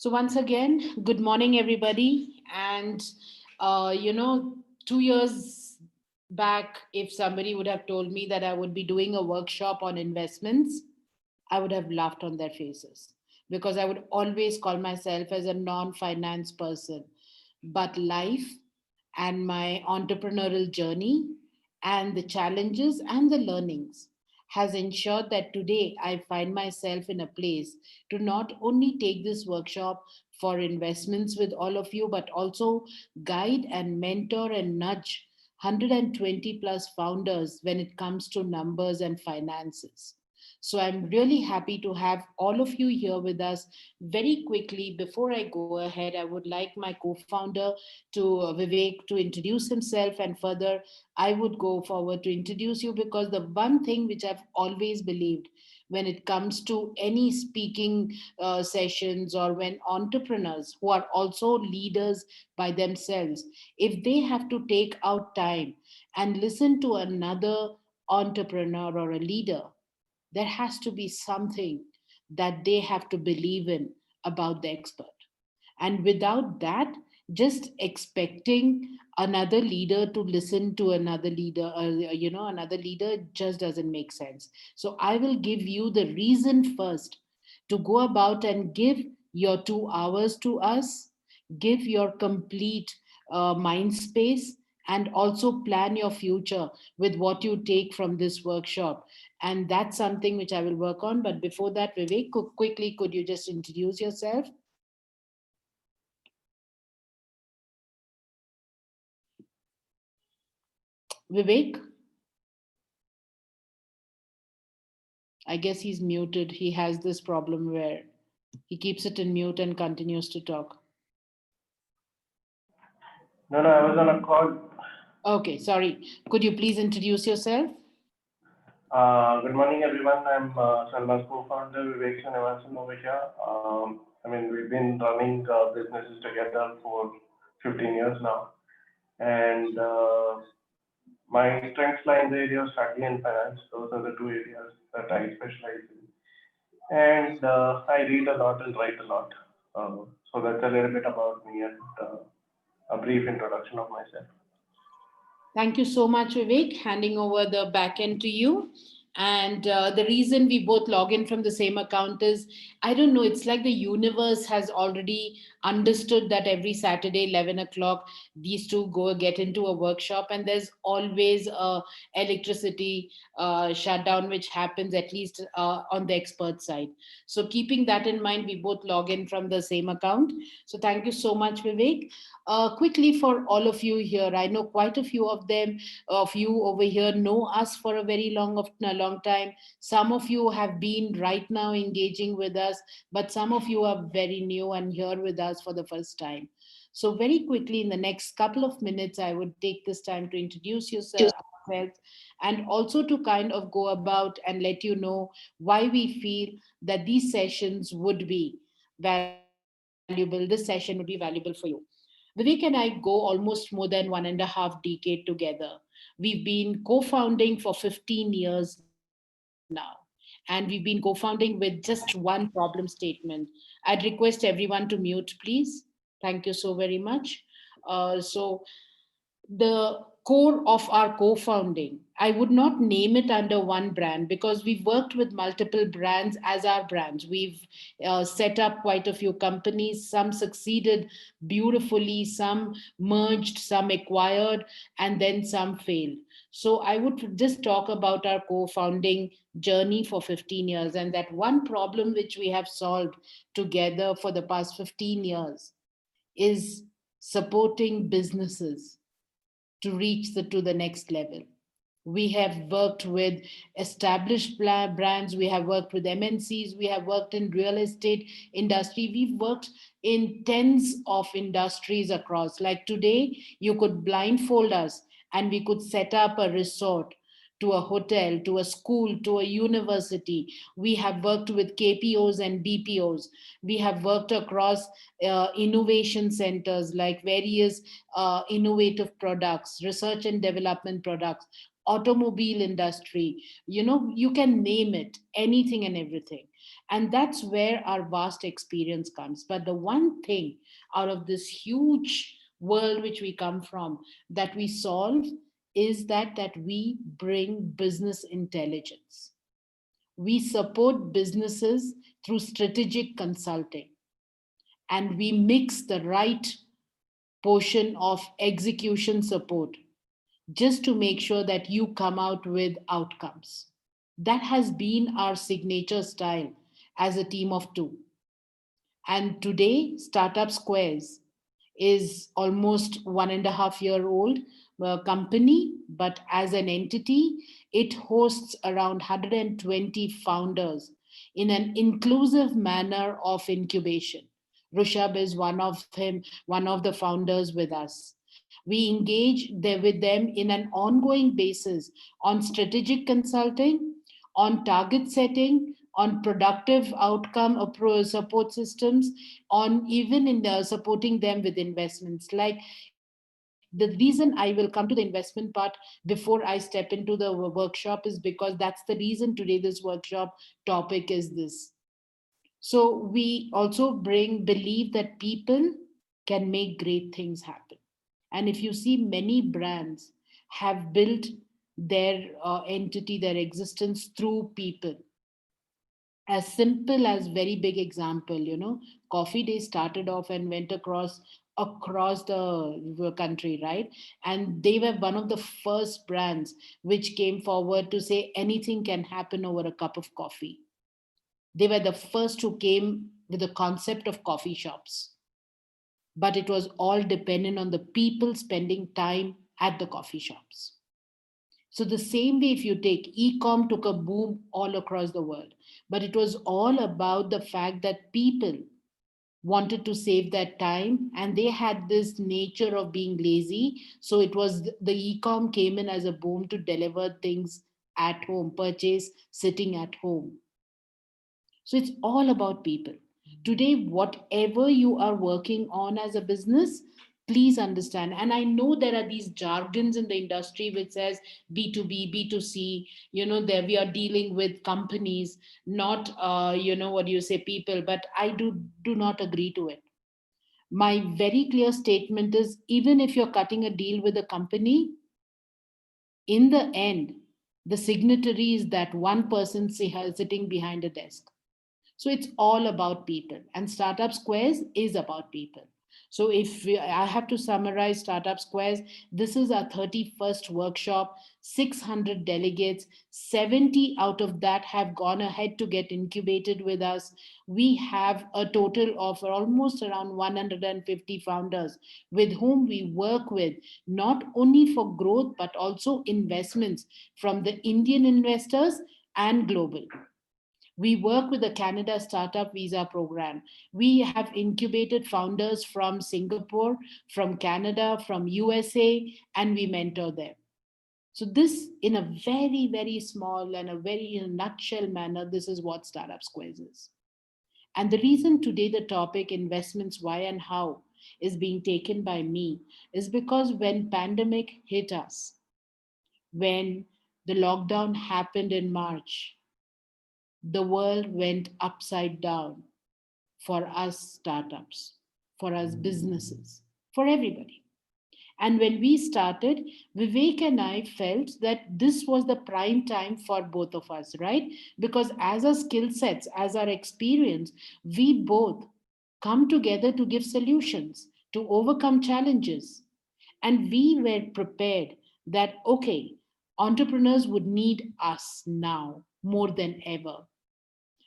So once again, good morning, everybody. And 2 years back, if somebody would have told me that I would be doing a workshop on investments, I would have laughed on their faces because I would always call myself as a non-finance person. But life and my entrepreneurial journey and the challenges and the learnings has ensured that today I find myself in a place to not only take this workshop for investments with all of you, but also guide and mentor and nudge 120 plus founders when it comes to numbers and finances. So I'm really happy to have all of you here with us. Very quickly, before I go ahead, I would like my co-founder Vivek to introduce himself, and further I would go forward to introduce you, because the one thing which I've always believed when it comes to any speaking sessions, or when entrepreneurs who are also leaders by themselves, if they have to take out time and listen to another entrepreneur or a leader, there has to be something that they have to believe in about the expert. And without that, just expecting another leader to listen to another leader, another leader, just doesn't make sense. So I will give you the reason first to go about and give your 2 hours to us, give your complete mind space, and also plan your future with what you take from this workshop. And that's something which I will work on. But before that, Vivek, quickly, could you just introduce yourself? Vivek, I guess he's muted. He has this problem where he keeps it in mute and continues to talk. No, I was on a call. Okay, sorry. Could you please introduce yourself? Good morning, everyone. I'm Salman's co-founder, Vivek Srinivasan over here. We've been running businesses together for 15 years now. And my strengths lie in the area of strategy and finance. Those are the two areas that I specialize in. And I read a lot and write a lot. So that's a little bit about me and a brief introduction of myself. Thank you so much, Vivek. Handing over the back end to you. And the reason we both log in from the same account is, I don't know, it's like the universe has already understood that every Saturday, 11 o'clock, these two go get into a workshop, and there's always a electricity shutdown, which happens at least on the expert side. So keeping that in mind, we both log in from the same account. So thank you so much, Vivek. Quickly, for all of you here, I know quite a few of you over here know us for a very long time. Some of you have been right now engaging with us, but some of you are very new and here with us for the first time. So very quickly, in the next couple of minutes, I would take this time to introduce yourself, and also to kind of go about and let you know why we feel that these sessions would be valuable. This session would be valuable for you. Vivek and I go almost more than 1.5 decade together. We've been co-founding for 15 years now. And we've been co-founding with just one problem statement. I'd request everyone to mute, please. Thank you so very much. So the core of our co-founding, I would not name it under one brand, because we've worked with multiple brands as our brands. We've set up quite a few companies. Some succeeded beautifully, some merged, some acquired, and then some failed. So I would just talk about our co-founding journey for 15 years, and that one problem which we have solved together for the past 15 years is supporting businesses to reach to the next level. We have worked with established brands, we have worked with MNCs, we have worked in real estate industry, we've worked in tens of industries across. Like today, you could blindfold us and we could set up a resort, to a hotel, to a school, to a university. We have worked with KPOs and BPOs. We have worked across innovation centers, like various innovative products, research and development products, automobile industry, you can name it, anything and everything. And that's where our vast experience comes. But the one thing out of this huge world which we come from that we solve is that we bring business intelligence. We support businesses through strategic consulting, and we mix the right portion of execution support just to make sure that you come out with outcomes. That has been our signature style as a team of two. And today, Startup Squares is almost 1.5 year old company, but as an entity, it hosts around 120 founders in an inclusive manner of incubation. Rushabh is one of the founders with us. We engage there with them in an ongoing basis on strategic consulting, on target setting, on productive outcome support systems, on even in supporting them with investments. Like, the reason I will come to the investment part before I step into the workshop is because that's the reason today this workshop topic is this. So we also believe that people can make great things happen. And if you see, many brands have built their entity, their existence through people. As simple as very big example, Coffee Day started off and went across the country, right? And they were one of the first brands which came forward to say anything can happen over a cup of coffee. They were the first who came with the concept of coffee shops, but it was all dependent on the people spending time at the coffee shops. So, the same way, if you take e-com, took a boom all across the world, but it was all about the fact that people wanted to save that time and they had this nature of being lazy. So, it was the e-com came in as a boom to deliver things at home, purchase sitting at home. So it's all about people. Today, whatever you are working on as a business, please understand. And I know there are these jargons in the industry which says B2B, B2C, there we are dealing with companies, not, what do you say, people, but I do not agree to it. My very clear statement is, even if you're cutting a deal with a company, in the end, the signatory is that one person sitting behind a desk. So it's all about people, and Startup Squares is about people. So I have to summarize Startup Squares, this is our 31st workshop, 600 delegates, 70 out of that have gone ahead to get incubated with us. We have a total of almost around 150 founders with whom we work with, not only for growth, but also investments from the Indian investors and global. We work with the Canada Startup Visa Program. We have incubated founders from Singapore, from Canada, from USA, and we mentor them. So this, in a very, very small and a very in a nutshell manner, this is what Startup Squares is. And the reason today the topic investments, why and how, is being taken by me is because when pandemic hit us, when the lockdown happened in March, the world went upside down for us startups, for us businesses, for everybody. And when we started, Vivek and I felt that this was the prime time for both of us, right? Because as our skill sets, as our experience, we both come together to give solutions, to overcome challenges. And we were prepared that, okay, entrepreneurs would need us now more than ever.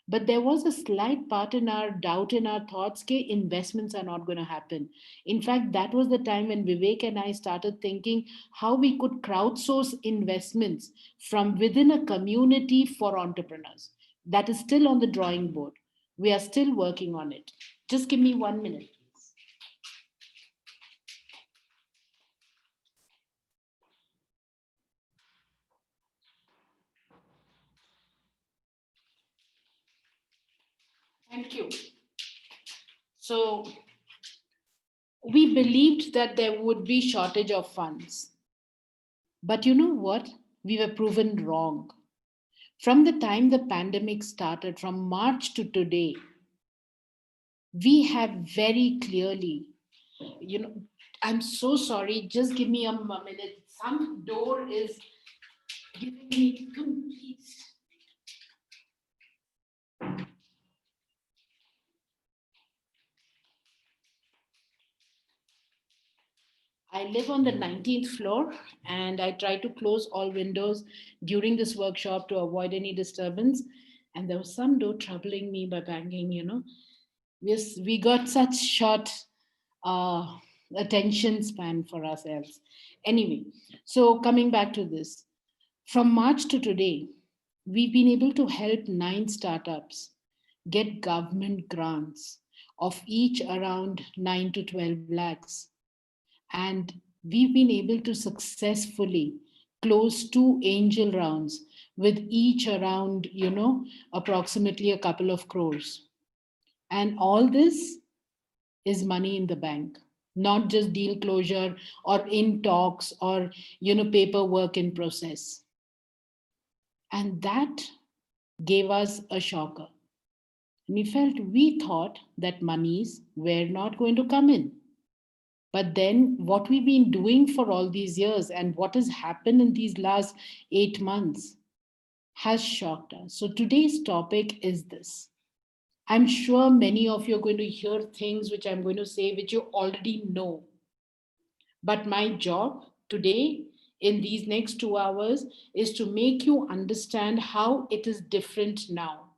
But there was a slight part in our doubt in our thoughts that investments are not going to happen. In fact, that was the time when Vivek and I started thinking how we could crowdsource investments from within a community for entrepreneurs. That is still on the drawing board. We are still working on it. Just give me 1 minute. Thank you. So we believed that there would be shortage of funds. But you know what? we were proven wrong. From the time the pandemic started, from March to today, we have very clearly, you know, I'm so sorry, just give me a minute. Some door is giving me complete. I live on the 19th floor and I try to close all windows during this workshop to avoid any disturbance. And there was some door troubling me by banging. We got such short uh, attention span for ourselves. Anyway, so coming back to this, from March to today, we've been able to help 9 startups get government grants of each around 9 to 12 lakhs. And we've been able to successfully close 2 angel rounds with each around, approximately a couple of crores. And all this is money in the bank, not just deal closure or in talks or paperwork in process. And that gave us a shocker. We thought that monies were not going to come in. But then what we've been doing for all these years and what has happened in these last 8 months has shocked us. So today's topic is this. I'm sure many of you are going to hear things which I'm going to say, which you already know. But my job today in these next 2 hours is to make you understand how it is different now.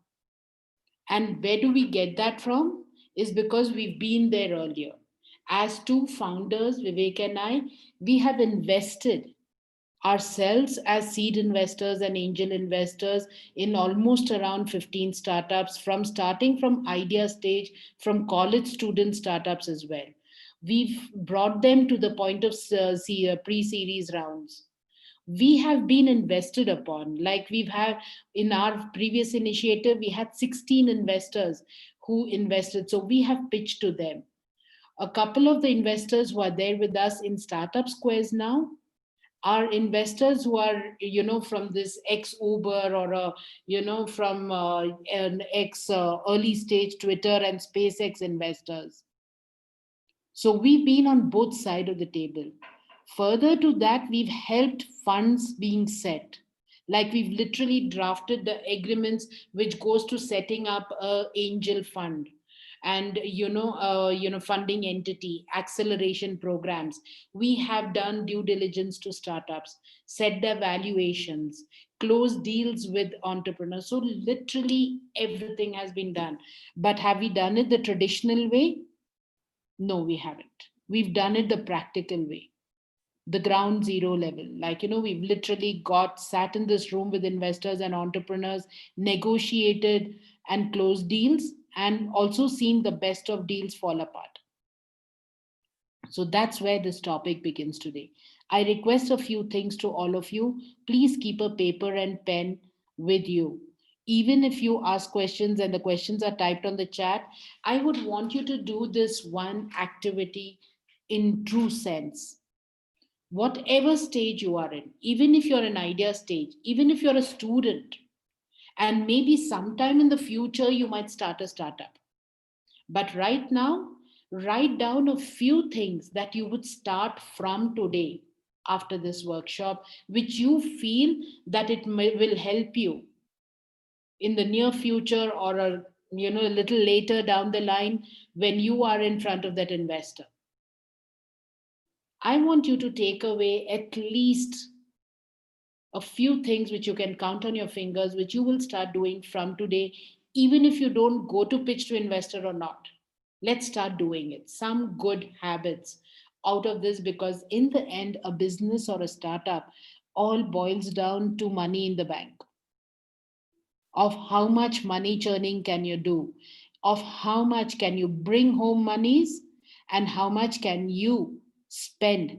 And where do we get that from? Is because we've been there earlier. As two founders, Vivek and I, we have invested ourselves as seed investors and angel investors in almost around 15 startups, from starting from idea stage, from college student startups as well. We've brought them to the point of pre-series rounds. We have been invested upon, like we've had in our previous initiative, we had 16 investors who invested, so we have pitched to them. A couple of the investors who are there with us in startup squares now are investors who are from this ex Uber or from an ex early stage Twitter and SpaceX investors. So we've been on both sides of the table. Further to that, we've helped funds being set. Like we've literally drafted the agreements which goes to setting up a angel fund and funding entity, acceleration programs. We have done due diligence to startups, set their valuations, close deals with entrepreneurs. So literally everything has been done. But have we done it the traditional way? No, we haven't. We've done it the practical way, the ground zero level. We've literally got sat in this room with investors and entrepreneurs, negotiated and closed deals, and also seen the best of deals fall apart. So that's where this topic begins today. I request a few things to all of you. Please keep a paper and pen with you. Even if you ask questions and the questions are typed on the chat, I would want you to do this one activity in true sense. Whatever stage you are in, even if you're an idea stage, even if you're a student, and maybe sometime in the future you might start a startup. But right now, write down a few things that you would start from today after this workshop, which you feel that will help you in the near future or a little later down the line when you are in front of that investor. I want you to take away at least a few things which you can count on your fingers, which you will start doing from today, even if you don't go to pitch to investor or not. Let's start doing it. Some good habits out of this, because in the end, a business or a startup all boils down to money in the bank, of how much money churning can you do, of how much can you bring home monies, and how much can you spend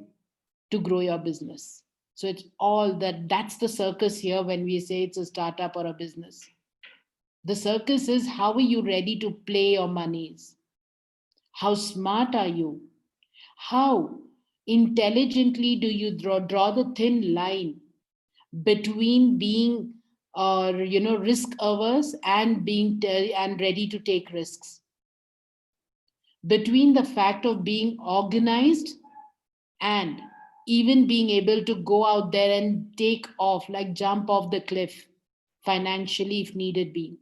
to grow your business. So it's all that's the circus here when we say it's a startup or a business. The circus is, how are you ready to play your monies? How smart are you? How intelligently do you draw the thin line between being risk averse and being and ready to take risks, between the fact of being organized and even being able to go out there and take off, like jump off the cliff financially if needed be.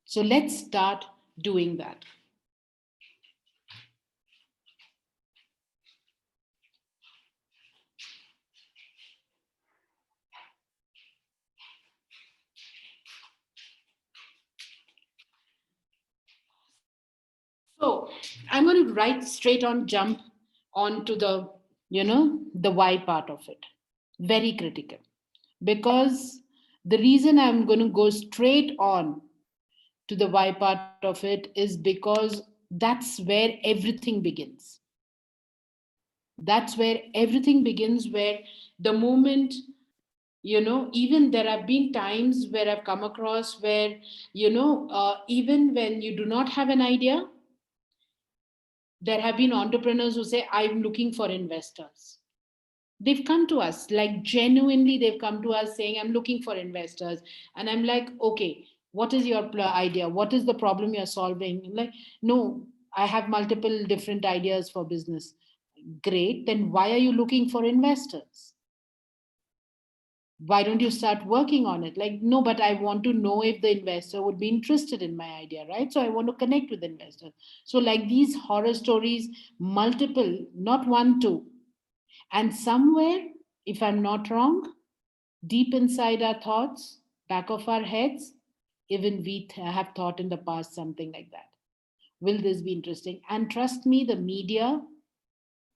So let's start doing that. So I'm going to right straight on jump onto the why part of it. Very critical. Because the reason I'm going to go straight on to the why part of it is because that's where everything begins. That's where everything begins, where the moment, even there have been times where I've come across where, even when you do not have an idea, there have been entrepreneurs who say, I'm looking for investors. They've come to us, like genuinely, they've come to us saying, I'm looking for investors. And I'm like, okay, what is your idea? What is the problem you're solving? I'm like, no, I have multiple different ideas for business. Great. Then why are you looking for investors? Why don't you start working on it? Like, no, but I want to know if the investor would be interested in my idea, right? So I want to connect with investors. So, like these horror stories, multiple, not one, two. And somewhere, if I'm not wrong, deep inside our thoughts, back of our heads, even we have thought in the past something like that. Will this be interesting? And trust me, the media,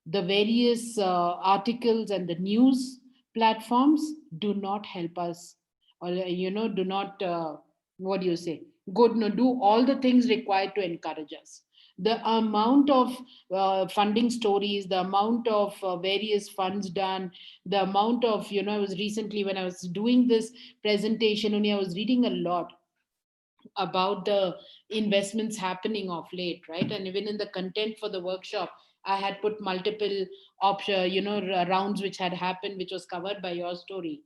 the various articles and the news platforms do not help us, or do not what do you say, good, no, do all the things required to encourage us. The amount of funding stories, the amount of various funds done, the amount of, I was recently, when I was doing this presentation only, I was reading a lot about the investments happening of late, right? And even in the content for the workshop, I had put multiple option, rounds which had happened, which was covered by your story.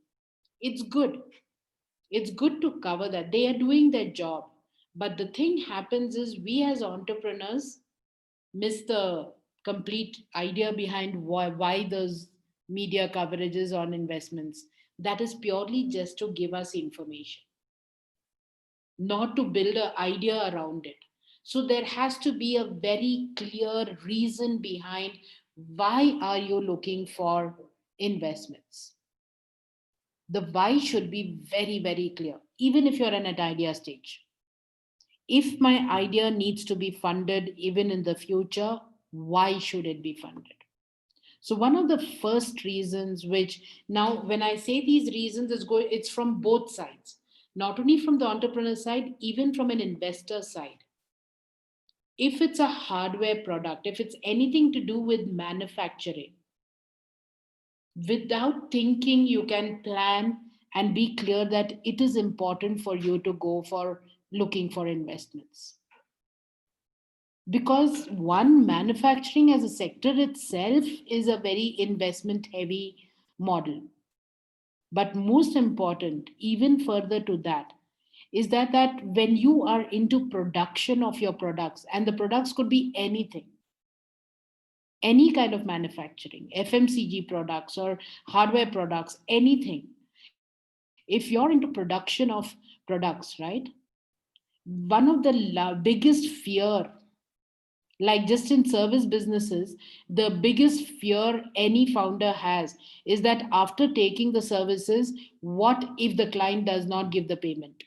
It's good. It's good to cover that. They are doing their job. But the thing happens is we as entrepreneurs miss the complete idea behind why those media coverages on investments. That is purely just to give us information, not to build an idea around it. So there has to be a very clear reason behind why are you looking for investments. The why should be very, very clear, even if you're in an idea stage. If my idea needs to be funded even in the future, why should it be funded? So one of the first reasons, which now when I say these reasons, it's from both sides, not only from the entrepreneur side, even from an investor side. If it's a hardware product, if it's anything to do with manufacturing, without thinking, you can plan and be clear that it is important for you to go for looking for investments. Because one, manufacturing as a sector itself is a very investment heavy model. But most important, even further to that, is that when you are into production of your products, and the products could be anything, any kind of manufacturing, FMCG products or hardware products, anything. If you're into production of products, right? One of the biggest fear, like just in service businesses, the biggest fear any founder has is that after taking the services, what if the client does not give the payment?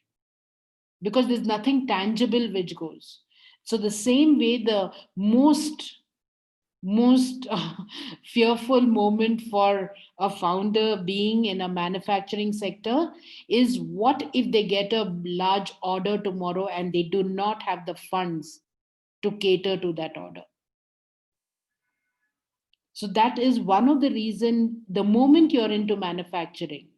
Because there's nothing tangible which goes. So the same way, the most fearful moment for a founder being in a manufacturing sector is, what if they get a large order tomorrow and they do not have the funds to cater to that order? So that is one of the reason, the moment you're into manufacturing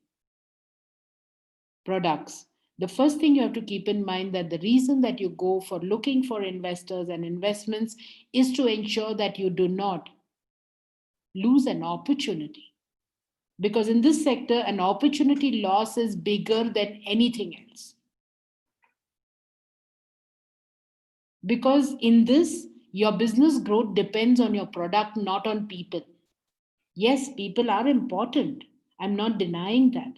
products, the first thing you have to keep in mind that the reason that you go for looking for investors and investments is to ensure that you do not lose an opportunity. Because in this sector, an opportunity loss is bigger than anything else. Because in this, your business growth depends on your product, not on people. Yes, people are important. I'm not denying that.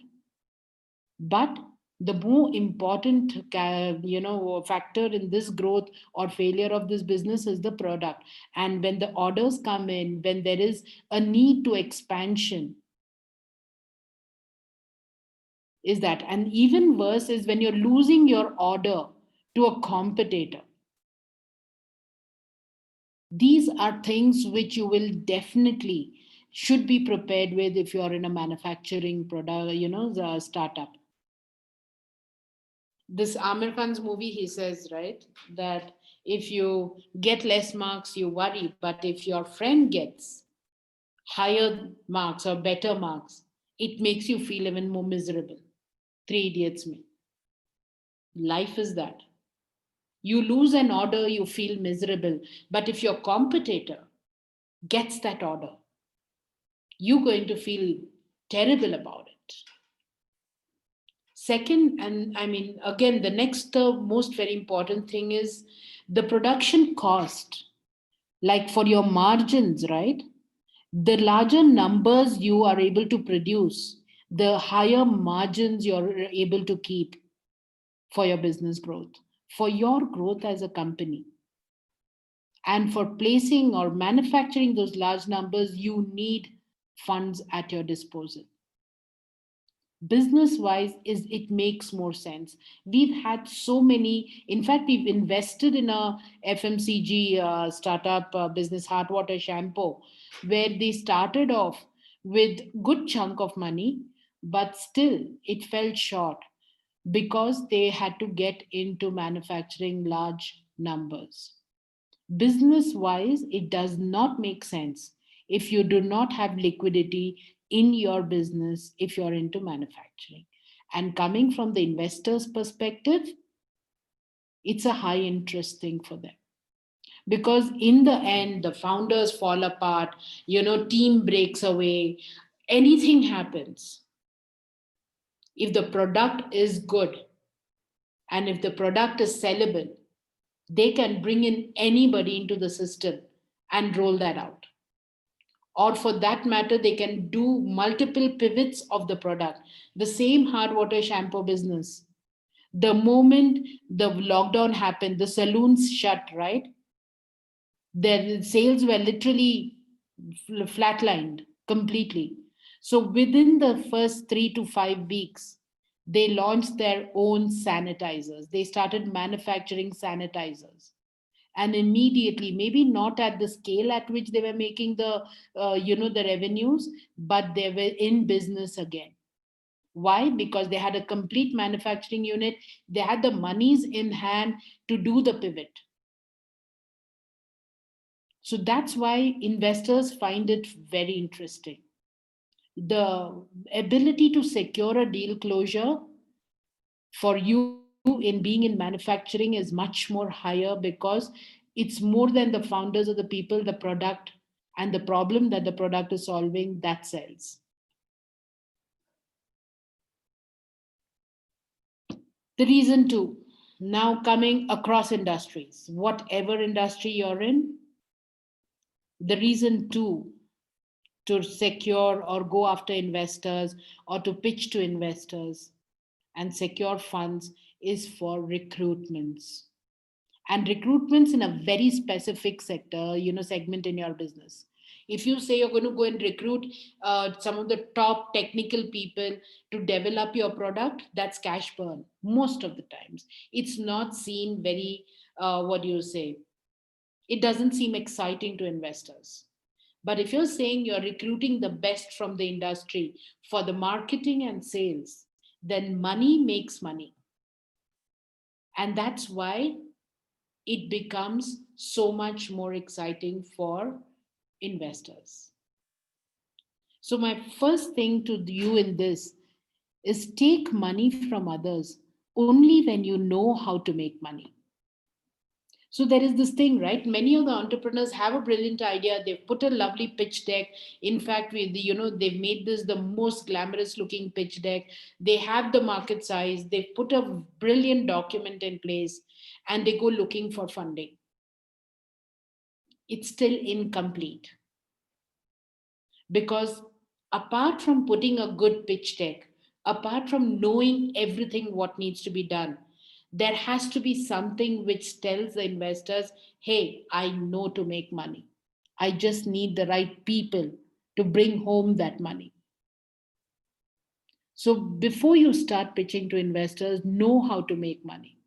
But the more important factor in this growth or failure of this business is the product. And when the orders come in, when there is a need to expansion, is that. And even worse is when you're losing your order to a competitor. These are things which you will definitely should be prepared with if you are in a manufacturing product, the startup. This Amir Khan's movie, he says, right, that if you get less marks, you worry. But if your friend gets higher marks or better marks, it makes you feel even more miserable. Three Idiots me. Life is that. You lose an order, you feel miserable. But if your competitor gets that order, you're going to feel terrible about it. Second, and I mean, again, the next, the most very important thing is the production cost, like for your margins, right? The larger numbers you are able to produce, the higher margins you're able to keep for your business growth, for your growth as a company. And for placing or manufacturing those large numbers, you need funds at your disposal. Business wise, is it makes more sense. We've had so many, in fact we've invested in a FMCG startup business, Heartwater Shampoo, where they started off with good chunk of money, but still it fell short because they had to get into manufacturing large numbers. Business wise, it does not make sense if you do not have liquidity in your business if you're into manufacturing. And coming from the investor's perspective, it's a high interest thing for them. Because in the end, the founders fall apart, team breaks away, anything happens. If the product is good and if the product is sellable, they can bring in anybody into the system and roll that out. Or for that matter, they can do multiple pivots of the product. The same Heartwater Shampoo business, the moment the lockdown happened, the saloons shut, right? Their sales were literally flatlined completely. So within the first 3 to 5 weeks, they launched their own sanitizers. They started manufacturing sanitizers, and immediately, maybe not at the scale at which they were making the revenues, but they were in business again. Why? Because they had a complete manufacturing unit, they had the monies in hand to do the pivot. So that's why investors find it very interesting. The ability to secure a deal closure for you in being in manufacturing is much more higher, because it's more than the founders or the people, the product and the problem that the product is solving that sells. The reason too, now coming across industries, whatever industry you're in, the reason too to secure or go after investors or to pitch to investors and secure funds is for recruitments, and recruitments in a very specific sector, segment in your business. If you say you're going to go and recruit some of the top technical people to develop your product, that's cash burn most of the times. It's not seen very what do you say, it doesn't seem exciting to investors. But if you're saying you're recruiting the best from the industry for the marketing and sales, then money makes money. And that's why it becomes so much more exciting for investors. So, my first thing to you in this is take money from others only when you know how to make money. So there is this thing, right? Many of the entrepreneurs have a brilliant idea. They've put a lovely pitch deck. In fact, they've made this the most glamorous looking pitch deck. They have the market size. They've put a brilliant document in place, and they go looking for funding. It's still incomplete because apart from putting a good pitch deck, apart from knowing everything what needs to be done, there has to be something which tells the investors, hey, I know to make money. I just need the right people to bring home that money. So before you start pitching to investors, know how to make money.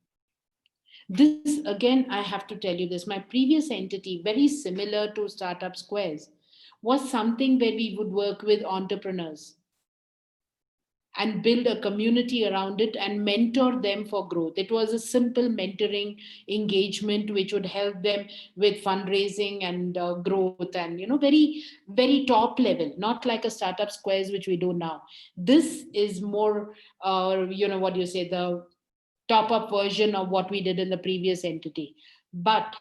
This again, I have to tell you this. My previous entity, very similar to Startup Squares, was something where we would work with entrepreneurs and build a community around it and mentor them for growth. It was a simple mentoring engagement which would help them with fundraising and growth, and very top level, not like a Startup Squares which we do now. This is more, what do you say, the top up version of what we did in the previous entity. But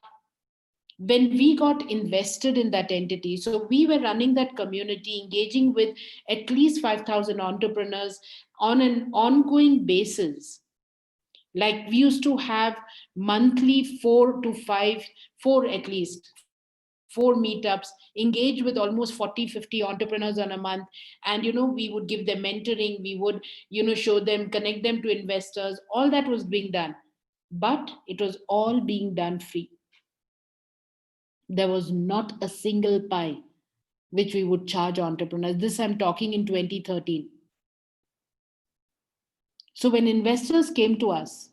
when we got invested in that entity, so we were running that community, engaging with at least 5,000 entrepreneurs on an ongoing basis. Like we used to have monthly four at least, four meetups, engage with almost 40, 50 entrepreneurs on a month. And, we would give them mentoring, we would, show them, connect them to investors. All that was being done, but it was all being done free. There was not a single pie which we would charge entrepreneurs. This I'm talking in 2013. So when investors came to us,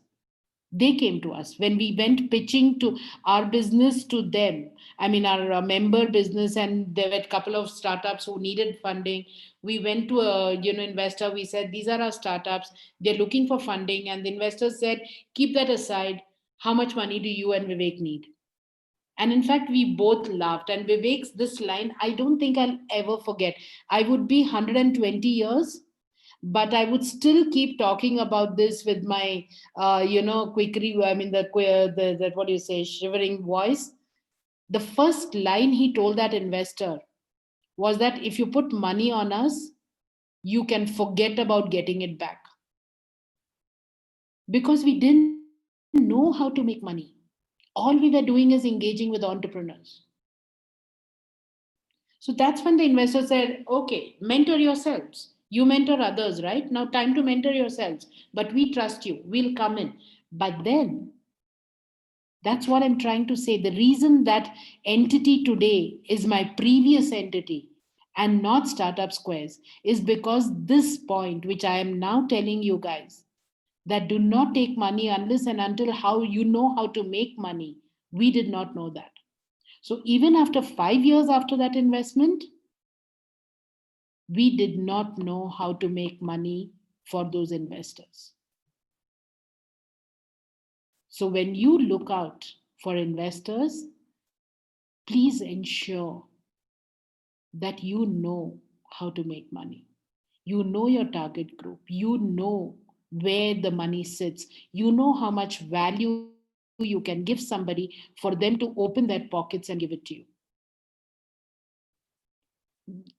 they came to us when we went pitching to our business to them. I mean, our member business, and there were a couple of startups who needed funding. We went to a investor. We said, these are our startups. They're looking for funding, and the investors said, keep that aside. How much money do you and Vivek need? And in fact, we both laughed. And Vivek's this line, I don't think I'll ever forget. I would be 120 years, but I would still keep talking about this with my, quickery. I mean, the what do you say, shivering voice. The first line he told that investor was that if you put money on us, you can forget about getting it back, because we didn't know how to make money. All we were doing is engaging with entrepreneurs. So that's when the investor said, okay, mentor yourselves. You mentor others, right? Now, time to mentor yourselves. But we trust you. We'll come in. But then, that's what I'm trying to say. The reason that entity today is my previous entity and not Startup Squares is because this point, which I am now telling you guys, that do not take money unless and until how you know how to make money. We did not know that. So even after 5 years after that investment, we did not know how to make money for those investors. So when you look out for investors, please ensure that you know how to make money. You know your target group. You know where the money sits. You know how much value you can give somebody for them to open their pockets and give it to you.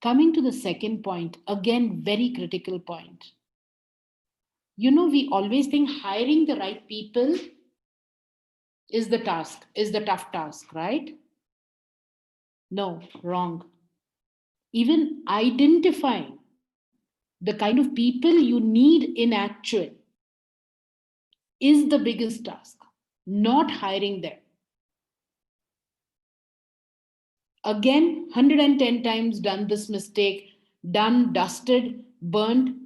Coming to the second point, again, very critical point. We always think hiring the right people is the tough task, right? No, wrong. Even identifying the kind of people you need in actual is the biggest task, not hiring them. Again, 110 times done this mistake, done, dusted, burned,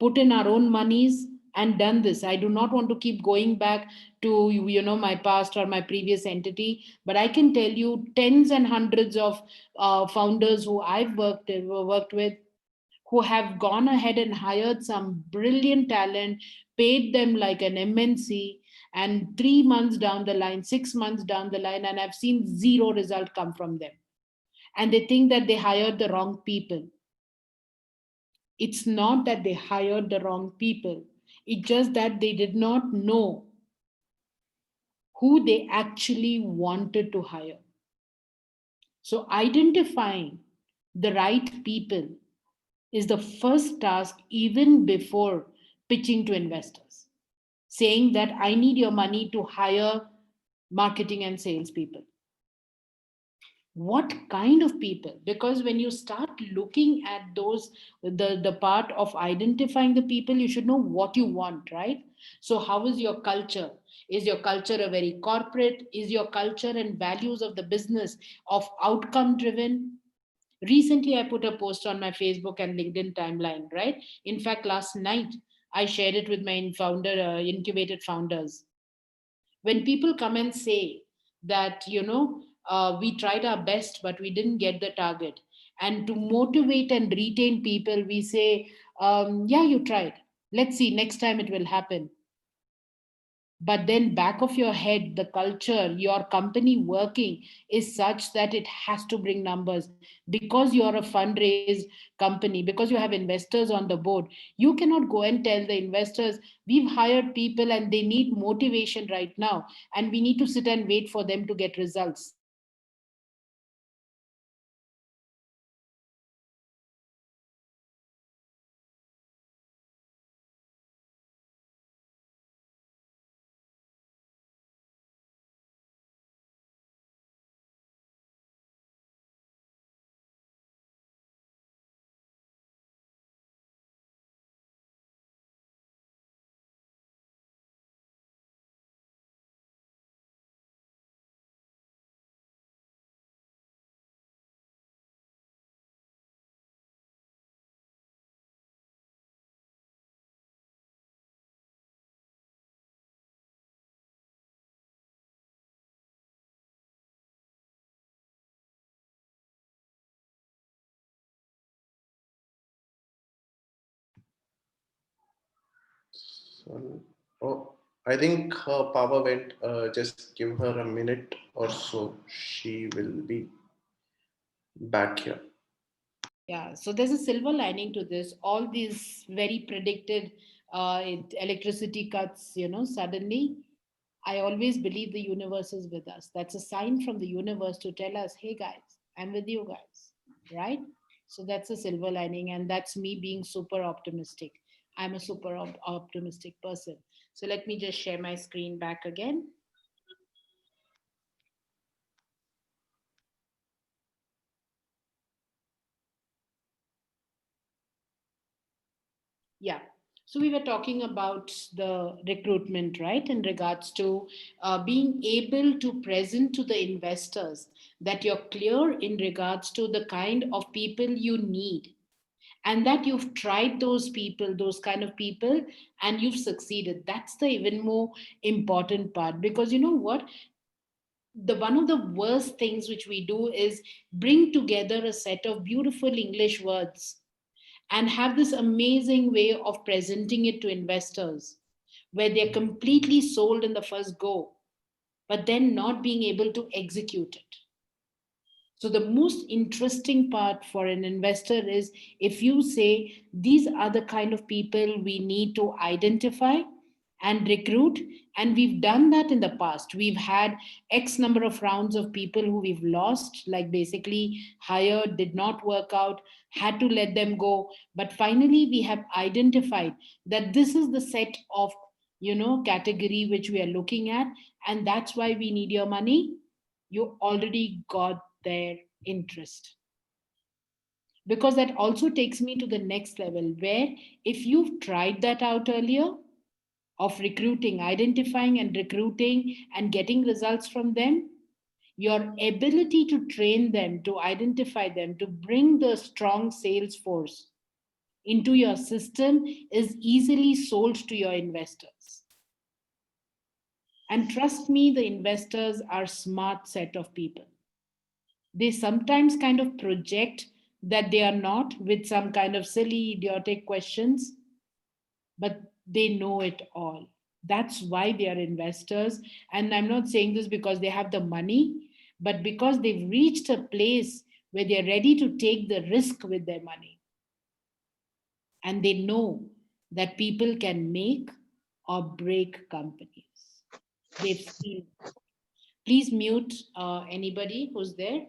put in our own monies and done this. I do not want to keep going back to my past or my previous entity, but I can tell you tens and hundreds of founders who I've worked with, who have gone ahead and hired some brilliant talent, paid them like an MNC, and 3 months down the line, 6 months down the line, and I've seen zero result come from them. And they think that they hired the wrong people. It's not that they hired the wrong people. It's just that they did not know who they actually wanted to hire. So identifying the right people is the first task even before pitching to investors, saying that I need your money to hire marketing and sales people. What kind of people? Because when you start looking at those, the part of identifying the people, you should know what you want, right? So how is your culture? Is your culture a very corporate? Is your culture and values of the business of outcome driven? Recently, I put a post on my Facebook and LinkedIn timeline, right? In fact, last night, I shared it with my incubated founders. When people come and say that, we tried our best, but we didn't get the target. And to motivate and retain people, we say, yeah, you tried. Let's see, next time it will happen. But then back of your head, the culture, your company working is such that it has to bring numbers. Because you're a fundraised company, because you have investors on the board, you cannot go and tell the investors, we've hired people and they need motivation right now, and we need to sit and wait for them to get results. That is not sustainable. So identifying the right people is the first task before pitching to investors. So, oh, I think her power went. Just give her a minute or so. She will be back here. Yeah, so there's a silver lining to this. All these very predicted electricity cuts, suddenly, I always believe the universe is with us. That's a sign from the universe to tell us, hey guys, I'm with you guys, right? So that's a silver lining, and that's me being super optimistic. I'm a super optimistic person. So let me just share my screen back again. Yeah. So we were talking about the recruitment, right? In regards to being able to present to the investors that you're clear in regards to the kind of people you need, and that you've tried those people, those kind of people, and you've succeeded. That's the even more important part, because you know what? The one of the worst things which we do is bring together a set of beautiful English words and have this amazing way of presenting it to investors where they're completely sold in the first go, but then not being able to execute it. So, the most interesting part for an investor is if you say, these are the kind of people we need to identify and recruit. And we've done that in the past. We've had X number of rounds of people who we've lost, like basically hired, did not work out, had to let them go. But finally, we have identified that this is the set of category which we are looking at, and that's why we need your money. You already got their interest, because that also takes me to the next level where if you've tried that out earlier of recruiting, identifying and recruiting and getting results from them, your ability to train them, to identify them, to bring the strong sales force into your system is easily sold to your investors. And trust me, the investors are smart set of people. They sometimes kind of project that they are not with some kind of silly, idiotic questions, but they know it all. That's why they are investors. And I'm not saying this because they have the money, but because they've reached a place where they're ready to take the risk with their money. And they know that people can make or break companies. they've seen. Please mute anybody who's there.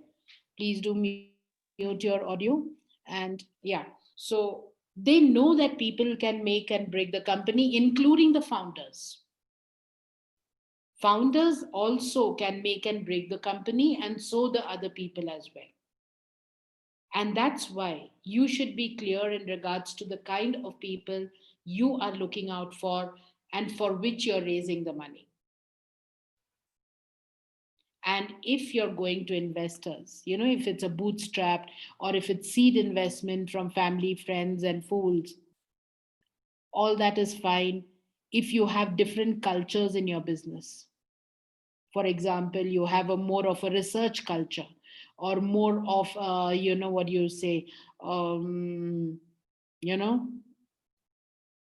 Please do mute your audio. And yeah, so they know that people can make and break the company, including the founders. Founders also can make and break the company, and so the other people as well. And that's why you should be clear in regards to the kind of people you are looking out for and for which you're raising the money. And if you're going to investors, if it's a bootstrapped or if it's seed investment from family, friends, and fools, all that is fine if you have different cultures in your business. For example, you have a more of a research culture or more of what you say, um, you know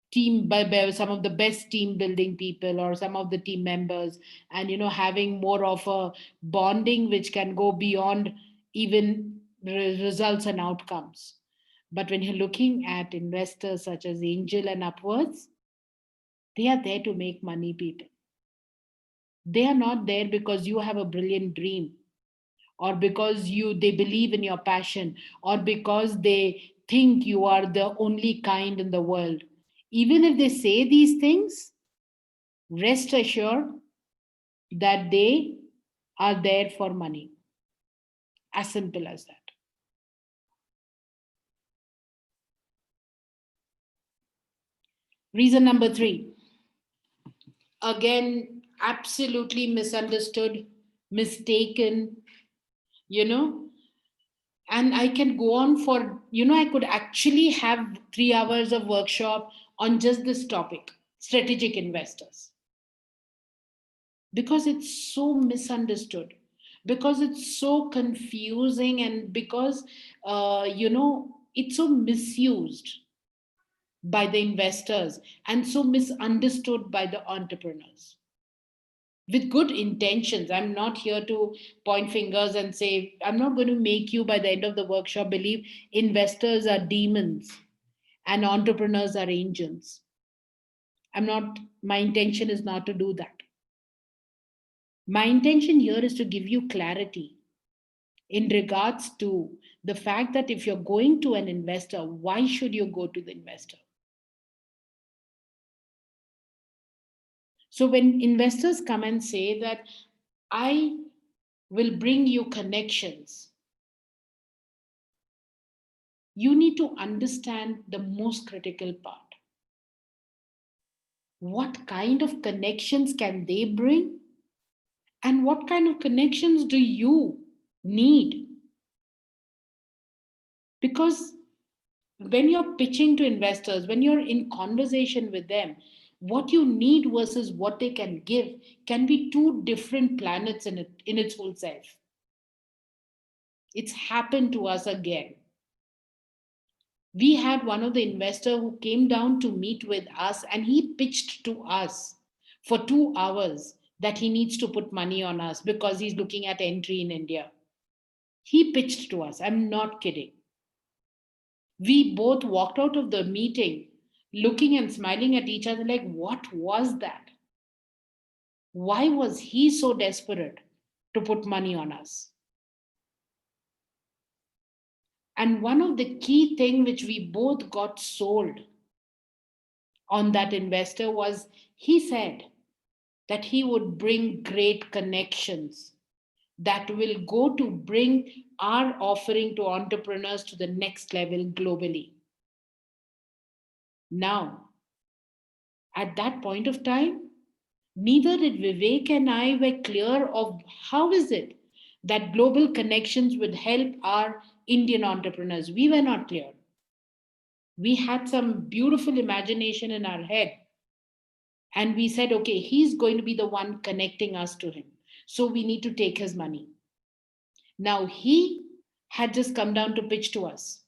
team by some of the best team building people or some of the team members, and having more of a bonding which can go beyond even results and outcomes. But when you're looking at investors such as Angel and upwards, they are there to make money, people. They are not there because you have a brilliant dream, or because they believe in your passion, or because they think you are the only kind in the world. Even if they say these things, rest assured that they are there for money. As simple as that. Reason number 3, again, absolutely misunderstood, mistaken, you know and I can go on for, I could actually have 3 hours of workshop on just this topic, strategic investors, because it's so misunderstood, because it's so confusing, and because it's so misused by the investors and so misunderstood by the entrepreneurs with good intentions. I'm not here to point fingers and say, I'm not going to make you by the end of the workshop believe investors are demons and entrepreneurs are angels. My intention is not to do that. My intention here is to give you clarity in regards to the fact that if you're going to an investor, why should you go to the investor? So when investors come and say that I will bring you connections, you need to understand the most critical part. What kind of connections can they bring? And what kind of connections do you need? Because when you're pitching to investors, when you're in conversation with them, what you need versus what they can give can be two different planets in its whole self. It's happened to us again. We had one of the investor who came down to meet with us, and he pitched to us for 2 hours that he needs to put money on us because he's looking at entry in India. He pitched to us. I'm not kidding. We both walked out of the meeting looking and smiling at each other like, what was that? Why was he so desperate to put money on us? And one of the key thing which we both got sold on that investor was, he said that he would bring great connections that will go to bring our offering to entrepreneurs to the next level globally. Now, at that point of time, neither did Vivek and I were clear of how is it that global connections would help our Indian entrepreneurs. We were not clear. We had some beautiful imagination in our head. And we said, okay, he's going to be the one connecting us to him. So we need to take his money. Now, he had just come down to pitch to us.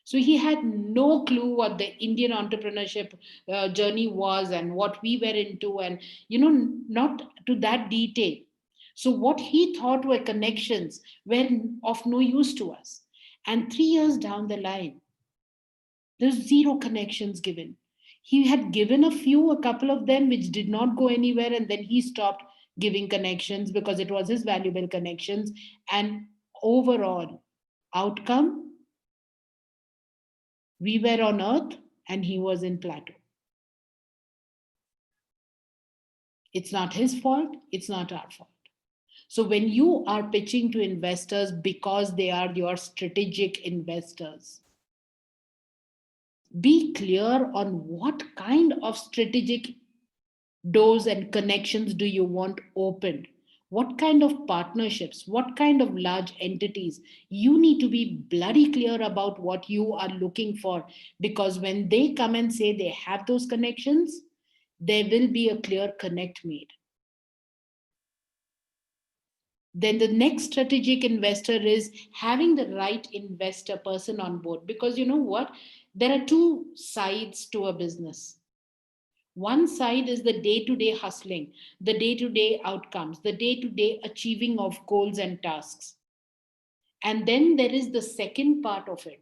So he had no clue what the Indian entrepreneurship journey was and what we were into, and, not to that detail. So what he thought were connections were of no use to us. And 3 years down the line, there's zero connections given. He had given a couple of them, which did not go anywhere, and then he stopped. giving connections because it was his valuable connections. And overall outcome, we were on earth and he was in plateau. It's not his fault, it's not our fault. So when you are pitching to investors because they are your strategic investors, be clear on what kind of strategic doors and connections do you want opened, what kind of partnerships, what kind of large entities. You need to be bloody clear about what you are looking for, because when they come and say they have those connections, there will be a clear connect made. Then the next strategic investor is having the right investor person on board, because you know what, there are two sides to a business. One side is the day to day hustling, the day to day outcomes, the day to day achieving of goals and tasks. And then there is the second part of it,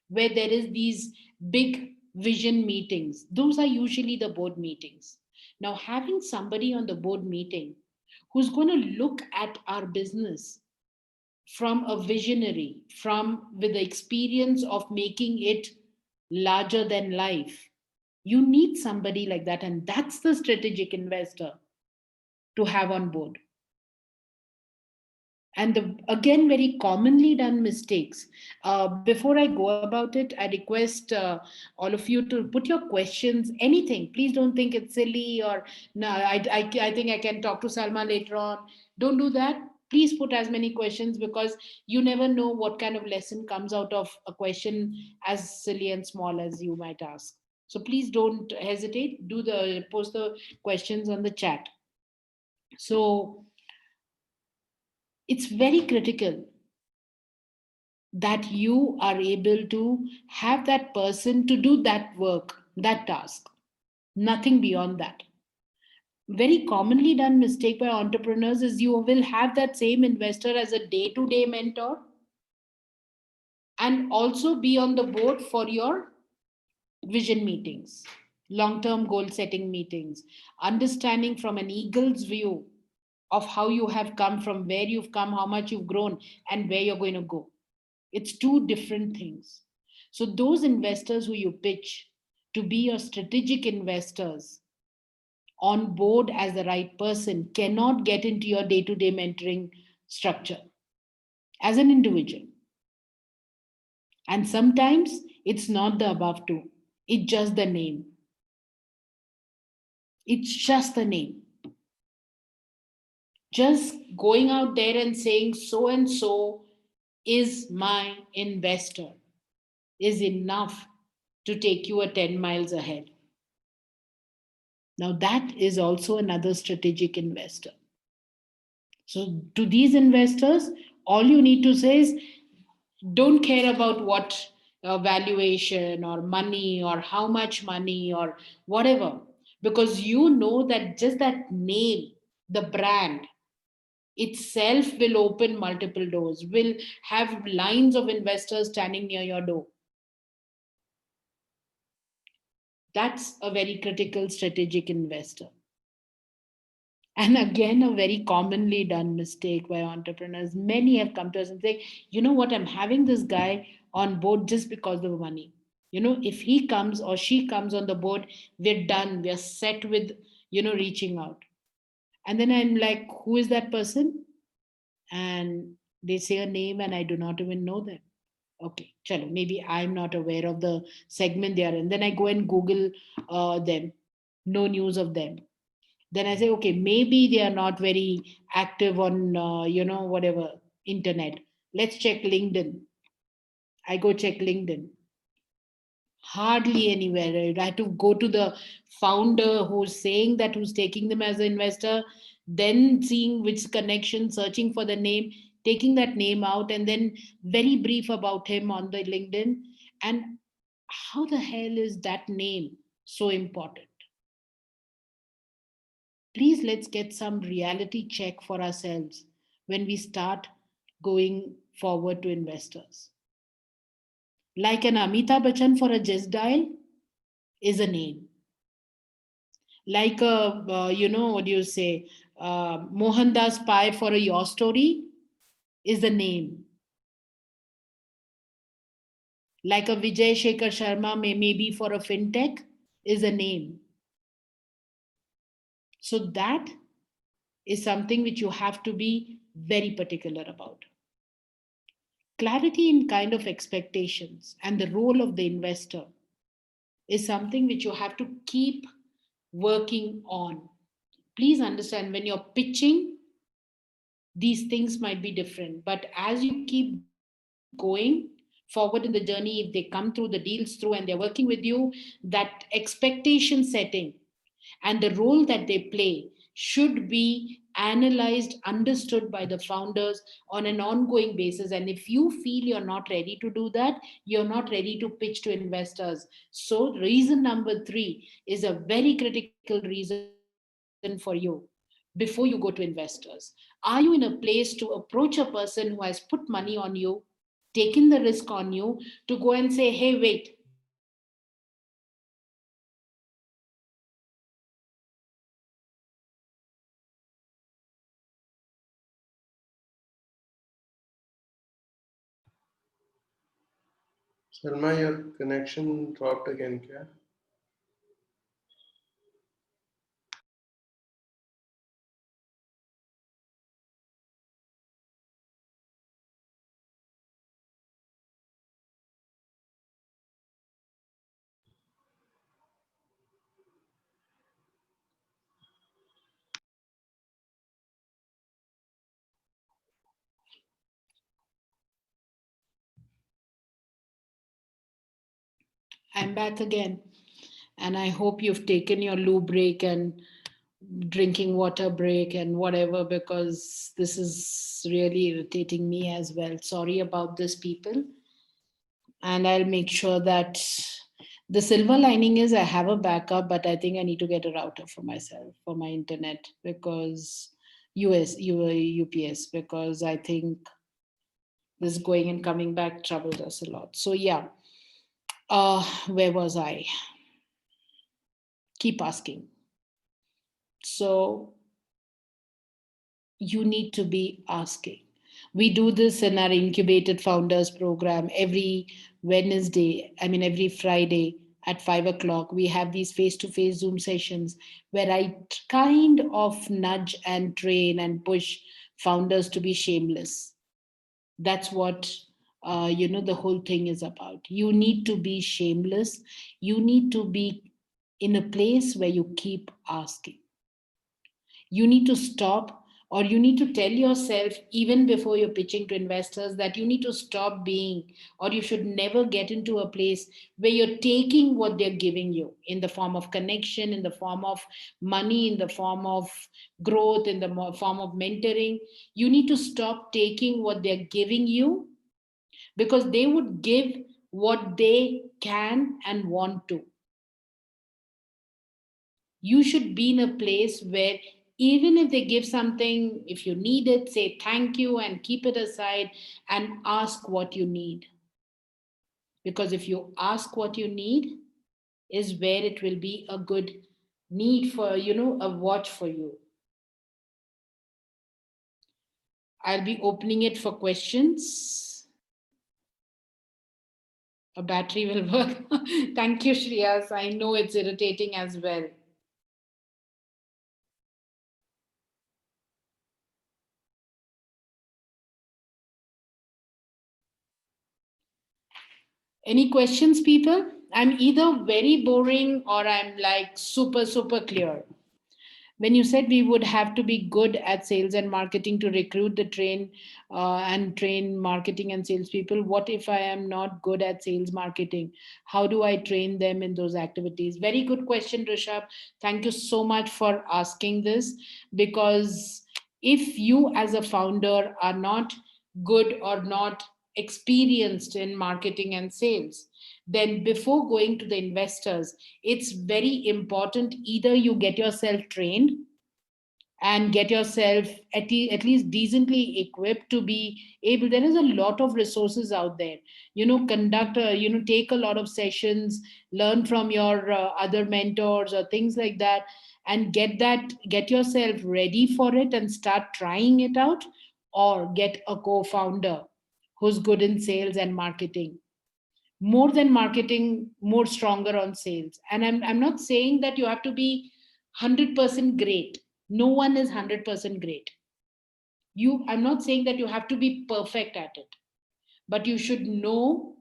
where there is these big vision meetings. Those are usually the board meetings. Now, having somebody on the board meeting who's going to look at our business from a visionary, from with the experience of making it larger than life, you need somebody like that, and that's the strategic investor to have on board. And the again very commonly done mistakes. Before I go about it, I request all of you to put your questions, anything. Please don't think it's silly or no, I think I can talk to Salma later on. Don't do that. Please put as many questions, because you never know what kind of lesson comes out of a question as silly and small as you might ask. So please don't hesitate. Post the questions on the chat. So it's very critical that you are able to have that person to do that work, that task, nothing beyond that. Very commonly done mistake by entrepreneurs is you will have that same investor as a day to day mentor and also be on the board for your vision meetings, long term goal setting meetings, understanding from an eagle's view of how you have come, from where you've come, how much you've grown, and where you're going to go. It's two different things. So, those investors who you pitch to be your strategic investors on board as the right person cannot get into your day to day mentoring structure as an individual. And sometimes it's not the above two, it's just the name. It's just the name. Just going out there and saying so and so is my investor is enough to take you a 10 miles ahead. Now, that is also another strategic investor. So, to these investors, all you need to say is don't care about what valuation or money or how much money or whatever, because you know that just that name, the brand itself will open multiple doors, will have lines of investors standing near your door. That's a very critical strategic investor. And again, a very commonly done mistake by entrepreneurs. Many have come to us and say, you know what, I'm having this guy on board just because of money. You know, if he comes or she comes on the board, we're done. We're set with, reaching out. And then I'm like, who is that person? And they say a name and I do not even know them. Okay, chalo, maybe I'm not aware of the segment they are in. Then I go and Google them, no news of them. Then I say, okay, maybe they are not very active on, whatever, internet. Let's check LinkedIn. I go check LinkedIn. Hardly anywhere. I have to go to the founder who's saying that, who's taking them as an investor, then seeing which connection, searching for the name, taking that name out, and then very brief about him on the LinkedIn. And how the hell is that name so important? Please, let's get some reality check for ourselves when we start going forward to investors. Like an Amitabh Bachchan for a Just Dial is a name. Like a, what do you say? Mohandas Pai for a Your Story is the name. Like a Vijay Shekhar Sharma maybe for a fintech is a name. So that is something which you have to be very particular about. Clarity in kind of expectations and the role of the investor is something which you have to keep working on. Please understand, when you're pitching, these things might be different, but as you keep going forward in the journey, if they come through the deals through and they're working with you, that expectation setting and the role that they play should be analyzed, understood by the founders on an ongoing basis. And if you feel you're not ready to do that, you're not ready to pitch to investors. So reason number 3 is a very critical reason for you before you go to investors. Are you in a place to approach a person who has put money on you, taken the risk on you, to go and say, hey, wait, I want to pitch to investors. Are you in a place to do that? Or are you in a place to go and say, hey, I have a product, I have a service, I have a product, I want to pitch to investors? Salma, your connection dropped again, kya? I'm back again. And I hope you've taken your loo break and drinking water break and whatever, because this is really irritating me as well. Sorry about this, people. And I'll make sure that the silver lining is I have a backup, but I think I need to get a router for myself for my internet, because UPS, because I think this going and coming back troubles us a lot. So yeah, where was I? Keep asking. So you need to be asking. We do this in our incubated founders program every every Friday at 5 o'clock. We have these face to face Zoom sessions where I kind of nudge and train and push founders to be shameless. That's what the whole thing is about. You need to be shameless. You need to be in a place where you keep asking. You need to stop, or you need to tell yourself even before you're pitching to investors, that you need to stop being, or you should never get into a place where you're taking what they're giving you in the form of connection, in the form of money, in the form of growth, in the form of mentoring. You need to stop taking what they're giving you, because they would give what they can and want to. You should be in a place where even if they give something, if you need it, say thank you and keep it aside and ask what you need. Because if you ask what you need, is where it will be a good need for, a watch for you. I'll be opening it for questions. A battery will work. Thank you, Shreyas. I know it's irritating as well. Any questions, people? I'm either very boring or I'm like super, super clear. When you said we would have to be good at sales and marketing to recruit the train marketing and salespeople, what if I am not good at sales marketing? How do I train them in those activities? Very good question, Rishabh. Thank you so much for asking this, because if you as a founder are not good or not experienced in marketing and sales, then before going to the investors, it's very important either you get yourself trained and get yourself at least decently equipped to be able. There is a lot of resources out there, conduct take a lot of sessions, learn from your other mentors or things like that, and get yourself ready for it and start trying it out, or get a co-founder who's good in sales and marketing, more than marketing, more stronger on sales. And I'm not saying that you have to be 100% great. No one is 100% great. I'm not saying that you have to be perfect at it, but you should know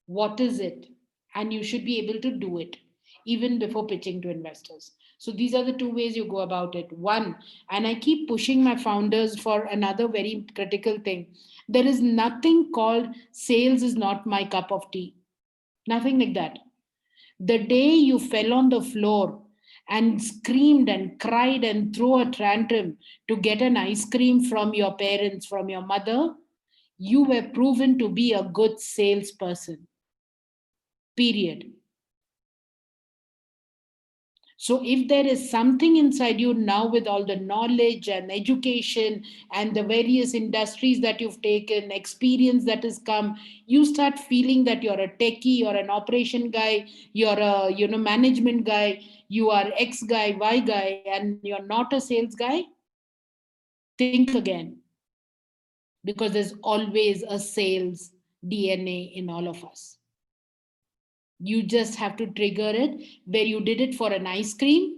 what is it, and you should be able to do it even before pitching to investors. So these are the two ways you go about it. One, and I keep pushing my founders for another very critical thing, there is nothing called sales is not my cup of tea. Nothing like that. The day you fell on the floor and screamed and cried and threw a tantrum to get an ice cream from your parents, from your mother, you were proven to be a good salesperson. Period. So if there is something inside you now, with all the knowledge and education and the various industries that you've taken, experience that has come, you start feeling that you're a techie, you're an operation guy, you're a management guy, you are X guy, Y guy, and you're not a sales guy, think again, because there's always a sales DNA in all of us. You just have to trigger it. Where you did it for an ice cream,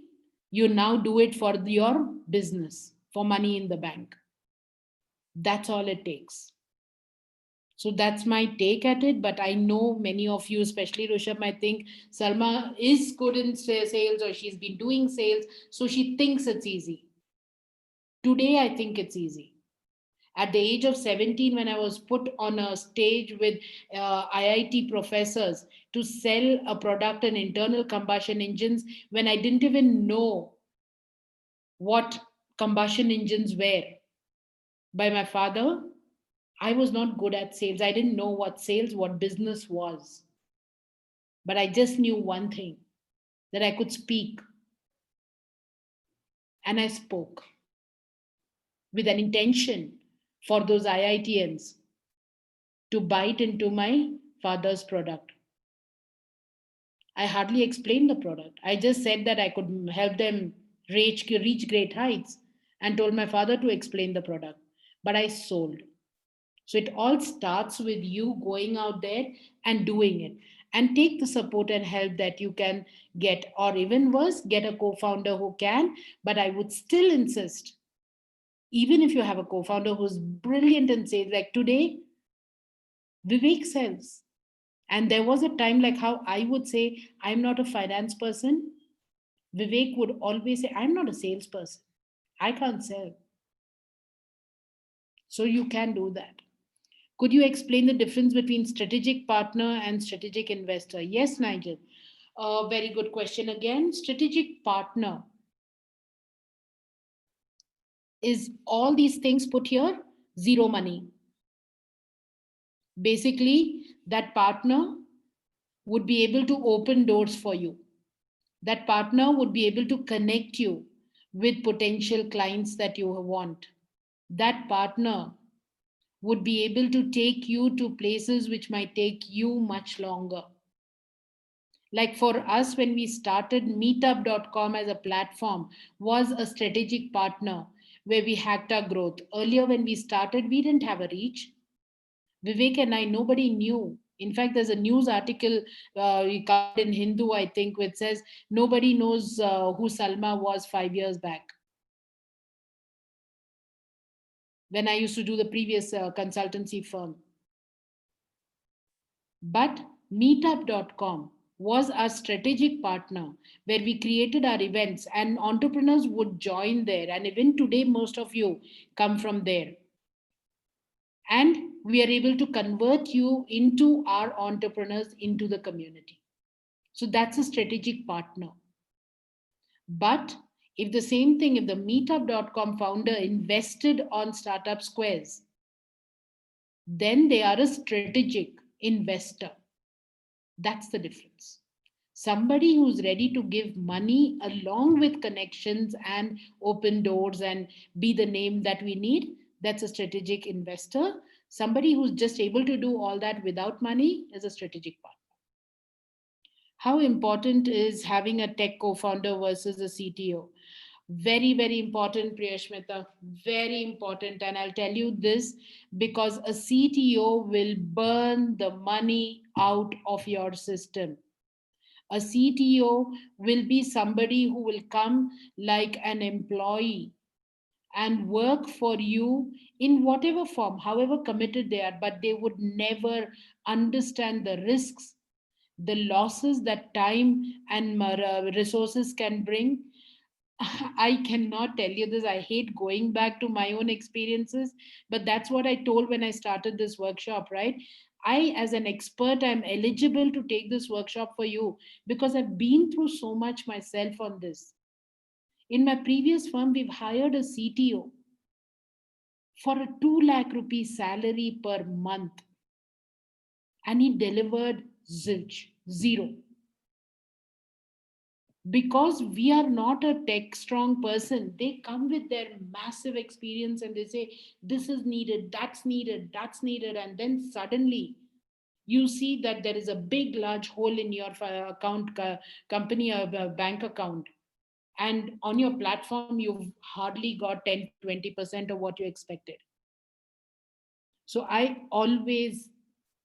you now do it for your business, for money in the bank. That's all it takes. So that's my take at it. But I know many of you, especially Rishabh, might think Salma is good in sales, or she's been doing sales, so she thinks it's easy. Today, I think it's easy. At the age of 17, when I was put on a stage with IIT professors to sell a product, an internal combustion engines, when I didn't even know what combustion engines were, by my father, I was not good at sales. I didn't know what sales, what business was. But I just knew one thing, that I could speak. And I spoke with an intention for those IITians to bite into my father's product. I hardly explained the product. I just said that I could help them reach great heights, and told my father to explain the product. But I sold. So it all starts with you going out there and doing it, and take the support and help that you can get, or even worse, get a co-founder who can. But I would still insist, even if you have a co-founder who's brilliant in sales, like today, Vivek sells. And there was a time, like how I would say, I'm not a finance person. Vivek would always say, I'm not a salesperson. I can't sell. So you can do that. Could you explain the difference between strategic partner and strategic investor? Yes, Nigel. Very good question again. Strategic partner is all these things put here, zero money. Basically, that partner would be able to open doors for you. That partner would be able to connect you with potential clients that you want. That partner would be able to take you to places which might take you much longer. Like for us, when we started, meetup.com as a platform was a strategic partner where we hacked our growth. Earlier, when we started, we didn't have a reach. Vivek and I, nobody knew. In fact, there's a news article in Hindu, I think, which says nobody knows who Salma was 5 years back, when I used to do the previous consultancy firm. But meetup.com was our strategic partner, where we created our events and entrepreneurs would join there. And even today, most of you come from there. And we are able to convert you into our entrepreneurs, into the community. So that's a strategic partner. But if the same thing, if the meetup.com founder invested on Startup Squares, then they are a strategic investor. That's the difference. Somebody who's ready to give money along with connections and open doors and be the name that we need, that's a strategic investor. Somebody who's just able to do all that without money is a strategic partner. How important is having a tech co-founder versus a CTO? Very, very important, Priyashmita. Very important. And I'll tell you this because a CTO will burn the money out of your system. A CTO will be somebody who will come like an employee and work for you in whatever form, however committed they are, but they would never understand the risks, the losses that time and resources can bring. I cannot tell you this. I hate going back to my own experiences, but that's what I told when I started this workshop, right? I, as an expert, I'm eligible to take this workshop for you because I've been through so much myself on this. In my previous firm, we've hired a CTO for a 2 lakh rupees salary per month, and he delivered zilch, zero. Because we are not a tech strong person, they come with their massive experience and they say this is needed, that's needed, and then suddenly you see that there is a big large hole in your account, company or bank account, and on your platform you've hardly got 10-20% of what you expected. So I always,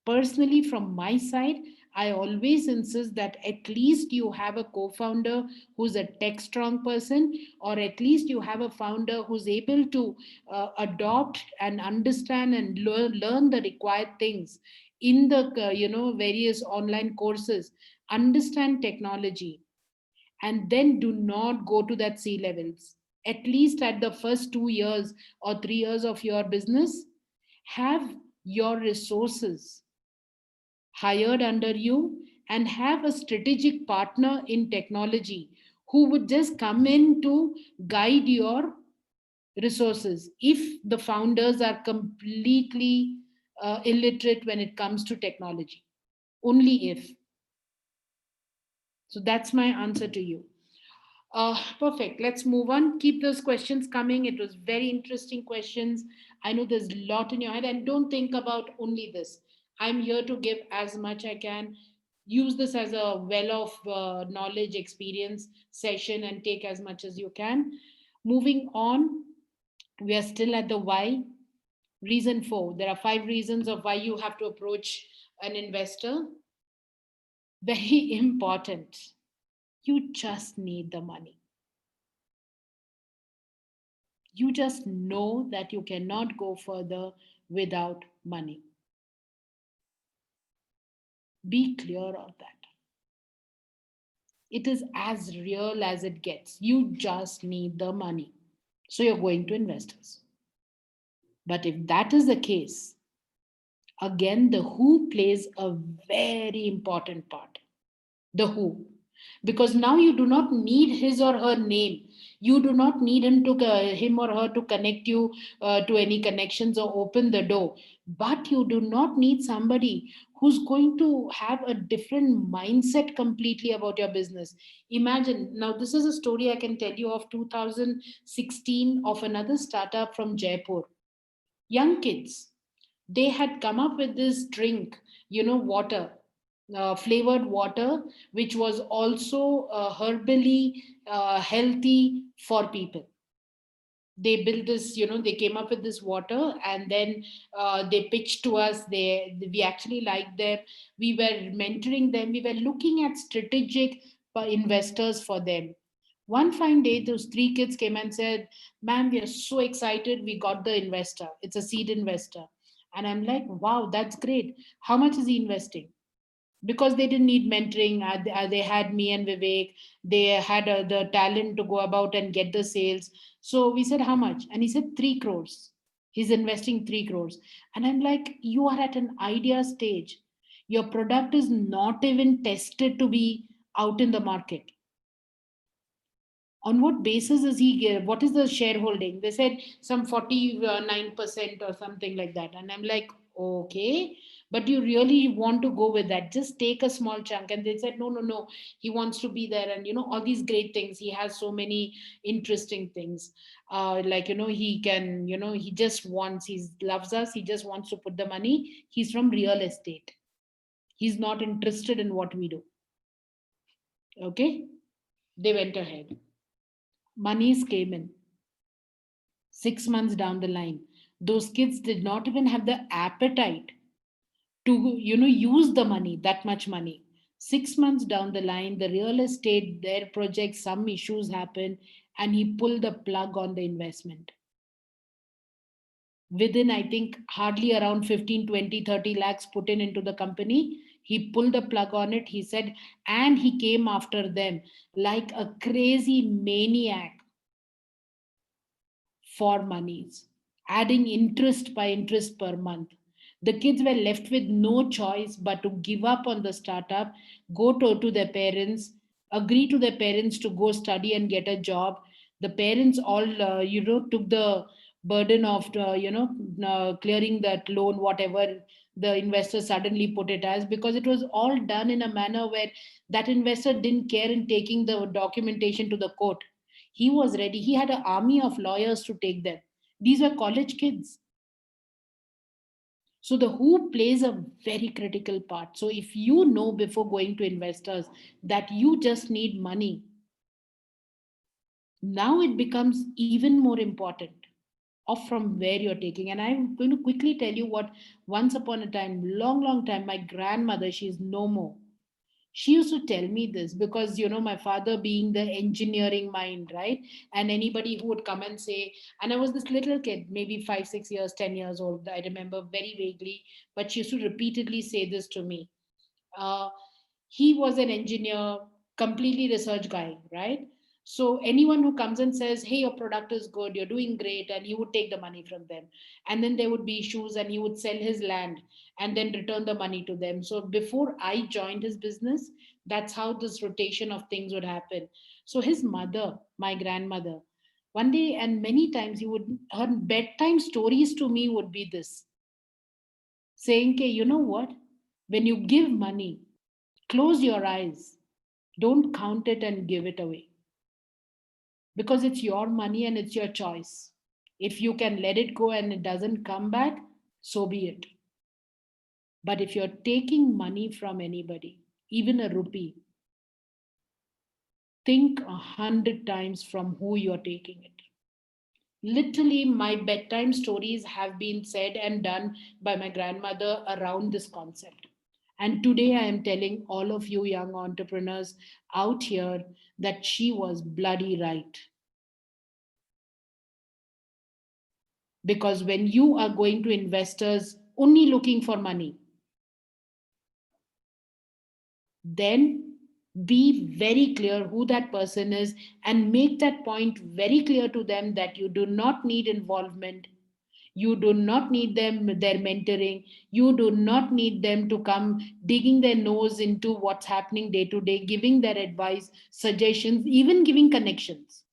personally, from my side, I always insist that at least you have a co founder who's a tech strong person, or at least you have a founder who's able to adopt and understand and learn the required things in the various online courses, understand technology, and then do not go to that C levels. At least at the first 2 years or 3 years of your business, have your resources hired under you and have a strategic partner in technology who would just come in to guide your resources if the founders are completely illiterate when it comes to technology. Only if. So that's my answer to you. Perfect. Let's move on. Keep those questions coming. It was very interesting questions. I know there's a lot in your head, and don't think about only this. I'm here to give as much I can. Use this as a well of knowledge, experience session, and take as much as you can. Moving on, we are still at the why. Reason 4. There are 5 reasons of why you have to approach an investor. Very important. You just need the money. You just know that you cannot go further without money. Be clear of that. It is as real as it gets. You just need the money. So you're going to investors. But if that is the case, again, the who plays a very important part. The who. Because now you do not need his or her name. You do not need him or her to connect you to any connections or open the door. But you do not need somebody who's going to have a different mindset completely about your business. Imagine, now this is a story I can tell you of 2016 of another startup from Jaipur. Young kids, they had come up with this drink, water, flavored water, which was also herbally healthy for people. They built this, they came up with this water, and then they pitched to us. We actually liked them. We were mentoring them. We were looking at strategic investors for them. One fine day, those 3 kids came and said, "Ma'am, we are so excited. We got the investor. It's a seed investor." And I'm like, "Wow, that's great. How much is he investing?" Because they didn't need mentoring. They had me and Vivek. They had the talent to go about and get the sales. So we said, "How much?" And he said, 3 crores. He's investing 3 crores. And I'm like, you are at an idea stage. Your product is not even tested to be out in the market. On what basis is he what is the shareholding? They said some 49% or something like that. And I'm like, okay, but you really want to go with that, just take a small chunk. And they said, no, no, no, he wants to be there, and all these great things. He has so many interesting things, like he can, he just wants, he loves us, he just wants to put the money. He's from real estate. He's not interested in what we do. Okay, they went ahead. Monies came in. 6 months down the line, those kids did not even have the appetite to use the money, that much money. 6 months down the line, the real estate, their project, some issues happened, and he pulled the plug on the investment. Within, I think, hardly around 15, 20, 30 lakhs put in into the company, he pulled the plug on it, he said. And he came after them like a crazy maniac for monies, adding interest by interest per month. The kids were left with no choice but to give up on the startup, go to their parents, agree to their parents to go study and get a job. The parents all, took the burden of, clearing that loan, whatever the investor suddenly put it as, because it was all done in a manner where that investor didn't care in taking the documentation to the court. He was ready. He had an army of lawyers to take them. These were college kids. So the who plays a very critical part. So if you know before going to investors that you just need money, now it becomes even more important of from where you're taking. And I'm going to quickly tell you what, once upon a time, long time, my grandmother, she's no more, she used to tell me this, because my father being the engineering mind, right? And anybody who would come and say, and I was this little kid, maybe 5 6 years 10 years old, I remember very vaguely, but she used to repeatedly say this to me. uh, he was an engineer, completely research guy, right? So anyone who comes and says, hey, your product is good, you're doing great, and he would take the money from them. And then there would be issues and he would sell his land and then return the money to them. So before I joined his business, that's how this rotation of things would happen. So his mother, my grandmother, one day and many times, he would, her bedtime stories to me would be this, saying, okay, you know what, when you give money, close your eyes, don't count it and give it away, because it's your money and it's your choice. If you can let it go and it doesn't come back, so be it. But if you're taking money from anybody, even a rupee, think 100 times from who you're taking it. Literally, my bedtime stories have been said and done by my grandmother around this concept. And today I am telling all of you young entrepreneurs out here that she was bloody right. Because when you are going to investors only looking for money, then be very clear who that person is, and make that point very clear to them that you do not need involvement. You do not need them, their mentoring. You do not need them to come digging their nose into what's happening day to day, giving their advice, suggestions, even giving connections.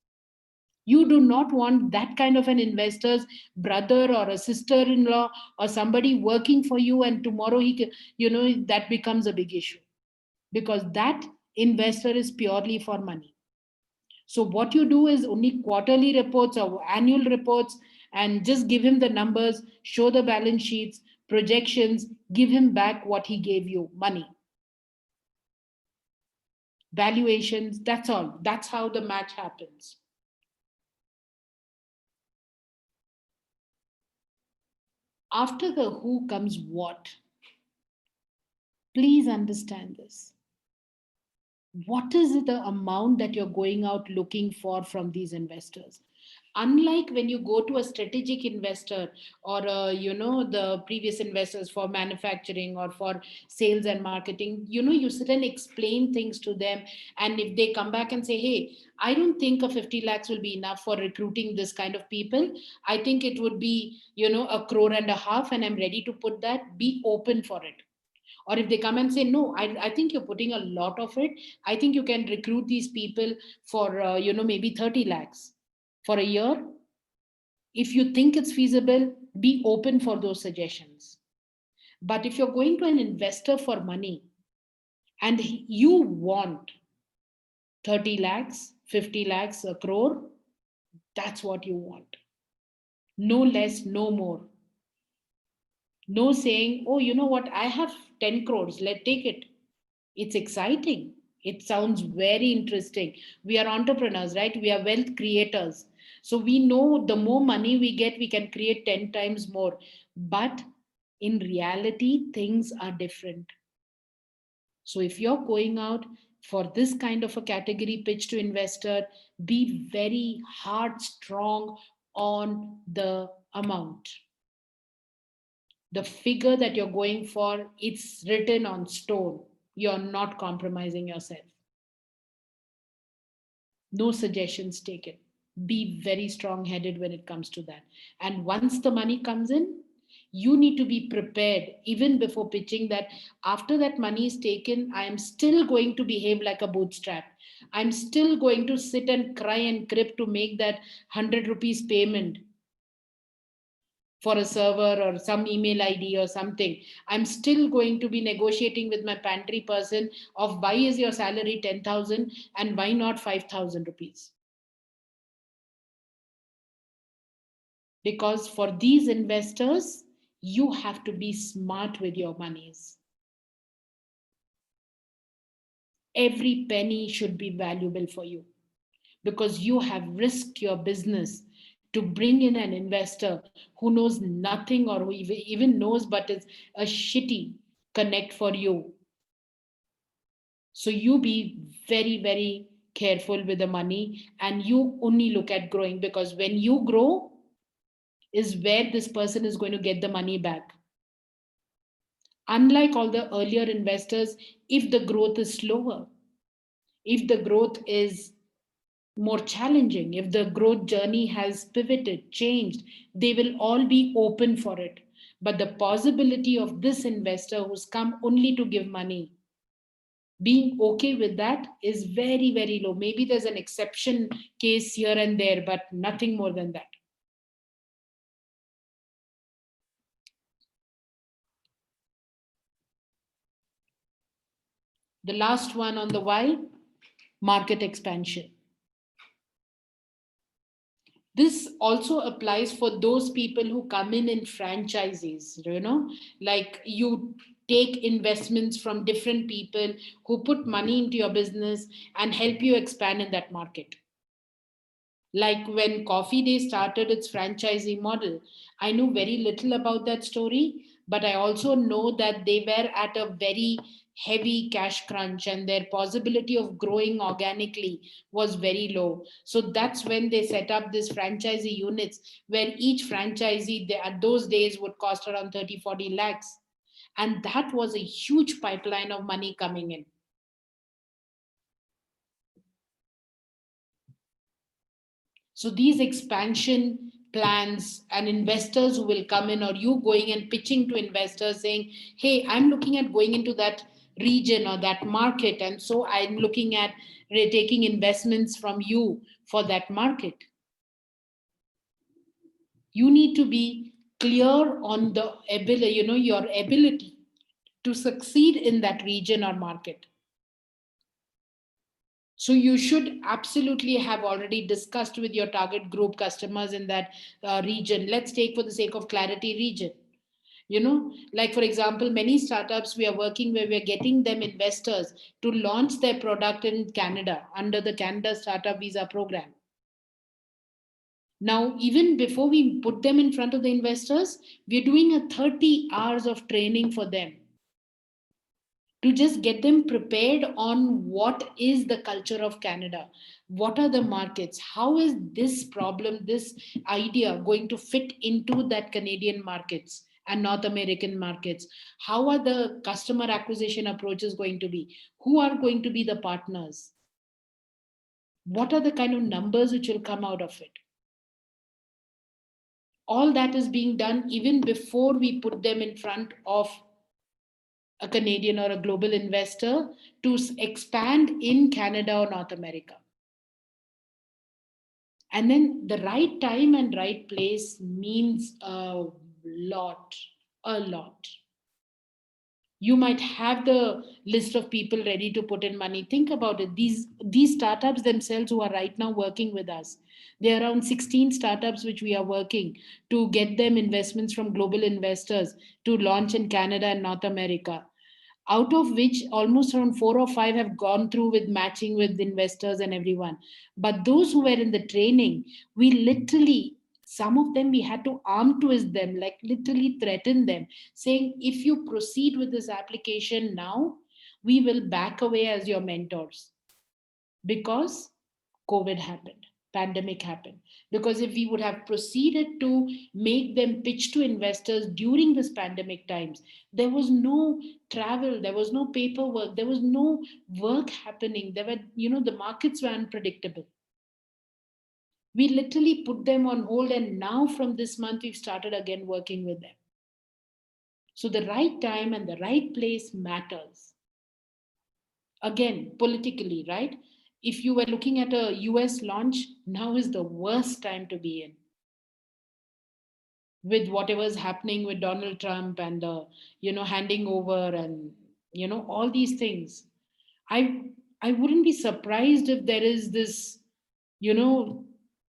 You do not want that kind of an investor's brother or a sister-in-law or somebody working for you, and tomorrow that becomes a big issue, because that investor is purely for money. So what you do is only quarterly reports or annual reports, and just give him the numbers, show the balance sheets, projections, give him back what he gave you, money, valuations, that's all. That's how the match happens. After the who comes what. Please understand this. What is the amount that you're going out looking for from these investors? Unlike when you go to a strategic investor, or the previous investors for manufacturing or for sales and marketing, you sit and explain things to them. And if they come back and say, hey, I don't think a 50 lakhs will be enough for recruiting this kind of people, I think it would be 1.5 crore and I'm ready to put that, be open for it. Or if they come and say, no, I think you're putting a lot of it, I think you can recruit these people for maybe 30 lakhs for a year. If you think it's feasible, be open for those suggestions. But if you're going to an investor for money and you want 30 lakhs, 50 lakhs, a crore, that's what you want. No less, no more. No saying, oh, you know what, I have 10 crores, let's take it. It's exciting. It sounds very interesting. We are entrepreneurs, right? We are wealth creators. So we know the more money we get, we can create 10 times more. But in reality, things are different. So if you're going out for this kind of a category pitch to investor, be very hard, strong on the amount. The figure that you're going for, it's written on stone. You're not compromising yourself. No suggestions taken. Be very strong headed when it comes to that. And once the money comes in, you need to be prepared even before pitching that after that money is taken, I am still going to behave like a bootstrap. I'm still going to sit and cry and crib to make that 100 rupees payment for a server or some email ID or something. I'm still going to be negotiating with my pantry person of why is your salary 10,000 and why not 5,000 rupees. Because for these investors, you have to be smart with your monies. Every penny should be valuable for you because you have risked your business to bring in an investor who knows nothing or who even knows but is a shitty connect for you. So you be very, very careful with the money and you only look at growing, because when you grow is where this person is going to get the money back. Unlike all the earlier investors, if the growth is slower, if the growth is more challenging, if the growth journey has pivoted, changed, they will all be open for it. But the possibility of this investor who's come only to give money being okay with that is very, very low. Maybe there's an exception case here and there, but nothing more than that. The last one on the why, market expansion. This also applies for those people who come in franchises, like you take investments from different people who put money into your business and help you expand in that market. Like when Coffee Day started its franchising model, I knew very little about that story, but I also know that they were at a very heavy cash crunch and their possibility of growing organically was very low. So that's when they set up this franchisee units where each franchisee at those days would cost around 30-40 lakhs. And that was a huge pipeline of money coming in. So these expansion plans and investors who will come in, or you going and pitching to investors saying, hey, I'm looking at going into that region or that market. And so I'm looking at taking investments from you for that market. You need to be clear on the ability, your ability to succeed in that region or market. So you should absolutely have already discussed with your target group customers in that region. Let's take for the sake of clarity region. Like for example, many startups we are working where we are getting them investors to launch their product in Canada under the Canada Startup Visa program. Now, even before we put them in front of the investors, we're doing a 30 hours of training for them to just get them prepared on what is the culture of Canada, what are the markets, how is this problem, this idea going to fit into that Canadian markets and North American markets, how are the customer acquisition approaches going to be, who are going to be the partners, what are the kind of numbers which will come out of it. All that is being done even before we put them in front of a Canadian or a global investor to expand in Canada or North America. And then the right time and right place means a lot, a lot. You might have the list of people ready to put in money. Think about it. These startups themselves who are right now working with us, there are around 16 startups which we are working to get them investments from global investors to launch in Canada and North America. out of which almost around 4 or 5 have gone through with matching with investors and everyone. But those who were in the training, we literally, some of them we had to arm twist them, like literally threaten them, saying, if you proceed with this application now, we will back away as your mentors, because COVID happened, pandemic happened. Because if we would have proceeded to make them pitch to investors during this pandemic times, there was no travel, there was no paperwork, there was no work happening. There were, the markets were unpredictable. We literally put them on hold, and now from this month, we've started again working with them. So the right time and the right place matters. Again, politically, right? If you were looking at a US launch, now is the worst time to be in, with whatever's happening with Donald Trump and the, handing over and, all these things. I wouldn't be surprised if there is this, you know,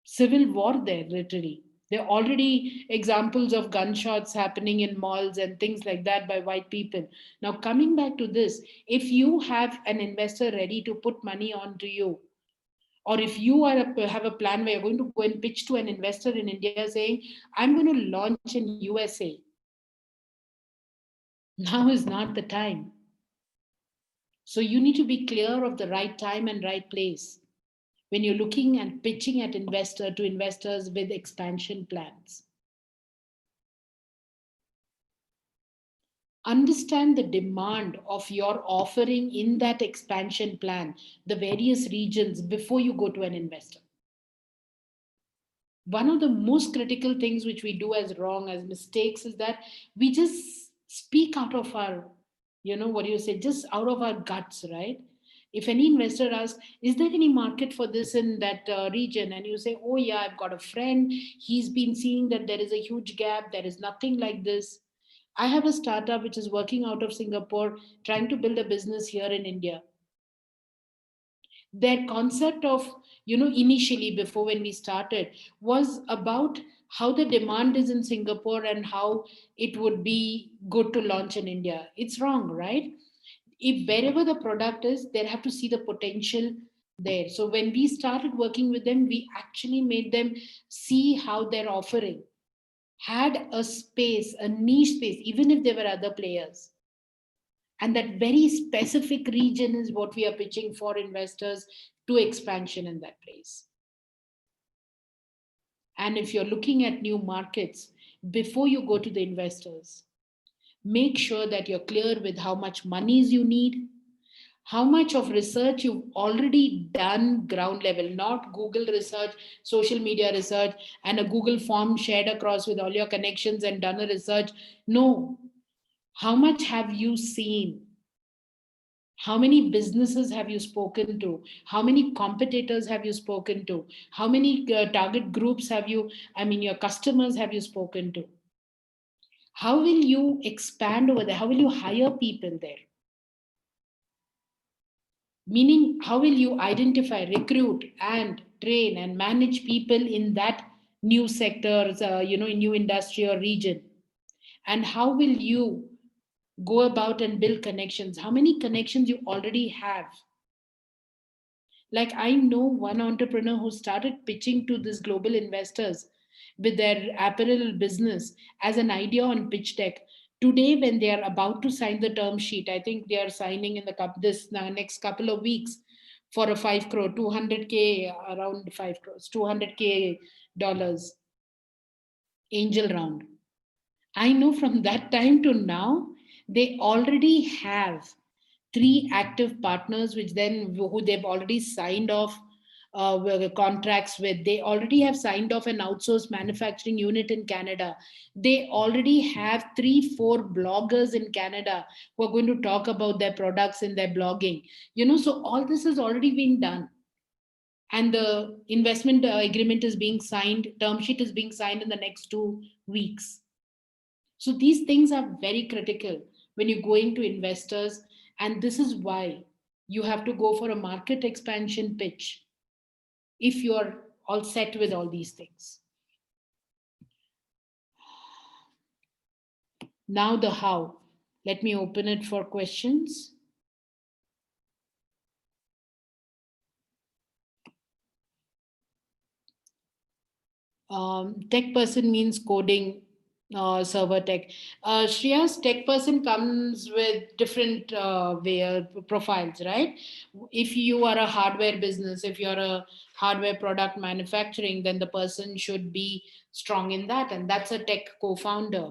civil war there, literally. There are already examples of gunshots happening in malls and things like that by white people. Now, coming back to this, if you have an investor ready to put money onto you, or if you have a plan where you're going to go and pitch to an investor in India saying, I'm going to launch in USA, now is not the time. So you need to be clear of the right time and right place when you're looking and pitching at investors with expansion plans. Understand the demand of your offering in that expansion plan, the various regions, before you go to an investor. One of the most critical things which we do as wrong, as mistakes, is that we just speak out of our, what do you say, just out of our guts, right? If any investor asks, is there any market for this in that region? And you say, oh yeah, I've got a friend, he's been seeing that there is a huge gap, there is nothing like this. I have a startup which is working out of Singapore, trying to build a business here in India. Their concept of, initially before when we started, was about how the demand is in Singapore and how it would be good to launch in India. It's wrong, right? If wherever the product is, they have to see the potential there. So when we started working with them, we actually made them see how their offering had a space, a niche space, even if there were other players. And that very specific region is what we are pitching for investors to expansion in that place. And if you're looking at new markets, before you go to the investors, make sure that you're clear with how much monies you need, how much of research you've already done ground level, not Google research, social media research, and a Google form shared across with all your connections and done a research. No. How much have you seen? How many businesses have you spoken to? How many competitors have you spoken to? How many target groups have you, your customers have you spoken to? How will you expand over there? How will you hire people there? Meaning, how will you identify, recruit, and train and manage people in that new sectors, in new industry or region? And how will you go about and build connections? How many connections you already have? Like, I know one entrepreneur who started pitching to these global investors with their apparel business as an idea on pitch deck. Today, when they are about to sign the term sheet, I think they are signing in this next couple of weeks for a 5 crore, 200K, around 5 crores, $200K angel round. I know from that time to now, they already have 3 active partners, which then who they've already signed off contracts with. They already have signed off an outsourced manufacturing unit in Canada. They already have 3-4 bloggers in Canada who are going to talk about their products in their blogging. So all this has already been done. And the investment agreement is being signed, term sheet is being signed in the next 2 weeks. So these things are very critical when you're going to investors. And this is why you have to go for a market expansion pitch if you're all set with all these things. Now the how. Let me open it for questions. Tech person means coding, server tech. Shreya's tech person comes with different profiles, right? If you are a hardware business, if you're a hardware product manufacturing, then the person should be strong in that, and that's a tech co-founder.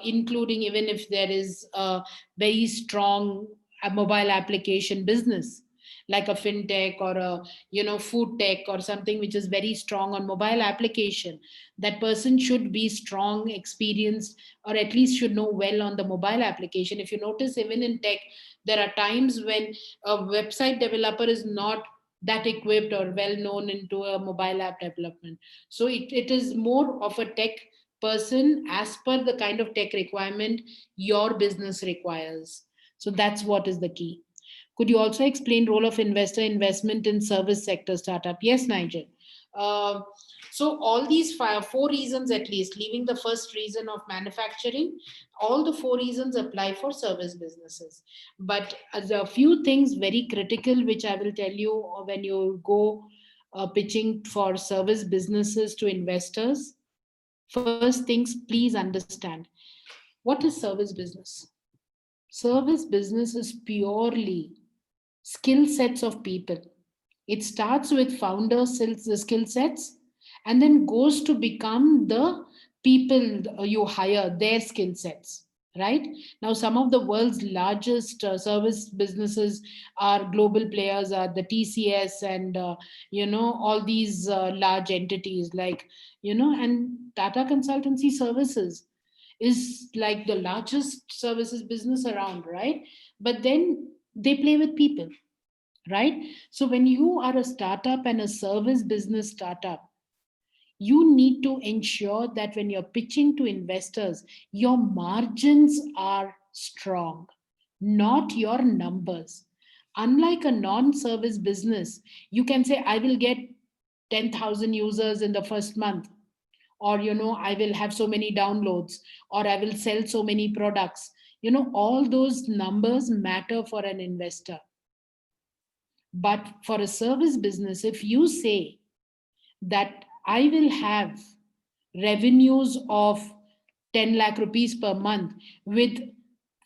Including even if there is a very strong mobile application business, like a fintech or a food tech or something which is very strong on mobile application, that person should be strong, experienced, or at least should know well on the mobile application. If you notice, even in tech, there are times when a website developer is not that equipped or well known into a mobile app development. So it is more of a tech person as per the kind of tech requirement your business requires. So that's what is the key. Could you also explain role of investor investment in service sector startup? Yes, Nigel. Uh, so all these four reasons at least, leaving the first reason of manufacturing, all the four reasons apply for service businesses. But as a few things very critical, which I will tell you when you go pitching for service businesses to investors. First things, please understand, what is service business? Service business is purely skill sets of people. It starts with founder skill sets and then goes to become the people you hire, their skill sets. Right now, some of the world's largest service businesses are global players, are the TCS and all these large entities like and Tata Consultancy Services is like the largest services business around, right? But then they play with people, right? So when you are a startup and a service business startup, you need to ensure that when you're pitching to investors, your margins are strong, not your numbers. Unlike a non service business, you can say, I will get 10,000 users in the first month, or I will have so many downloads, or I will sell so many products. All those numbers matter for an investor. But for a service business, if you say that I will have revenues of 10 lakh rupees per month with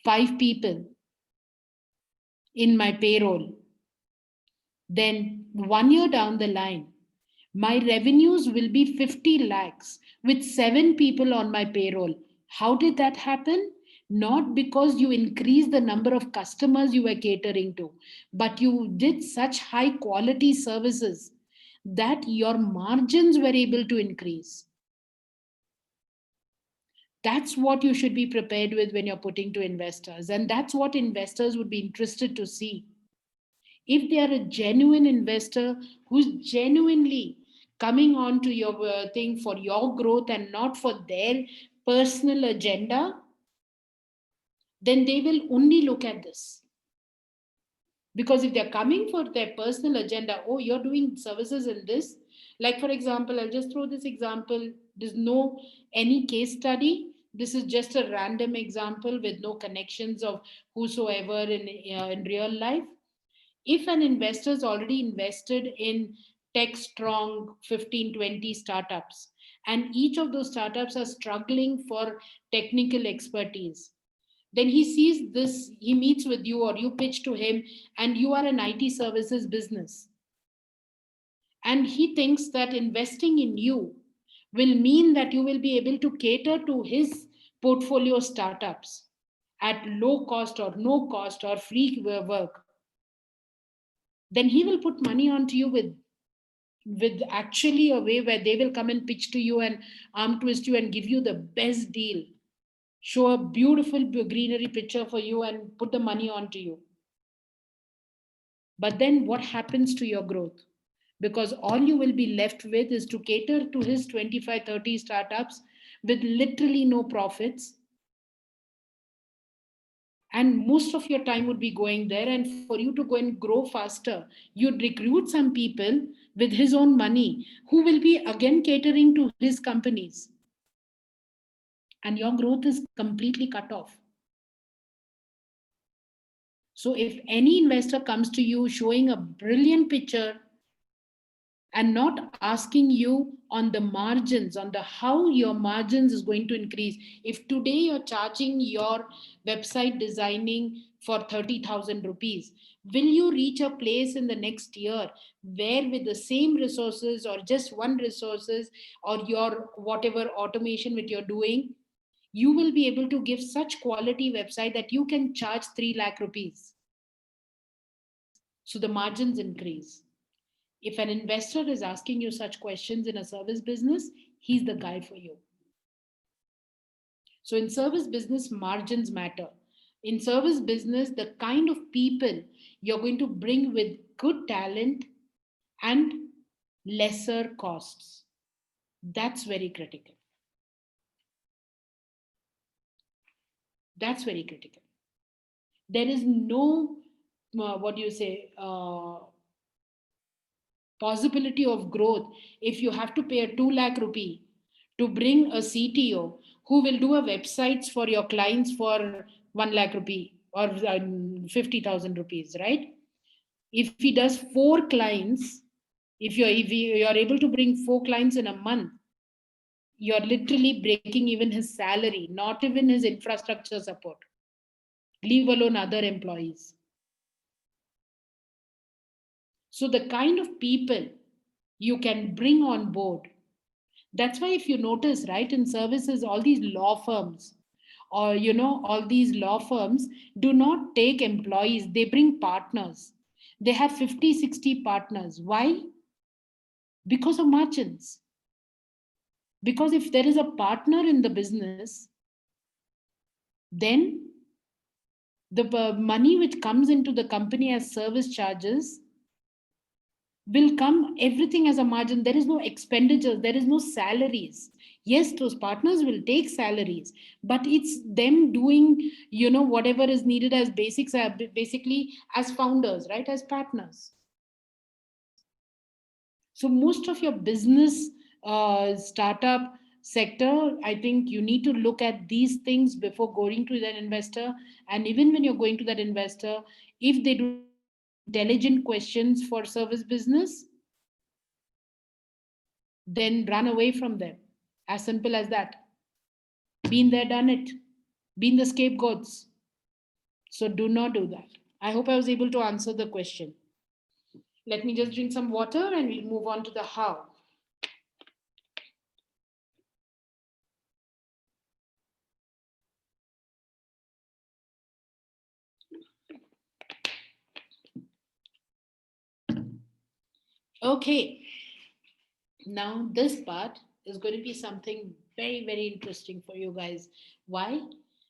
5 people in my payroll, then 1 year down the line, my revenues will be 50 lakhs with 7 people on my payroll. How did that happen? Not because you increased the number of customers you were catering to, but you did such high quality services that your margins were able to increase. That's what you should be prepared with when you're putting to investors. And that's what investors would be interested to see. If they are a genuine investor who's genuinely coming on to your thing for your growth and not for their personal agenda, then they will only look at this. Because if they're coming for their personal agenda, oh, you're doing services in this. Like, for example, I'll just throw this example. There's no any case study. This is just a random example with no connections of whosoever in real life. If an investor is already invested in tech strong 15, 20 startups, and each of those startups are struggling for technical expertise, then he sees this, he meets with you or you pitch to him, and you are an IT services business. And he thinks that investing in you will mean that you will be able to cater to his portfolio startups at low cost or no cost or free work. Then he will put money onto you with actually a way where they will come and pitch to you and arm twist you and give you the best deal, show a beautiful greenery picture for you and put the money onto you. But then what happens to your growth? Because all you will be left with is to cater to his 25, 30 startups with literally no profits. And most of your time would be going there. And for you to go and grow faster, you'd recruit some people with his own money who will be again catering to his companies. And your growth is completely cut off. So if any investor comes to you showing a brilliant picture and not asking you on the margins, on the how your margins is going to increase. If today you're charging your website designing for 30,000 rupees, will you reach a place in the next year where with the same resources or just one resources or your whatever automation which you're doing, you will be able to give such quality website that you can charge 3 lakh rupees. So the margins increase. If an investor is asking you such questions in a service business, he's the guy for you. So in service business, margins matter. In service business, the kind of people you're going to bring with good talent and lesser costs. That's very critical. That's very critical. There is no, possibility of growth if you have to pay a 2 lakh rupee to bring a CTO who will do a websites for your clients for 1 lakh rupee or 50,000 rupees, right? If he does 4 clients, if you're able to bring 4 clients in a month, you're literally breaking even his salary, not even his infrastructure support, leave alone other employees. So the kind of people you can bring on board. That's why if you notice, right, in services, all these law firms or, all these law firms do not take employees, they bring partners. They have 50, 60 partners. Why? Because of margins. Because if there is a partner in the business, then the money which comes into the company as service charges will come everything as a margin. There is no expenditures, there is no salaries. Yes, those partners will take salaries, but it's them doing, whatever is needed as basics, basically as founders, right, as partners. So most of your business startup sector, I think you need to look at these things before going to that investor. And even when you're going to that investor, if they do intelligent questions for service business, then run away from them. As simple as that. Been there, done it. Been the scapegoats. So do not do that. I hope I was able to answer the question. Let me just drink some water and we'll move on to the how. Okay. Now this part is going to be something very, very interesting for you guys. Why?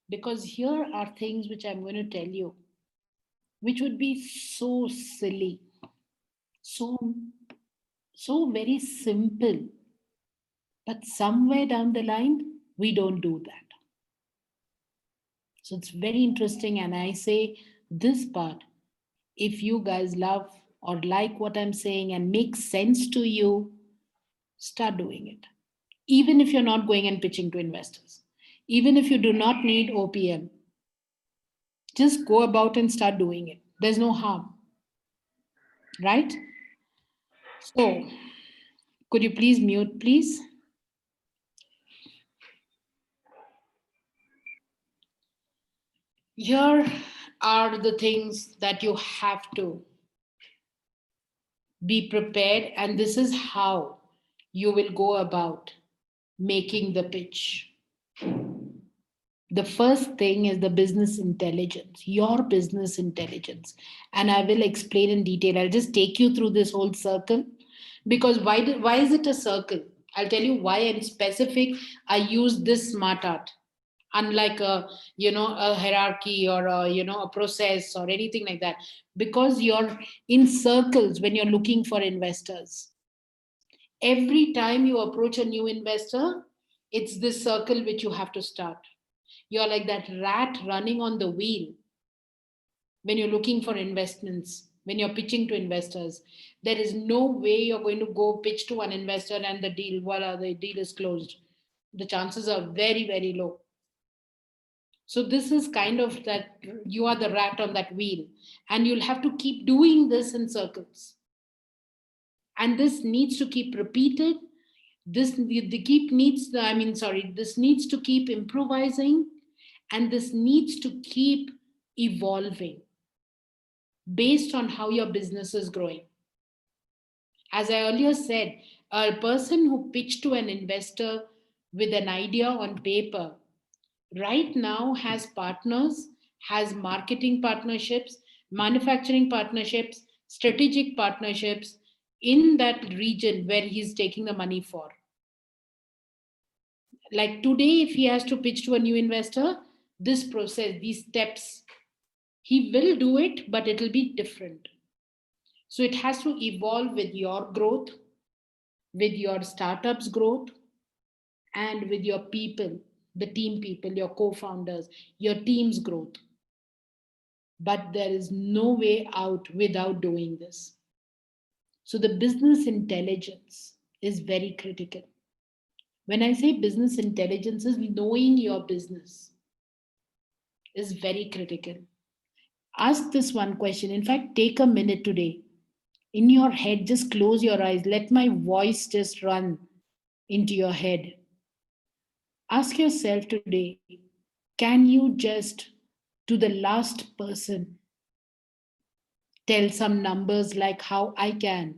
Because here are things which I'm going to tell you, which would be so silly, so very simple. But somewhere down the line, we don't do that. So it's very interesting. And I say this part, if you guys love or like what I'm saying and makes sense to you, start doing it. Even if you're not going and pitching to investors, even if you do not need OPM, just go about and start doing it. There's no harm, right? So could you please mute, please? Here are the things that you have to be prepared, and this is how you will go about making the pitch. The first thing is the business intelligence, your business intelligence. And I will explain in detail. I'll just take you through this whole circle. Because why is it a circle? I'll tell you why in specific I use this smart art. Unlike a hierarchy or a process or anything like that. Because you're in circles when you're looking for investors. Every time you approach a new investor, it's this circle which you have to start. You're like that rat running on the wheel when you're looking for investments, when you're pitching to investors. There is no way you're going to go pitch to one investor and the deal is closed. The chances are very, very low. So this is kind of that you are the rat on that wheel, and you'll have to keep doing this in circles. And this needs to keep repeated. This the keep needs I mean sorry, this needs to keep improvising, and this needs to keep evolving based on how your business is growing. As I earlier said, a person who pitched to an investor with an idea on paper right now has partners, has marketing partnerships, manufacturing partnerships, strategic partnerships in that region where he's taking the money for. Like today, if he has to pitch to a new investor, this process, these steps, he will do it, but it'll be different. So it has to evolve with your growth, with your startup's growth, and with your people, the team people, your co-founders, your team's growth. But there is no way out without doing this. So the business intelligence is very critical. When I say business intelligence, is knowing your business is very critical. Ask this one question. In fact, take a minute today. In your head, just close your eyes. Let my voice just run into your head. Ask yourself today, can you just, to the last person, tell some numbers like how I can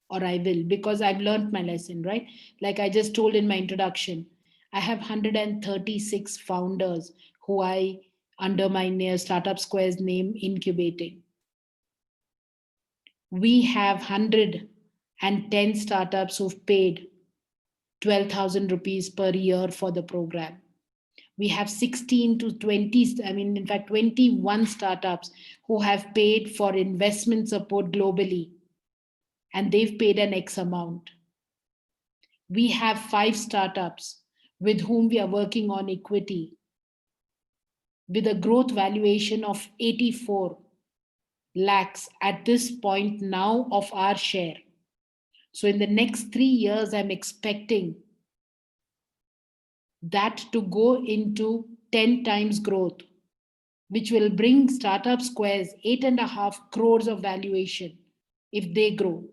or I will, because I've learned my lesson, right? Like I just told in my introduction, I have 136 founders who I, under my Startup Square's name, incubating. We have 110 startups who've paid 12,000 rupees per year for the program. We have 16 to 20, in fact, 21 startups who have paid for investment support globally, and they've paid an X amount. We have 5 startups with whom we are working on equity with a growth valuation of 84 lakhs at this point now of our share. So in the next 3 years, I'm expecting that to go into 10 times growth, which will bring Startup Square's 8.5 crores of valuation if they grow.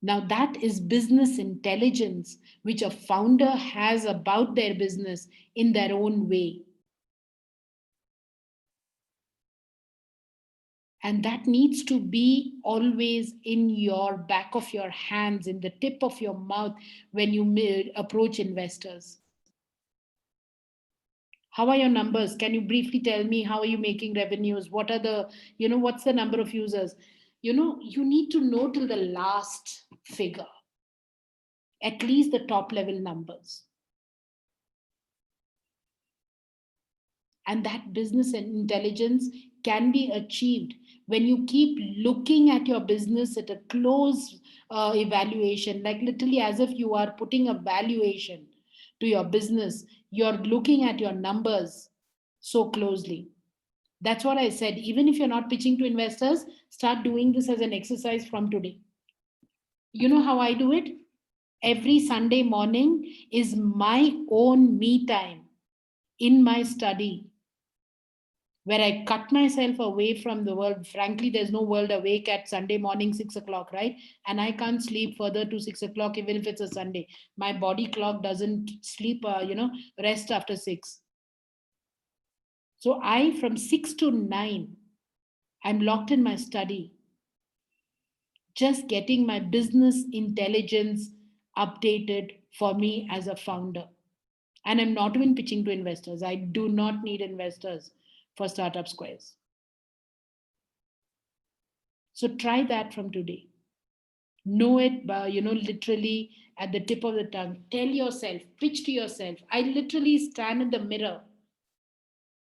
Now that is business intelligence, which a founder has about their business in their own way. And that needs to be always in your back of your hands, in the tip of your mouth when you approach investors. How are your numbers? Can you briefly tell me how are you making revenues? What are the, what's the number of users? You need to know till the last figure, at least the top level numbers. And that business intelligence can be achieved when you keep looking at your business at a close evaluation, like literally as if you are putting a valuation to your business. You're looking at your numbers so closely. That's what I said. Even if you're not pitching to investors, start doing this as an exercise from today. You know how I do it? Every Sunday morning is my own me time in my study, where I cut myself away from the world. Frankly, there's no world awake at Sunday morning, 6 o'clock, right? And I can't sleep further to 6 o'clock, even if it's a Sunday. My body clock doesn't sleep, rest after 6. So from 6 to 9, I'm locked in my study, just getting my business intelligence updated for me as a founder. And I'm not even pitching to investors. I do not need investors for Startup Squares. So try that from today. Know it, literally at the tip of the tongue. Tell yourself, pitch to yourself. I literally stand in the mirror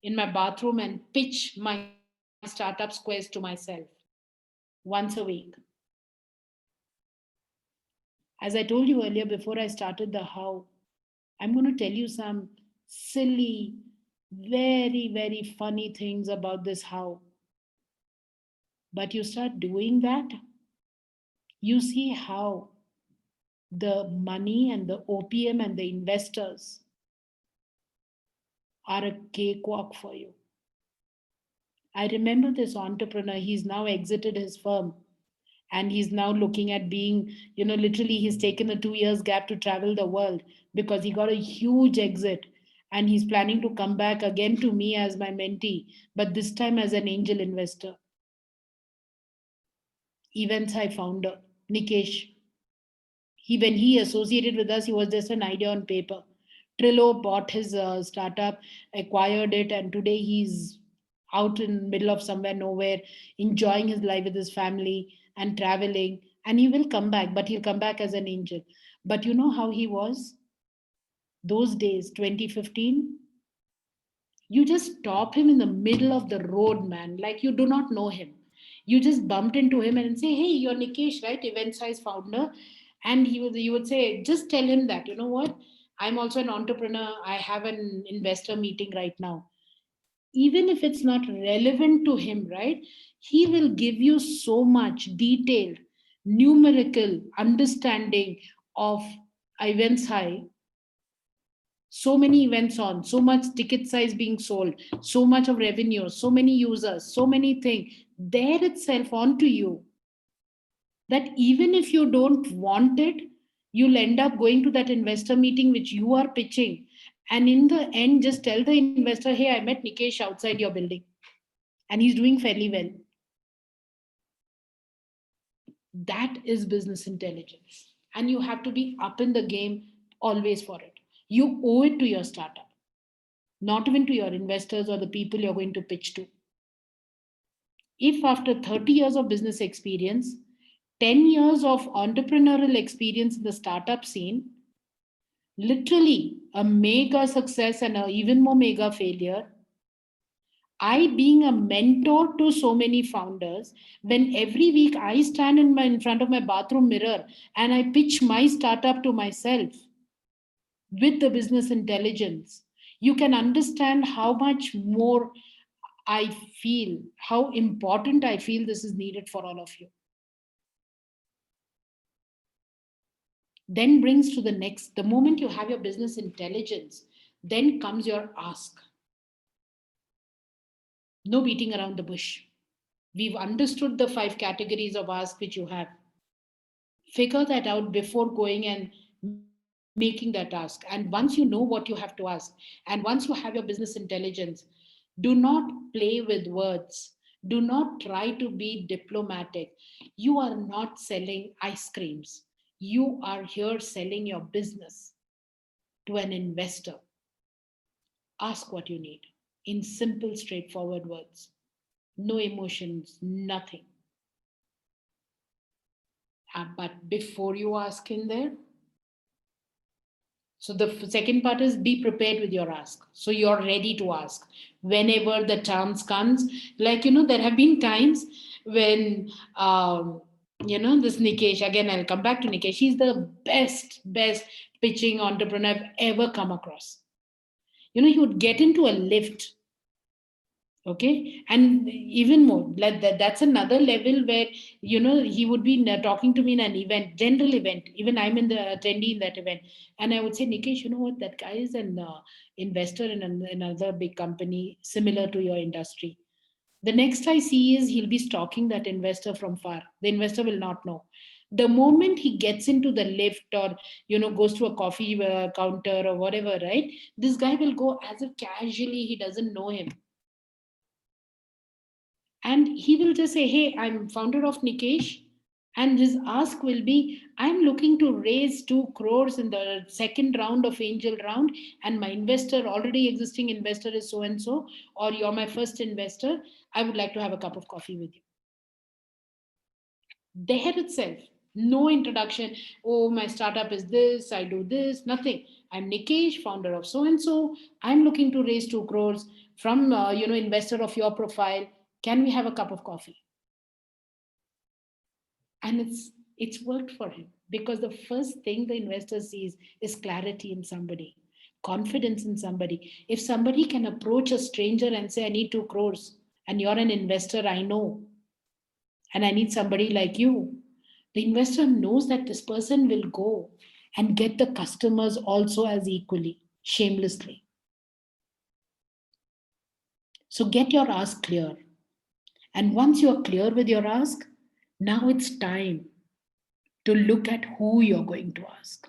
in my bathroom and pitch my Startup Squares to myself once a week. As I told you earlier, before I started the how, I'm going to tell you some silly, very, very funny things about this how. But you start doing that, you see how the money and the OPM and the investors are a cakewalk for you. I remember this entrepreneur, he's now exited his firm and he's now looking at being, literally he's taken a 2 years gap to travel the world because he got a huge exit and he's planning to come back again to me as my mentee, but this time as an angel investor. Eventsci founder, Nikesh. When he associated with us, he was just an idea on paper. Trillo bought his startup, acquired it, and today he's out in middle of somewhere nowhere, enjoying his life with his family and traveling. And he will come back, but he'll come back as an angel. But you know how he was? Those days, 2015, you just stop him in the middle of the road, man, like you do not know him. You just bumped into him and say, hey, you're Nikesh, right? Event Size founder. And you would say, just tell him that, you know what? I'm also an entrepreneur. I have an investor meeting right now. Even if it's not relevant to him, right? He will give you so much detailed, numerical understanding of Events High, so many events on, so much ticket size being sold, so much of revenue, so many users, so many things there itself onto you, that even if you don't want it, you'll end up going to that investor meeting which you are pitching, and in the end just tell the investor, hey, I met Nikesh outside your building and he's doing fairly well. That is business intelligence, and you have to be up in the game always for it. You owe it to your startup, not even to your investors or the people you're going to pitch to. If after 30 years of business experience, 10 years of entrepreneurial experience in the startup scene, literally a mega success and an even more mega failure, I being a mentor to so many founders, when every week I stand in front of my bathroom mirror and I pitch my startup to myself with the business intelligence, you can understand how much more I feel, how important I feel this is needed for all of you. Then brings to the next, the moment you have your business intelligence, then comes your ask. No beating around the bush. We've understood the 5 categories of ask which you have. Figure that out before going and making that ask. And once you know what you have to ask, and once you have your business intelligence, do not play with words. Do not try to be diplomatic. You are not selling ice creams. You are here selling your business to an investor. Ask what you need in simple, straightforward words. No emotions, nothing. But before you ask in there, so the second part is be prepared with your ask. So you're ready to ask whenever the chance comes. Like, there have been times when, this Nikesh, again, I'll come back to Nikesh. He's the best pitching entrepreneur I've ever come across. He would get into a lift. Okay, and even more like that's another level where he would be talking to me in an event, general event, even I'm in the attendee in that event, and I would say, Nikesh, you know what, that guy is an investor in another big company similar to your industry. The next I see is he'll be stalking that investor from far. The investor will not know. The moment he gets into the lift or goes to a coffee counter or whatever, right, this guy will go as if casually he doesn't know him, and he will just say, hey, I'm founder of Nikesh, and his ask will be, I'm looking to raise 2 crores in the second round of angel round, and my investor, already existing investor, is so and so, or you're my first investor, I would like to have a cup of coffee with you. There itself, no introduction, oh, my startup is this, I do this, nothing. I'm Nikesh, founder of so and so, I'm looking to raise 2 crores from investor of your profile, can we have a cup of coffee? And it's worked for him, because the first thing the investor sees is clarity in somebody, confidence in somebody. If somebody can approach a stranger and say, I need 2 crores and you're an investor, I know, and I need somebody like you, the investor knows that this person will go and get the customers also as equally, shamelessly. So get your ask clear. And once you're clear with your ask, now it's time to look at who you're going to ask.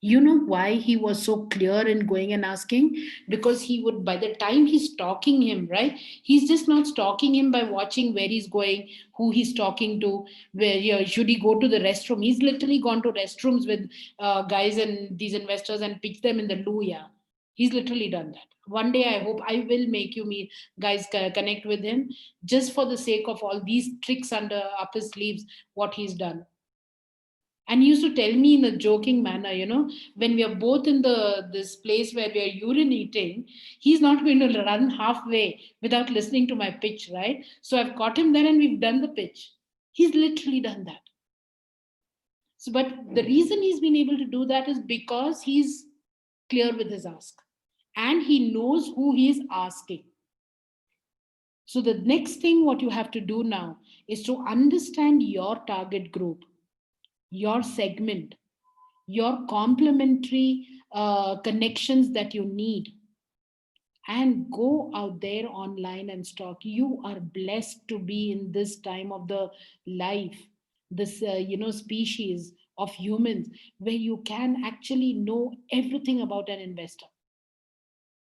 You know why he was so clear in going and asking? Because he would, by the time he's stalking him, right? He's just not stalking him by watching where he's going, who he's talking to, where should he go to the restroom. He's literally gone to restrooms with guys and these investors and pitched them in the loo. Yeah, he's literally done that. One day I hope I will make you meet guys, connect with him, just for the sake of all these tricks under up his sleeves, what he's done. And he used to tell me in a joking manner, when we are both in the this place where we are urinating, he's not going to run halfway without listening to my pitch, right? So I've caught him there and we've done the pitch. He's literally done that. So, but the reason he's been able to do that is because he's clear with his ask and he knows who he is asking. So the next thing what you have to do now is to understand your target group, your segment, your complementary connections that you need, and go out there online and stalk. You are blessed to be in this time of the life, this species of humans, where you can actually know everything about an investor.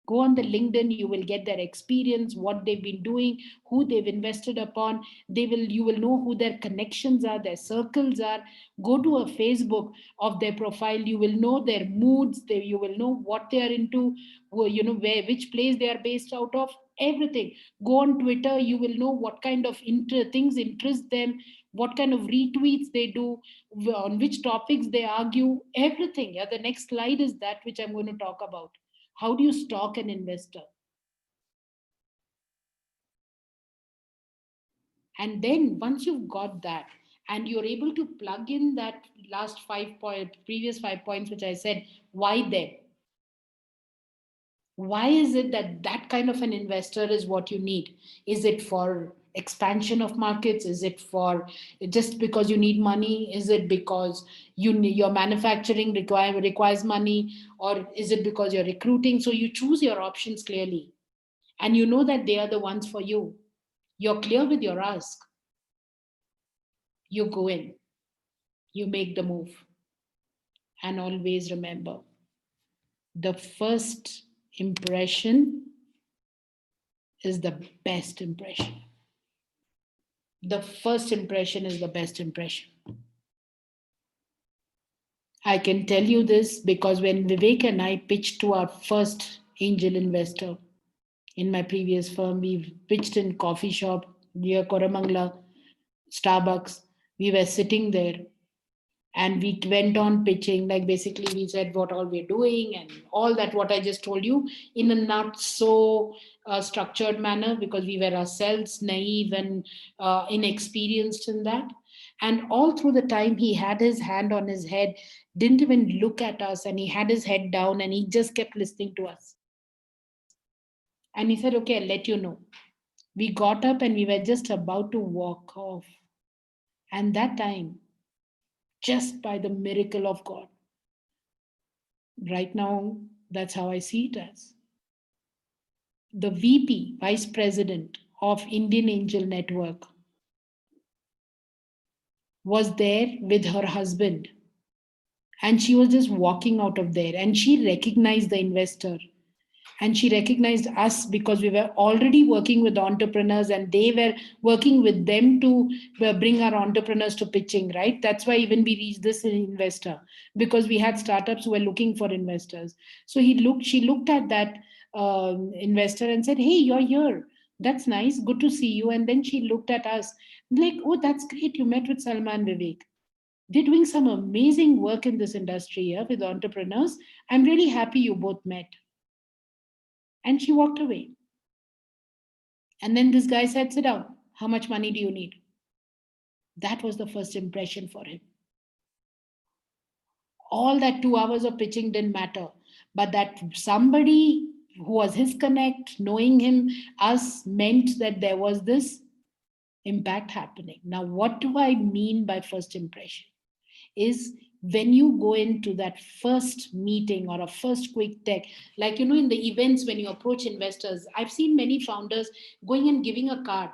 Go on the LinkedIn, you will get their experience, what they've been doing, who they've invested upon. You will know who their connections are, their circles are. Go to a Facebook of their profile, you will know their moods, you will know what they are into, which place they are based out of, everything. Go on Twitter, you will know what kind of things interest them, what kind of retweets they do, on which topics they argue, everything. Yeah, the next slide is that which I'm going to talk about. How do you stalk an investor? And then once you've got that and you're able to plug in that previous 5 points, which I said, why them? Why is it that that kind of an investor is what you need? Is it for expansion of markets? Is it for just because you need money? Is it because your manufacturing requires money? Or is it because you're recruiting? So you choose your options clearly and you know that they are the ones for you. You're clear with your ask. You go in, you make the move. And always remember, the first impression is the best impression. The first impression is the best impression. I can tell you this because when Vivek and I pitched to our first angel investor in my previous firm, we pitched in coffee shop near Koramangala, Starbucks. We were sitting there and we went on pitching, like basically we said what all we're doing and all that, what I just told you, in a not so structured manner, because we were ourselves naive and inexperienced in that. And all through the time he had his hand on his head, didn't even look at us, and he had his head down and he just kept listening to us. And he said, okay, I'll let you know. We got up and we were just about to walk off. And that time, just by the miracle of God, right now, that's how I see it as. The VP, Vice President of Indian Angel Network, was there with her husband. And she was just walking out of there. And she recognized the investor. And she recognized us because we were already working with entrepreneurs and they were working with them to bring our entrepreneurs to pitching, right? That's why even we reached this investor, because we had startups who were looking for investors. So she looked at that investor and said, hey, you're here. That's nice. Good to see you. And then she looked at us like, oh, that's great. You met with Salman Vivek. They're doing some amazing work in this industry here with entrepreneurs. I'm really happy you both met. And she walked away. And then this guy said, sit down. How much money do you need? That was the first impression for him. All that 2 hours of pitching didn't matter. But that somebody who was his connect, knowing him, us, meant that there was this impact happening. Now, what do I mean by first impression? Is When you go into that first meeting or a first quick tech, like, in the events when you approach investors, I've seen many founders going and giving a card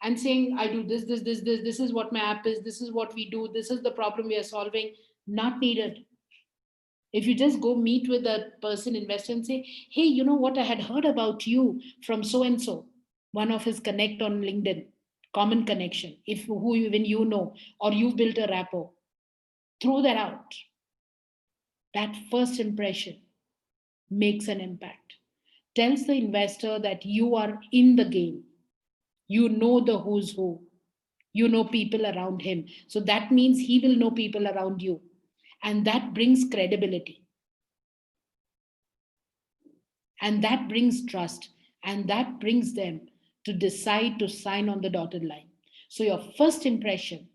and saying, I do this is what my app is, this is what we do, this is the problem we are solving. Not needed. If you just go meet with a person investor and say, hey, you know what, I had heard about you from so and so, one of his connect on LinkedIn, common connection, if who even or you've built a rapport, throw that out. That first impression makes an impact. Tells the investor that you are in the game. You know the who's who. You know people around him. So that means he will know people around you. And that brings credibility. And that brings trust. And that brings them to decide to sign on the dotted line. So your first impression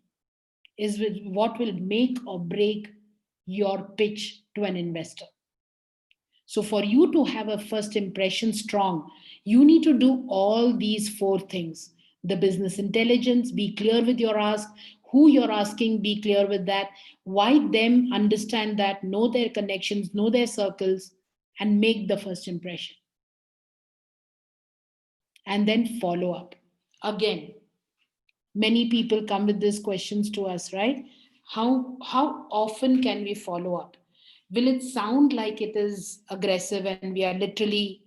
is with what will make or break your pitch to an investor. So for you to have a first impression strong, you need to do all these four things. The business intelligence, be clear with your ask, who you're asking, be clear with that, why them, understand that, know their connections, know their circles, and make the first impression. And then follow up. Again, many people come with these questions to us, right? How often can we follow up? Will it sound like it is aggressive and we are literally,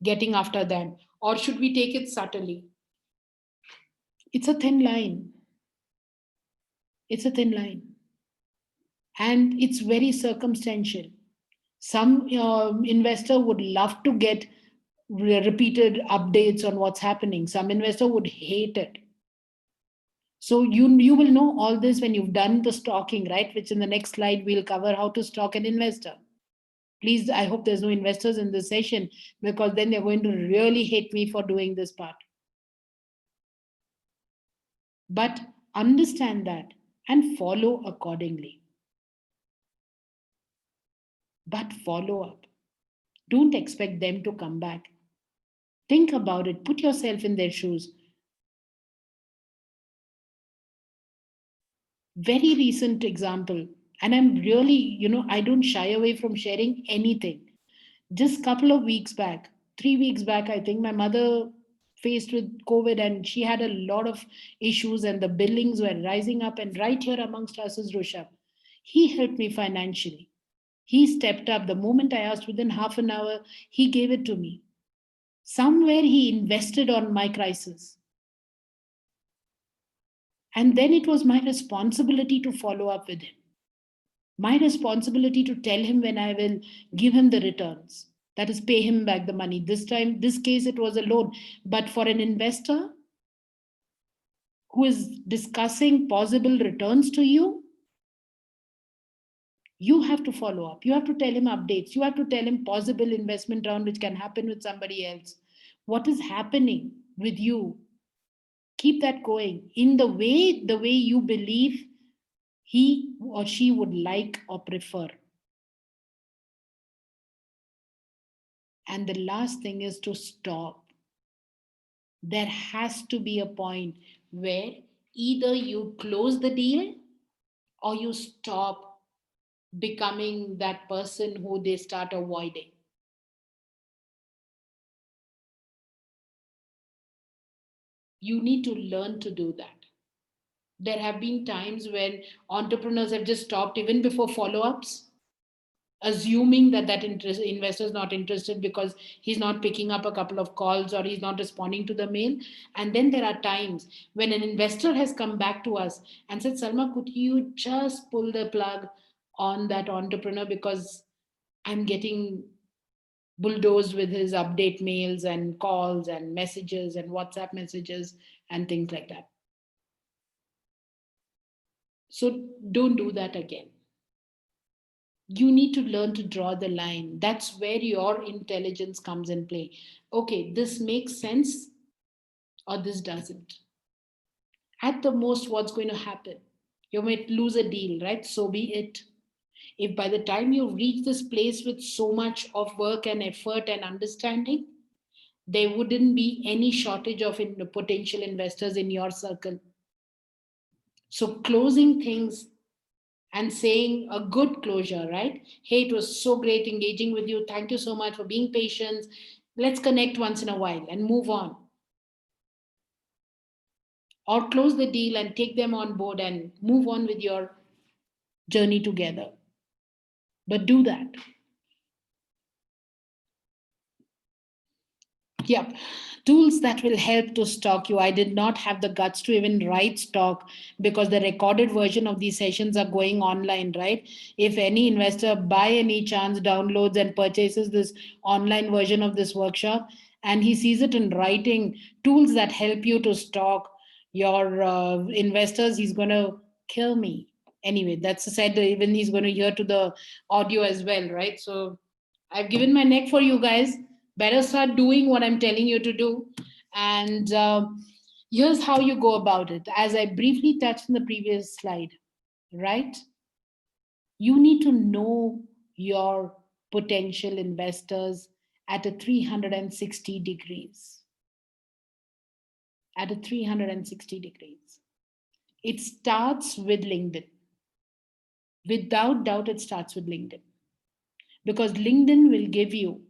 getting after them? Or should we take it subtly? It's a thin line. It's a thin line. And it's very circumstantial. Some investor would love to get repeated updates on what's happening. Some investor would hate it. So you will know all this when you've done the stalking, right? Which in the next slide we'll cover how to stalk an investor. Please, I hope there's no investors in this session, because then they're going to really hate me for doing this part. But understand that and follow accordingly. But follow up. Don't expect them to come back. Think about it. Put yourself in their shoes. Very recent example. And I'm really, I don't shy away from sharing anything. Just a couple of weeks back, 3 weeks back, I think my mother faced with COVID and she had a lot of issues and the billings were rising up. And right here amongst us is Rushabh. He helped me financially. He stepped up. The moment I asked, within half an hour, he gave it to me. Somewhere he invested on my crisis. And then it was my responsibility to follow up with him. My responsibility to tell him when I will give him the returns. That is, pay him back the money. This case, it was a loan. But for an investor who is discussing possible returns to you, you have to follow up. You have to tell him updates. You have to tell him possible investment round which can happen with somebody else. What is happening with you? Keep that going in the way you believe he or she would like or prefer. And the last thing is to stop. There has to be a point where either you close the deal or you stop becoming that person who they start avoiding. You need to learn to do that. There have been times when entrepreneurs have just stopped even before follow-ups, assuming that investor is not interested because he's not picking up a couple of calls or he's not responding to the mail. And then there are times when an investor has come back to us and said, Salma, could you just pull the plug on that entrepreneur because I'm getting bulldozed with his update mails and calls and messages and WhatsApp messages and things like that. So don't do that again. You need to learn to draw the line. That's where your intelligence comes in play. Okay, this makes sense or this doesn't. At the most, what's going to happen? You might lose a deal, right? So be it. If by the time you reach this place with so much of work and effort and understanding, there wouldn't be any shortage of potential investors in your circle. So closing things and saying a good closure, right? Hey, it was so great engaging with you. Thank you so much for being patient. Let's connect once in a while and move on. Or close the deal and take them on board and move on with your journey together. But do that. Yep. Tools that will help to stalk you. I did not have the guts to even write stalk because the recorded version of these sessions are going online, right? If any investor by any chance downloads and purchases this online version of this workshop and he sees it in writing, tools that help you to stalk your investors, he's going to kill me. Anyway, that's said, even he's going to hear to the audio as well, right? So I've given my neck for you guys. Better start doing what I'm telling you to do. And here's how you go about it. As I briefly touched in the previous slide, right? You need to know your potential investors at a 360 degrees. At a 360 degrees. It starts with LinkedIn. Without doubt, it starts with LinkedIn. Because LinkedIn will give you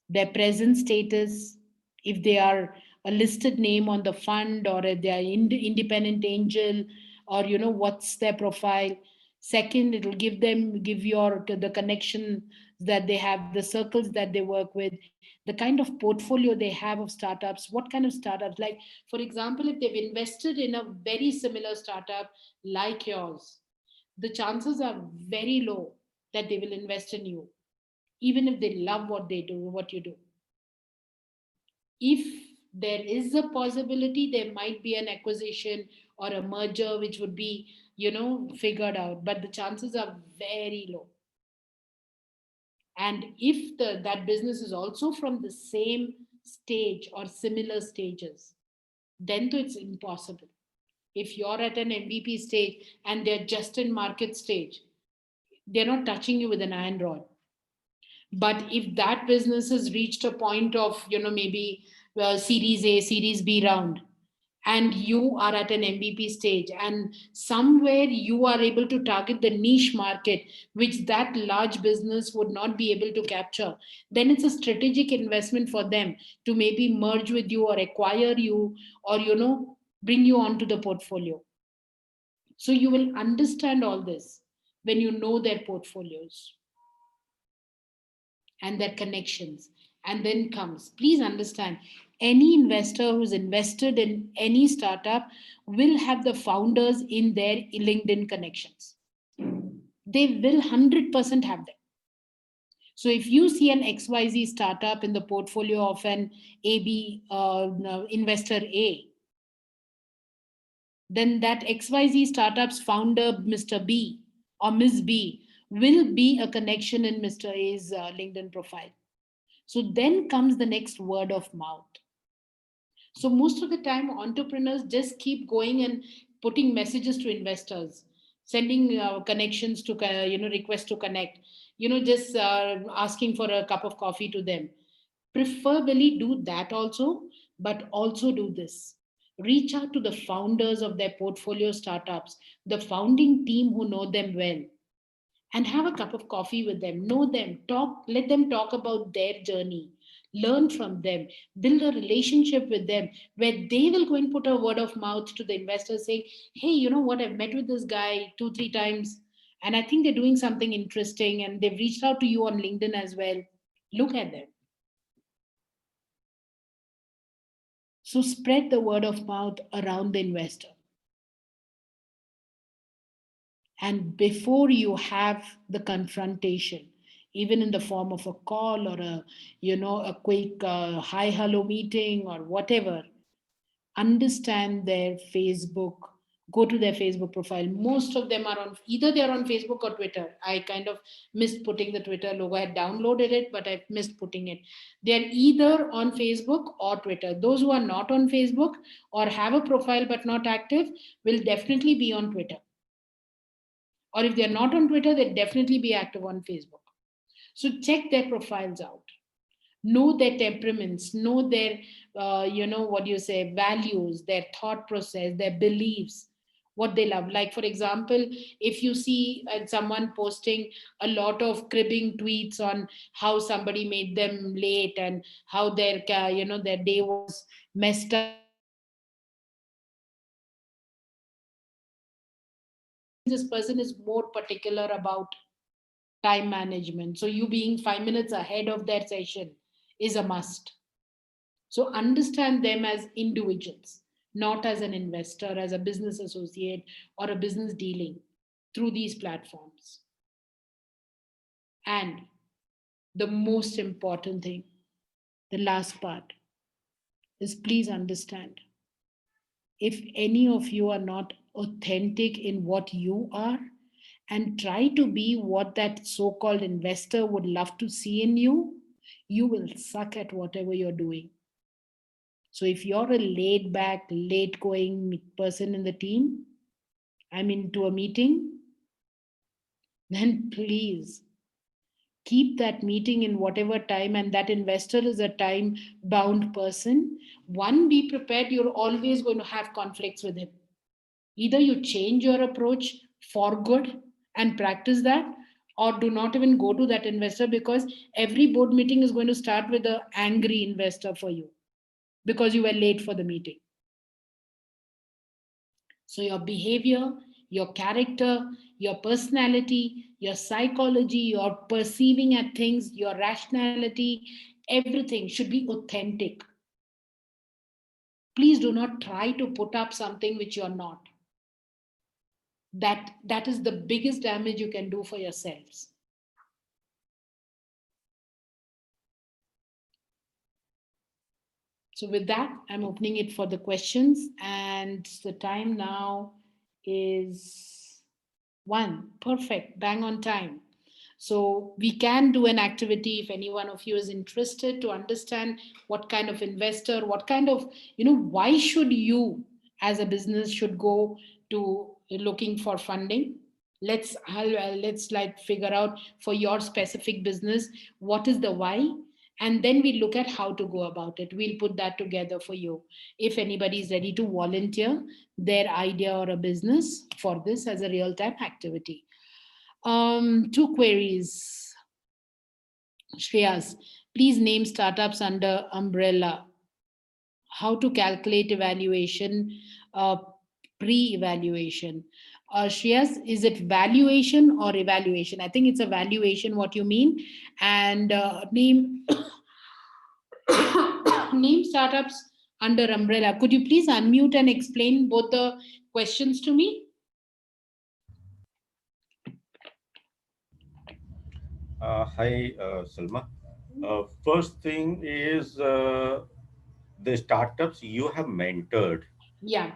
their present status, if they are a listed name on the fund or if they are independent angel, or what's their profile. Second, it will give your the connection that they have, the circles that they work with, the kind of portfolio they have of startups, what kind of startups. Like, for example, if they've invested in a very similar startup like yours, the chances are very low that they will invest in you, even if they love what they do, what you do. If there is a possibility, there might be an acquisition or a merger which would be, figured out, but the chances are very low. And if that business is also from the same stage or similar stages, then it's impossible. If you're at an MVP stage and they're just in market stage, they're not touching you with an iron rod. But if that business has reached a point of, maybe series A, series B round, and you are at an MVP stage, and somewhere you are able to target the niche market which that large business would not be able to capture, then it's a strategic investment for them to maybe merge with you or acquire you, or bring you onto the portfolio. So you will understand all this when you know their portfolios and their connections. And then comes, please understand, any investor who's invested in any startup will have the founders in their LinkedIn connections. They will 100% have them. So if you see an XYZ startup in the portfolio of an AB investor A, then that XYZ startup's founder, Mr. B or Ms. B, will be a connection in Mr. A's LinkedIn profile. So then comes the next word of mouth. So most of the time, entrepreneurs just keep going and putting messages to investors, sending connections to, request to connect, just asking for a cup of coffee to them. Preferably do that also, but also do this. Reach out to the founders of their portfolio startups, the founding team who know them well, and have a cup of coffee with them, know them, talk, let them talk about their journey, learn from them, build a relationship with them where they will go and put a word of mouth to the investors saying, hey, you know what, I've met with this guy 2-3 times and I think they're doing something interesting and they've reached out to you on LinkedIn as well. Look at them. So spread the word of mouth around the investor. And before you have the confrontation, even in the form of a call or a quick hi hello meeting or whatever, understand their Facebook, go to their Facebook profile. Most of them are on, either they're on Facebook or Twitter. I kind of missed putting the Twitter logo. I had downloaded it, but I missed putting it. They're either on Facebook or Twitter. Those who are not on Facebook or have a profile but not active will definitely be on Twitter. Or if they're not on Twitter, they'll definitely be active on Facebook. So check their profiles out. Know their temperaments, know their, values, their thought process, their beliefs. what they love. Like, for example, if you see someone posting a lot of cribbing tweets on how somebody made them late and how their their day was messed up, this person is more particular about time management. So you being 5 minutes ahead of their session is a must. So understand them as individuals, not as an investor, as a business associate, or a business dealing through these platforms. And the most important thing, the last part, is please understand, if any of you are not authentic in what you are and try to be what that so called investor would love to see in you, you will suck at whatever you're doing. So if you're a laid back, late going person in the team, I'm into a meeting, then please keep that meeting in whatever time, and that investor is a time bound person. One, be prepared, you're always going to have conflicts with him. Either you change your approach for good and practice that, or do not even go to that investor, because every board meeting is going to start with an angry investor for you because you were late for the meeting. So your behavior, your character, your personality, your psychology, your perceiving at things, your rationality, everything should be authentic. Please do not try to put up something which you're not. That is the biggest damage you can do for yourselves. So with that, I'm opening it for the questions, and the time now is 1. Perfect, bang on time. So we can do an activity if any one of you is interested to understand what kind of investor, what kind of, why should you as a business should go to looking for funding. Let's like figure out for your specific business what is the why, and then we look at how to go about it. We'll put that together for you if anybody is ready to volunteer their idea or a business for this as a real-time activity. 2 queries. Shreyas, please name startups under umbrella. How to calculate evaluation, pre-evaluation. Shreyas, is it valuation or evaluation? I think it's a valuation, what you mean. And name name startups under umbrella. Could you please unmute and explain both the questions to me? Hi, Salma. First thing is the startups you have mentored. Yeah.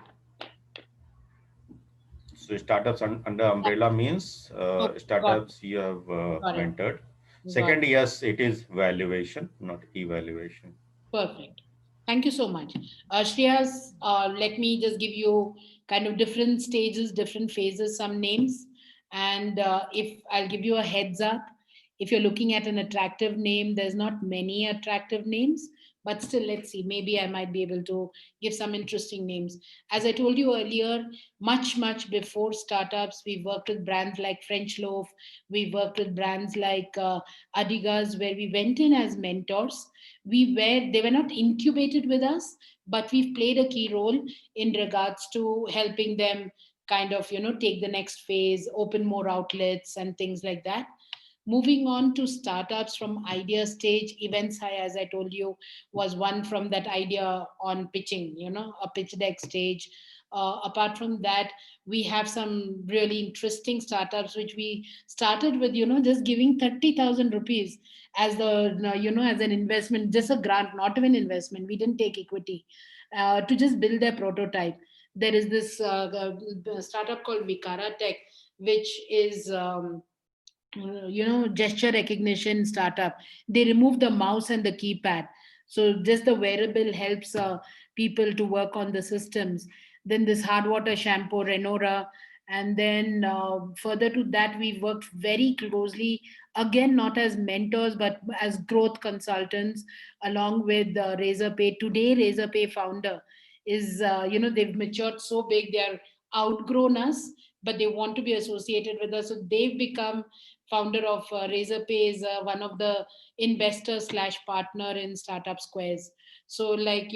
So startups under umbrella means Okay, startups you have got it. mentored. Got Second, it. yes, it is valuation, not evaluation. Perfect. Thank you so much. Shreyas, let me just give you kind of different stages, different phases, some names. And if I'll give you a heads up, if you're looking at an attractive name, there's not many attractive names, but still, let's see. Maybe I might be able to give some interesting names. As I told you earlier, much before startups, we worked with brands like French Loaf. We worked with brands like Adidas, where we went in as mentors. They were not incubated with us, but we've played a key role in regards to helping them kind of take the next phase, open more outlets and things like that. Moving on to startups from idea stage, Events High, as I told you, was one from that idea on pitching, a pitch deck stage. Apart from that, we have some really interesting startups which we started with, just giving 30,000 rupees as as an investment, just a grant, not even investment. We didn't take equity to just build their prototype. There is this startup called Vikara Tech, which is gesture recognition startup. They remove the mouse and the keypad, so just the wearable helps people to work on the systems. Then this hard water shampoo, Renora. And then further to that, we worked very closely, again not as mentors but as growth consultants, along with Razorpay. Today Razorpay founder is they've matured so big, they are outgrown us, but they want to be associated with us. So they've become founder of Razorpay, is one of the investors slash partner in Startup Squares. So like,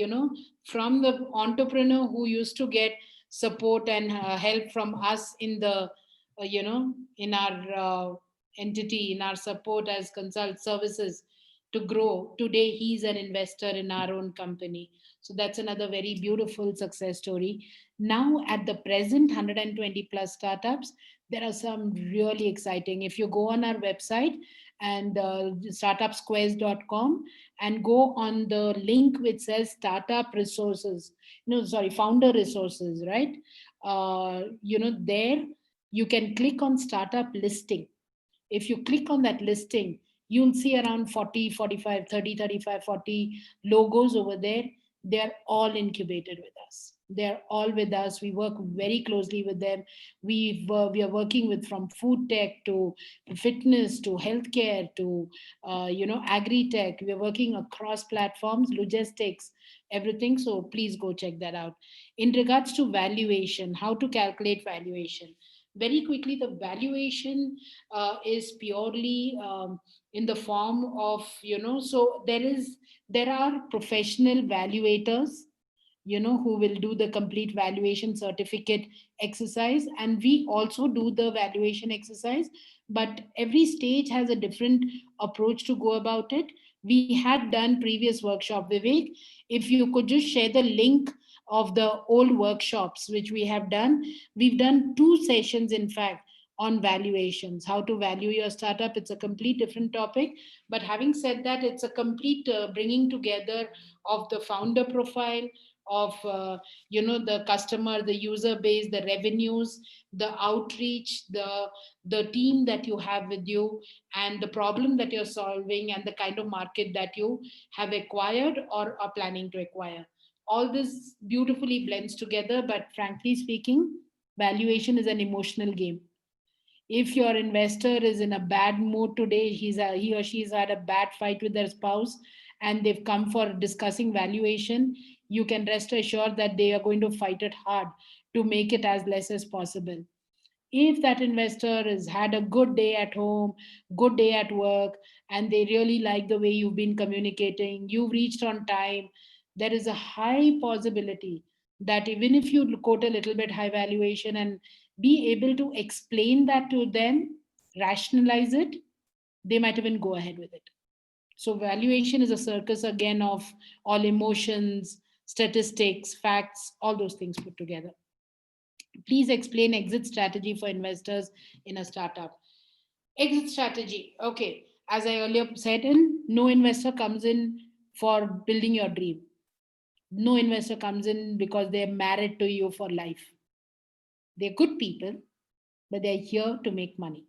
from the entrepreneur who used to get support and help from us in the, in our entity, in our support as consult services to grow. Today, he's an investor in our own company. So that's another very beautiful success story. Now, at the present, 120 plus startups, there are some really exciting. If you go on our website and startupsquares.com and go on the link which says startup resources, founder resources, right? There you can click on startup listing. If you click on that listing, you'll see around 40, 45, 30, 35, 40 logos over there. They're all incubated with us. They're all with us. We work very closely with them. We are working with, from food tech to fitness to healthcare to agri tech. We are working across platforms, logistics, everything. So please go check that out. In regards to valuation, how to calculate valuation, very quickly, the valuation is purely in the form of, so there are professional valuators, who will do the complete valuation certificate exercise, and we also do the valuation exercise, but every stage has a different approach to go about it. We had done previous workshop, Vivek. If you could just share the link of the old workshops which we have done. We've done 2 sessions, in fact, on valuations, how to value your startup. It's a complete different topic. But having said that, it's a complete bringing together of the founder profile, of the customer, the user base, the revenues, the outreach, the team that you have with you, and the problem that you're solving, and the kind of market that you have acquired or are planning to acquire. All this beautifully blends together. But frankly speaking, valuation is an emotional game. If your investor is in a bad mood today, he or she's had a bad fight with their spouse, and they've come for discussing valuation, you can rest assured that they are going to fight it hard to make it as less as possible. If that investor has had a good day at home, good day at work, and they really like the way you've been communicating, you've reached on time, there is a high possibility that even if you quote a little bit high valuation and be able to explain that to them, rationalize it, they might even go ahead with it. So valuation is a circus again of all emotions, statistics, facts, all those things put together. Please explain exit strategy for investors in a startup. Exit strategy. Okay. As I earlier said, no investor comes in for building your dream. No investor comes in because they're married to you for life. They're good people, but they're here to make money.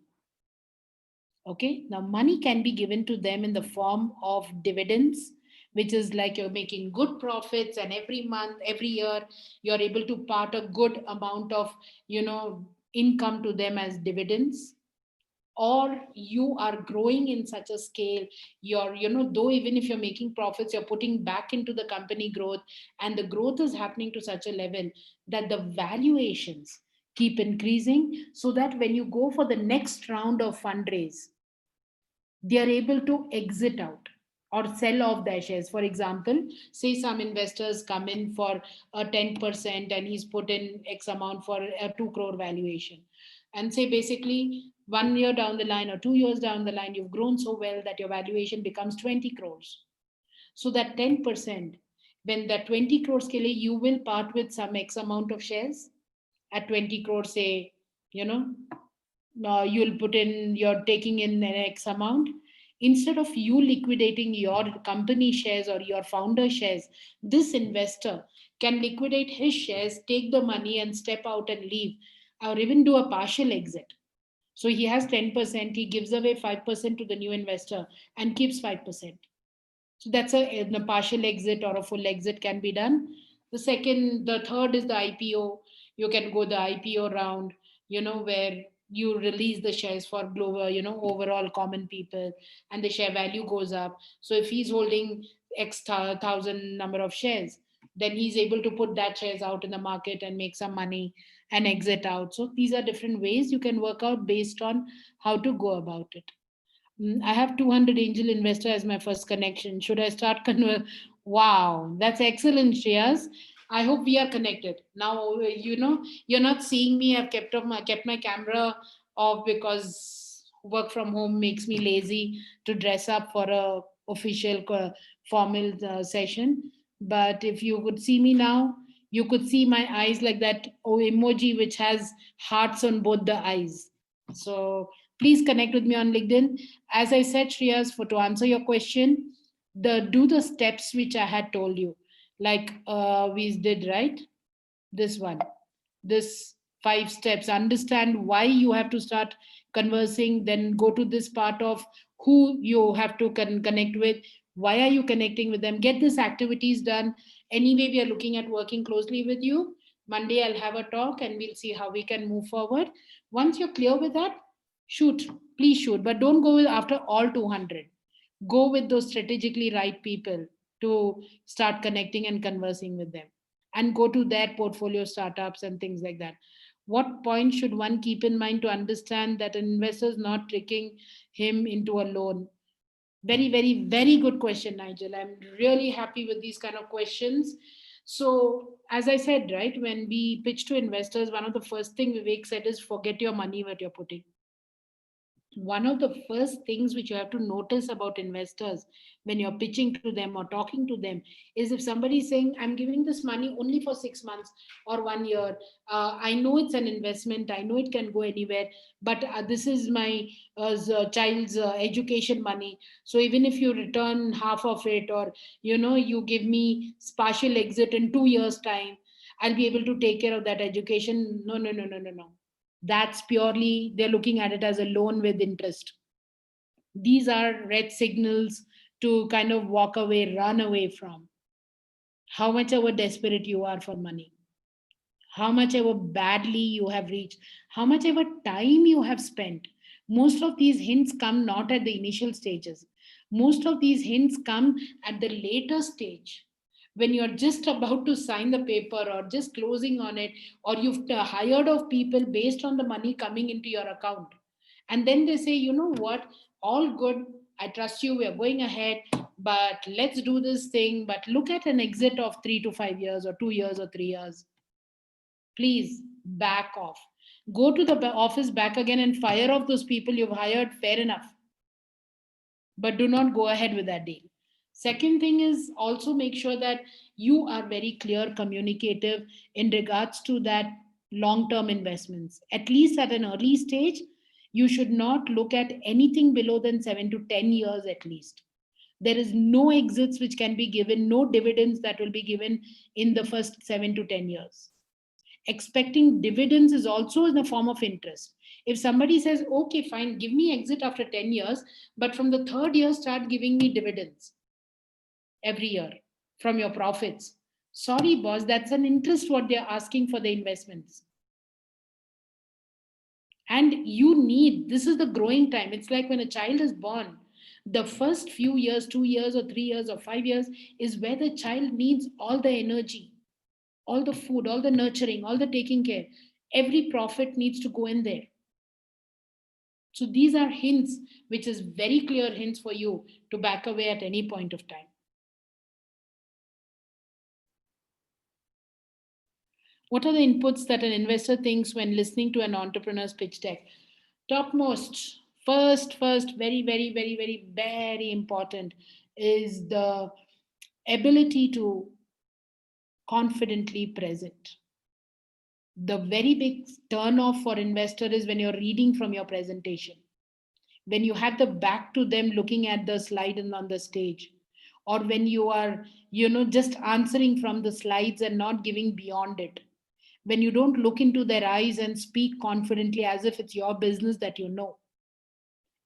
Okay. Now, money can be given to them in the form of dividends, which is like you're making good profits, and every month, every year, you're able to part a good amount of, income to them as dividends. Or you are growing in such a scale, you're, though even if you're making profits, you're putting back into the company growth, and the growth is happening to such a level that the valuations keep increasing, so that when you go for the next round of fundraise, they are able to exit out or sell off their shares. For example, say some investors come in for a 10% and he's put in X amount for a 2 crore valuation. And say basically 1 year down the line or 2 years down the line, you've grown so well that your valuation becomes 20 crores. So that 10%, when that 20 crores scale, you will part with some X amount of shares at 20 crores, say, you'll put in, you're taking in an X amount. Instead of you liquidating your company shares or your founder shares, this investor can liquidate his shares, take the money and step out and leave, or even do a partial exit. So he has 10%, he gives away 5% to the new investor and keeps 5%. So that's a partial exit, or a full exit can be done. The third is the IPO. You can go the IPO round, where you release the shares for global, overall common people, and the share value goes up. So if he's holding X thousand number of shares, then he's able to put that shares out in the market and make some money and exit out. So these are different ways you can work out based on how to go about it. I have 200 angel investor as my first connection. Should I start convert? Wow, that's excellent, Shreyas. I hope we are connected now. You're not seeing me. I've kept my camera off because work from home makes me lazy to dress up for a official formal session. But if you could see me now, you could see my eyes like that emoji which has hearts on both the eyes. So please connect with me on LinkedIn. As I said, Shreyas, for to answer your question, do the steps which I had told you, like we did, right? This one, this 5 steps. Understand why you have to start conversing. Then go to this part of who you have to connect with. Why are you connecting with them? Get these activities done. Anyway, we are looking at working closely with you. Monday, I'll have a talk and we'll see how we can move forward. Once you're clear with that, shoot, please shoot, but don't go with after all 200. Go with those strategically right people to start connecting and conversing with them, and go to their portfolio startups and things like that. What point should one keep in mind to understand that an investor is not tricking him into a loan? Very, very, very good question, Nigel. I'm really happy with these kind of questions. So, as I said, right, when we pitch to investors, one of the first thing Vivek said is forget your money what you're putting. One of the first things which you have to notice about investors when you're pitching to them or talking to them is if somebody is saying, I'm giving this money only for 6 months or 1 year, I know it's an investment, I know it can go anywhere, but this is my child's education money. So even if you return half of it, or you give me partial exit in 2 years' time, I'll be able to take care of that education. No, no, no, no, no, no. That's purely, they're looking at it as a loan with interest. These are red signals to kind of walk away, run away from. How much ever desperate you are for money, how much ever badly you have reached, how much ever time you have spent. Most of these hints come not at the initial stages. Most of these hints come at the later stage, when you're just about to sign the paper or just closing on it, or you've hired of people based on the money coming into your account. And then they say, you know what, all good, I trust you, we are going ahead, but let's do this thing, but look at an exit of 3 to 5 years or 2 years or 3 years. Please back off. Go to the office back again and fire off those people you've hired, fair enough. But do not go ahead with that deal. Second thing is also make sure that you are very clear, communicative in regards to that long term investments. At least at an early stage, you should not look at anything below than 7 to 10 years at least. There is no exits which can be given, no dividends that will be given in the first 7 to 10 years. Expecting dividends is also in the form of interest. If somebody says, okay, fine, give me exit after 10 years, but from the third year, start giving me dividends every year from your profits. Sorry, boss, that's an interest what they're asking for the investments. And this is the growing time. It's like when a child is born, the first few years, 2 years or 3 years or 5 years, is where the child needs all the energy, all the food, all the nurturing, all the taking care. Every profit needs to go in there. So these are hints, which is very clear hints for you to back away at any point of time. What are the inputs that an investor thinks when listening to an entrepreneur's pitch deck? Topmost, first, very, very, very, very, very important is the ability to confidently present. The very big turn off for investor is when you're reading from your presentation, when you have the back to them looking at the slide and on the stage, or when you are just answering from the slides and not giving beyond it, when you don't look into their eyes and speak confidently as if it's your business that you know,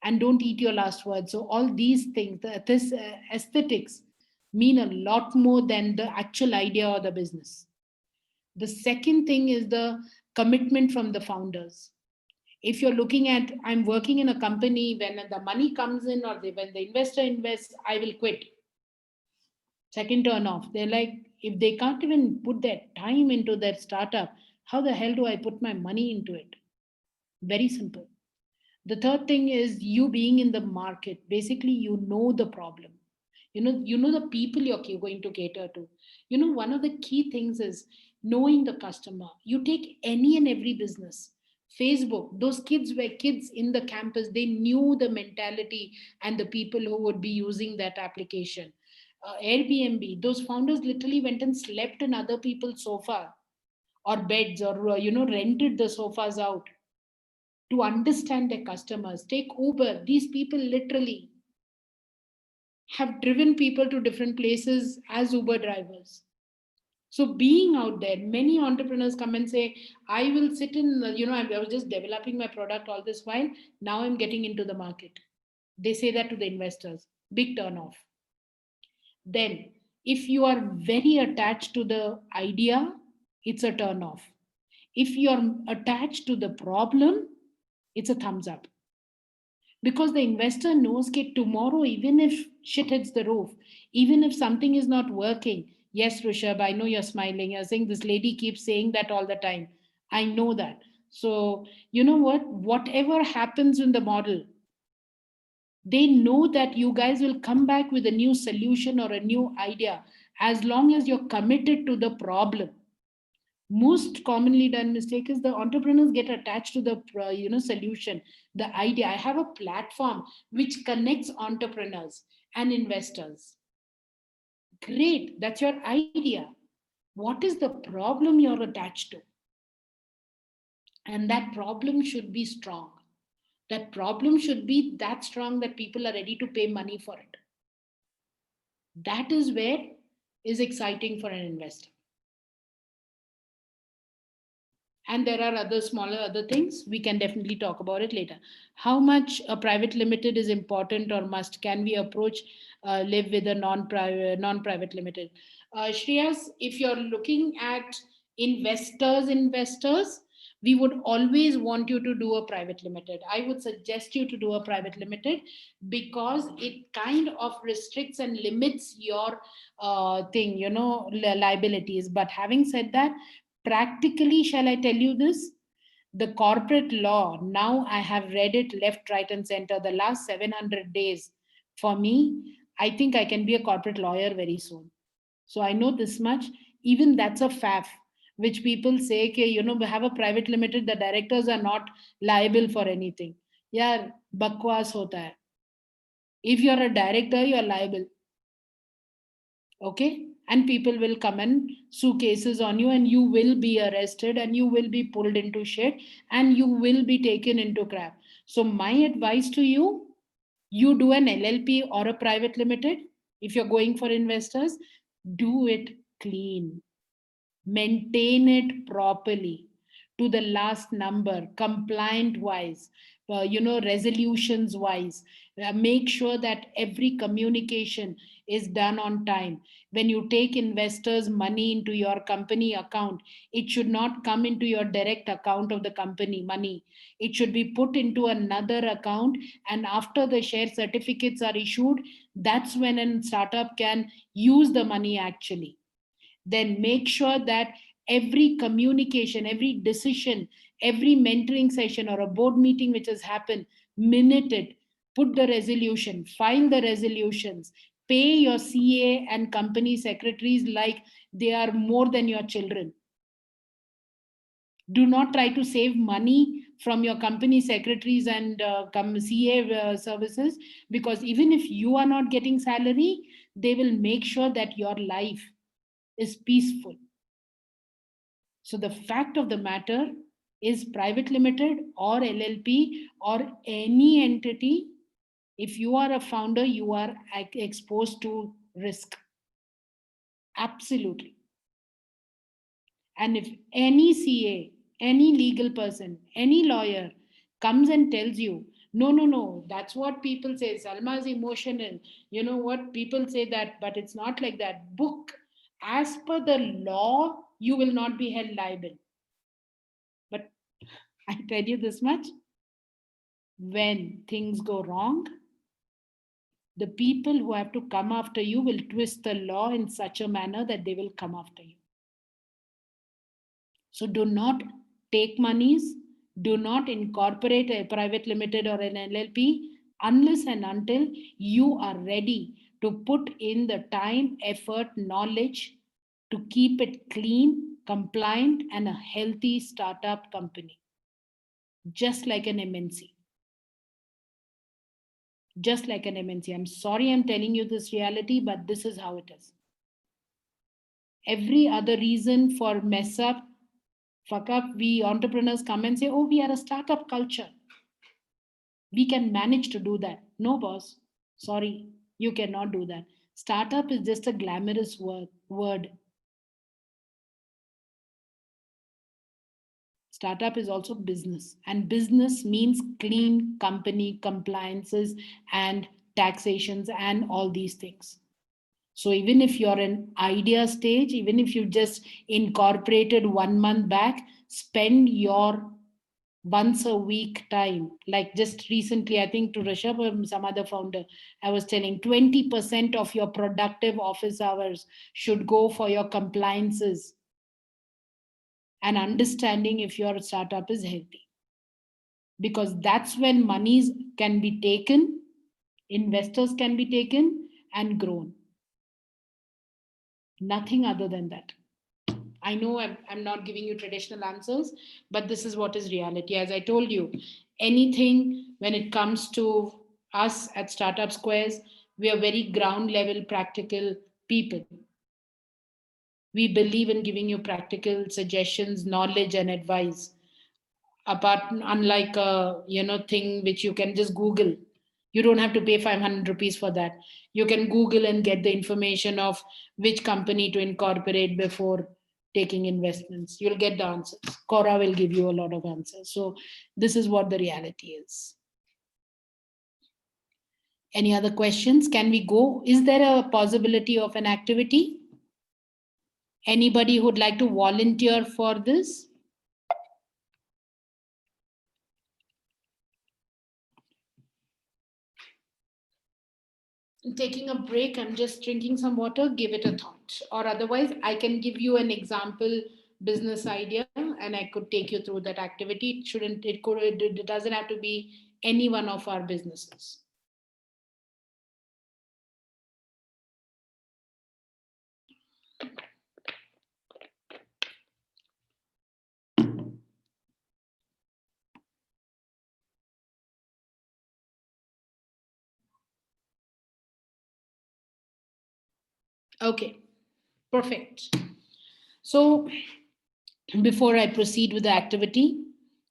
and don't eat your last word. So all these things, this aesthetics mean a lot more than the actual idea or the business. The second thing is the commitment from the founders. If you're looking at, I'm working in a company, when the money comes in or when the investor invests, I will quit. Second turn off, they're like, if they can't even put their time into their startup, how the hell do I put my money into it? Very simple. The third thing is you being in the market. Basically, you know the problem. You know the people you're going to cater to. One of the key things is knowing the customer. You take any and every business. Facebook, those kids were kids in the campus. They knew the mentality and the people who would be using that application. Airbnb, those founders literally went and slept in other people's sofa or beds, or rented the sofas out to understand their customers. Take Uber. These people literally have driven people to different places as Uber drivers. So being out there, many entrepreneurs come and say, I will sit in, I was just developing my product all this while. Now I'm getting into the market. They say that to the investors. Big turn off. Then, if you are very attached to the idea, it's a turn off. If you're attached to the problem, it's a thumbs up. Because the investor knows that tomorrow, even if shit hits the roof, even if something is not working, yes, Rishabh, I know you're smiling, you're saying this lady keeps saying that all the time. I know that. So you know what, whatever happens in the model, they know that you guys will come back with a new solution or a new idea, as long as you're committed to the problem. Most commonly done mistake is the entrepreneurs get attached to the solution, the idea. I have a platform which connects entrepreneurs and investors. Great, that's your idea. What is the problem you're attached to? And that problem should be strong. That problem should be that strong that people are ready to pay money for it. That is where is exciting for an investor. And there are other smaller other things, we can definitely talk about it later. How much a private limited is important or must? Can we approach live with a non-private limited? Shreyas, if you're looking at investors, we would always want you to do a private limited. I would suggest you to do a private limited, because it kind of restricts and limits your liabilities. But having said that, practically, shall I tell you this? The corporate law, now I have read it left, right, and center the last 700 days. For me, I think I can be a corporate lawyer very soon. So I know this much. Even that's a faff, which people say, okay, have a private limited, the directors are not liable for anything. Yeah, bakwas hota hai. If you're a director, you're liable. Okay, and people will come and sue cases on you, and you will be arrested, and you will be pulled into shit, and you will be taken into crap. So my advice to you, you do an LLP or a private limited. If you're going for investors, do it clean, maintain it properly to the last number, compliant wise, resolutions wise. Make sure that every communication is done on time. When you take investors money into your company account, it should not come into your direct account of the company money. It should be put into another account, and after the share certificates are issued, that's when a startup can use the money actually. Then make sure that every communication, every decision, every mentoring session or a board meeting which has happened, minute it, put the resolution, file the resolutions, pay your CA and company secretaries like they are more than your children. Do not try to save money from your company secretaries and CA services, because even if you are not getting salary, they will make sure that your life is peaceful. So the fact of the matter is, private limited or LLP or any entity, if you are a founder, you are exposed to risk. Absolutely. And if any CA, any legal person, any lawyer comes and tells you, no, that's what people say, Salma is emotional, you know what, people say that, but it's not like that. Book, as per the law, you will not be held liable. But I tell you this much, when things go wrong, The people who have to come after you will twist the law in such a manner that they will come after you. So do not take monies, do not incorporate a private limited or an LLP unless and until you are ready to put in the time, effort, knowledge to keep it clean, compliant, and a healthy startup company, just like an MNC. Just like an MNC. I'm sorry I'm telling you this reality, but this is how it is. Every other reason for mess up, fuck up, we entrepreneurs come and say, oh, we are a startup culture. We can manage to do that. No, boss. Sorry, you cannot do that. Startup is just a glamorous word. Startup is also business, and business means clean company compliances and taxations and all these things. So even if you're in idea stage, even if you just incorporated 1 month back, spend your once a week time. Like just recently, I think to Rishabh or some other founder, I was telling 20% of your productive office hours should go for your compliances and understanding if your startup is healthy. Because that's when monies can be taken, investors can be taken and grown. Nothing other than that. I know I'm not giving you traditional answers, but this is what is reality. As I told you, anything when it comes to us at Startup Squares, we are very ground level, practical people. We believe in giving you practical suggestions, knowledge, and advice. Apart, unlike a thing which you can just Google, you don't have to pay 500 rupees for that. You can Google and get the information of which company to incorporate before taking investments. You'll get the answers. Quora will give you a lot of answers. So this is what the reality is. Any other questions? Can we go? Is there a possibility of an activity? Anybody who'd like to volunteer for this? Taking a break, I'm just drinking some water, give it a thought. Or otherwise, I can give you an example business idea and I could take you through that activity. It doesn't have to be any one of our businesses. Okay, perfect. So before I proceed with the activity,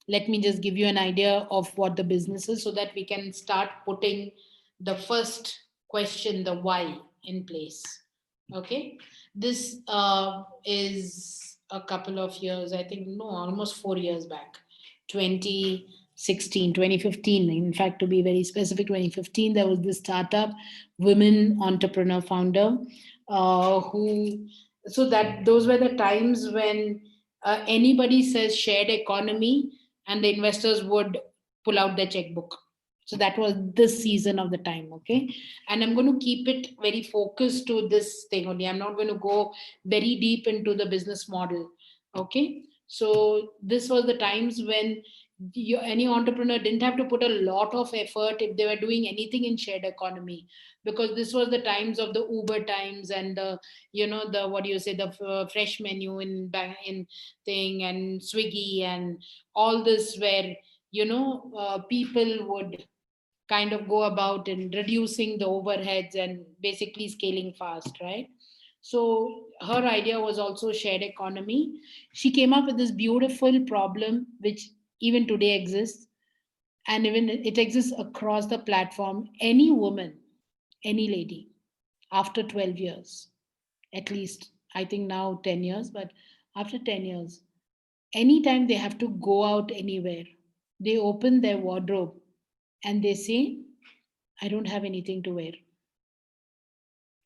let me just give you an idea of what the business is so that we can start putting the first question, the why, in place. Okay, this is a couple of years, I think, no, almost 4 years back, 2016, 2015. In fact, to be very specific, 2015, there was this startup, women entrepreneur founder, so that those were the times when anybody says shared economy and the investors would pull out their checkbook. So that was this season of the time. Okay, and I'm going to keep it very focused to this thing only. I'm not going to go very deep into the business model. Okay, so this was the times when any entrepreneur didn't have to put a lot of effort if they were doing anything in shared economy, because this was the times of the Uber times and the the what do you say, the fresh menu in thing, and Swiggy and all this, where people would kind of go about in reducing the overheads and basically scaling fast, right? So her idea was also shared economy. She came up with this beautiful problem which even today exists, and even it exists across the platform. Any woman, any lady, after 12 years, at least, I think now 10 years, but after 10 years, anytime they have to go out anywhere, they open their wardrobe and they say, I don't have anything to wear.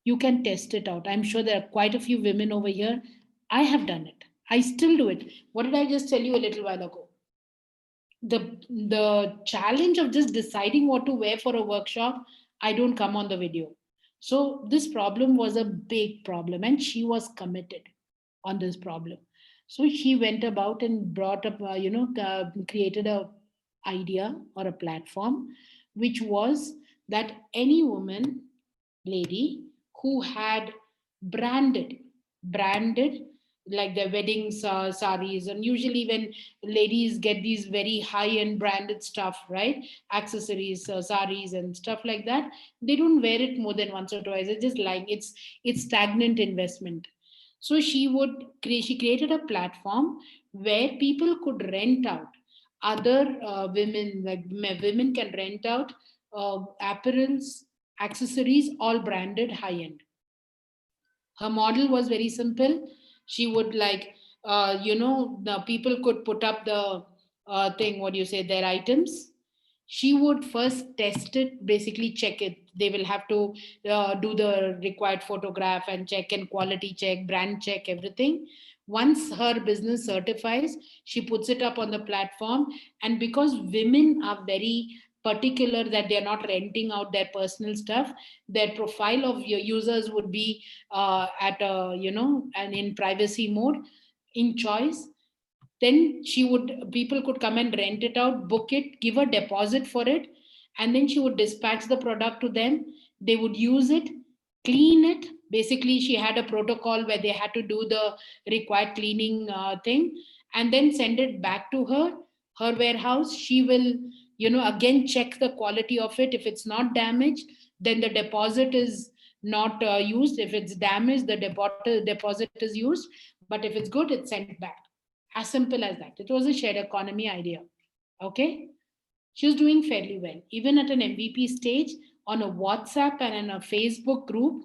You can test it out. I'm sure there are quite a few women over here. I have done it. I still do it. What did I just tell you a little while ago? The challenge of just deciding what to wear for a workshop, I don't come on the video. So this problem was a big problem, and she was committed on this problem. So she went about and brought up, created a idea or a platform, which was that any woman, lady who had branded, branded like their weddings, saris, and usually when ladies get these very high end branded stuff, right? Accessories, saris, and stuff like that, they don't wear it more than once or twice. It's just like it's stagnant investment. So she created a platform where people could rent out other women, like women can rent out apparels, accessories, all branded high end. Her model was very simple. She would like, the people could put up the thing, what do you say, their items. She would first test it, basically check it. They will have to do the required photograph and check and quality check, brand check, everything. Once her business certifies, she puts it up on the platform. And because women are very particular that they're not renting out their personal stuff, their profile of your users would be at a, and in privacy mode, in choice. Then she would, people could come and rent it out, book it, give a deposit for it, and then she would dispatch the product to them. They would use it, clean it. Basically, she had a protocol where they had to do the required cleaning thing, and then send it back to her warehouse. She will, again check the quality of it. If it's not damaged, then the deposit is not used. If it's damaged, the deposit is used. But if it's good, it's sent back. As simple as that. It was a shared economy idea. Okay. She was doing fairly well. Even at an MVP stage, on a WhatsApp and in a Facebook group,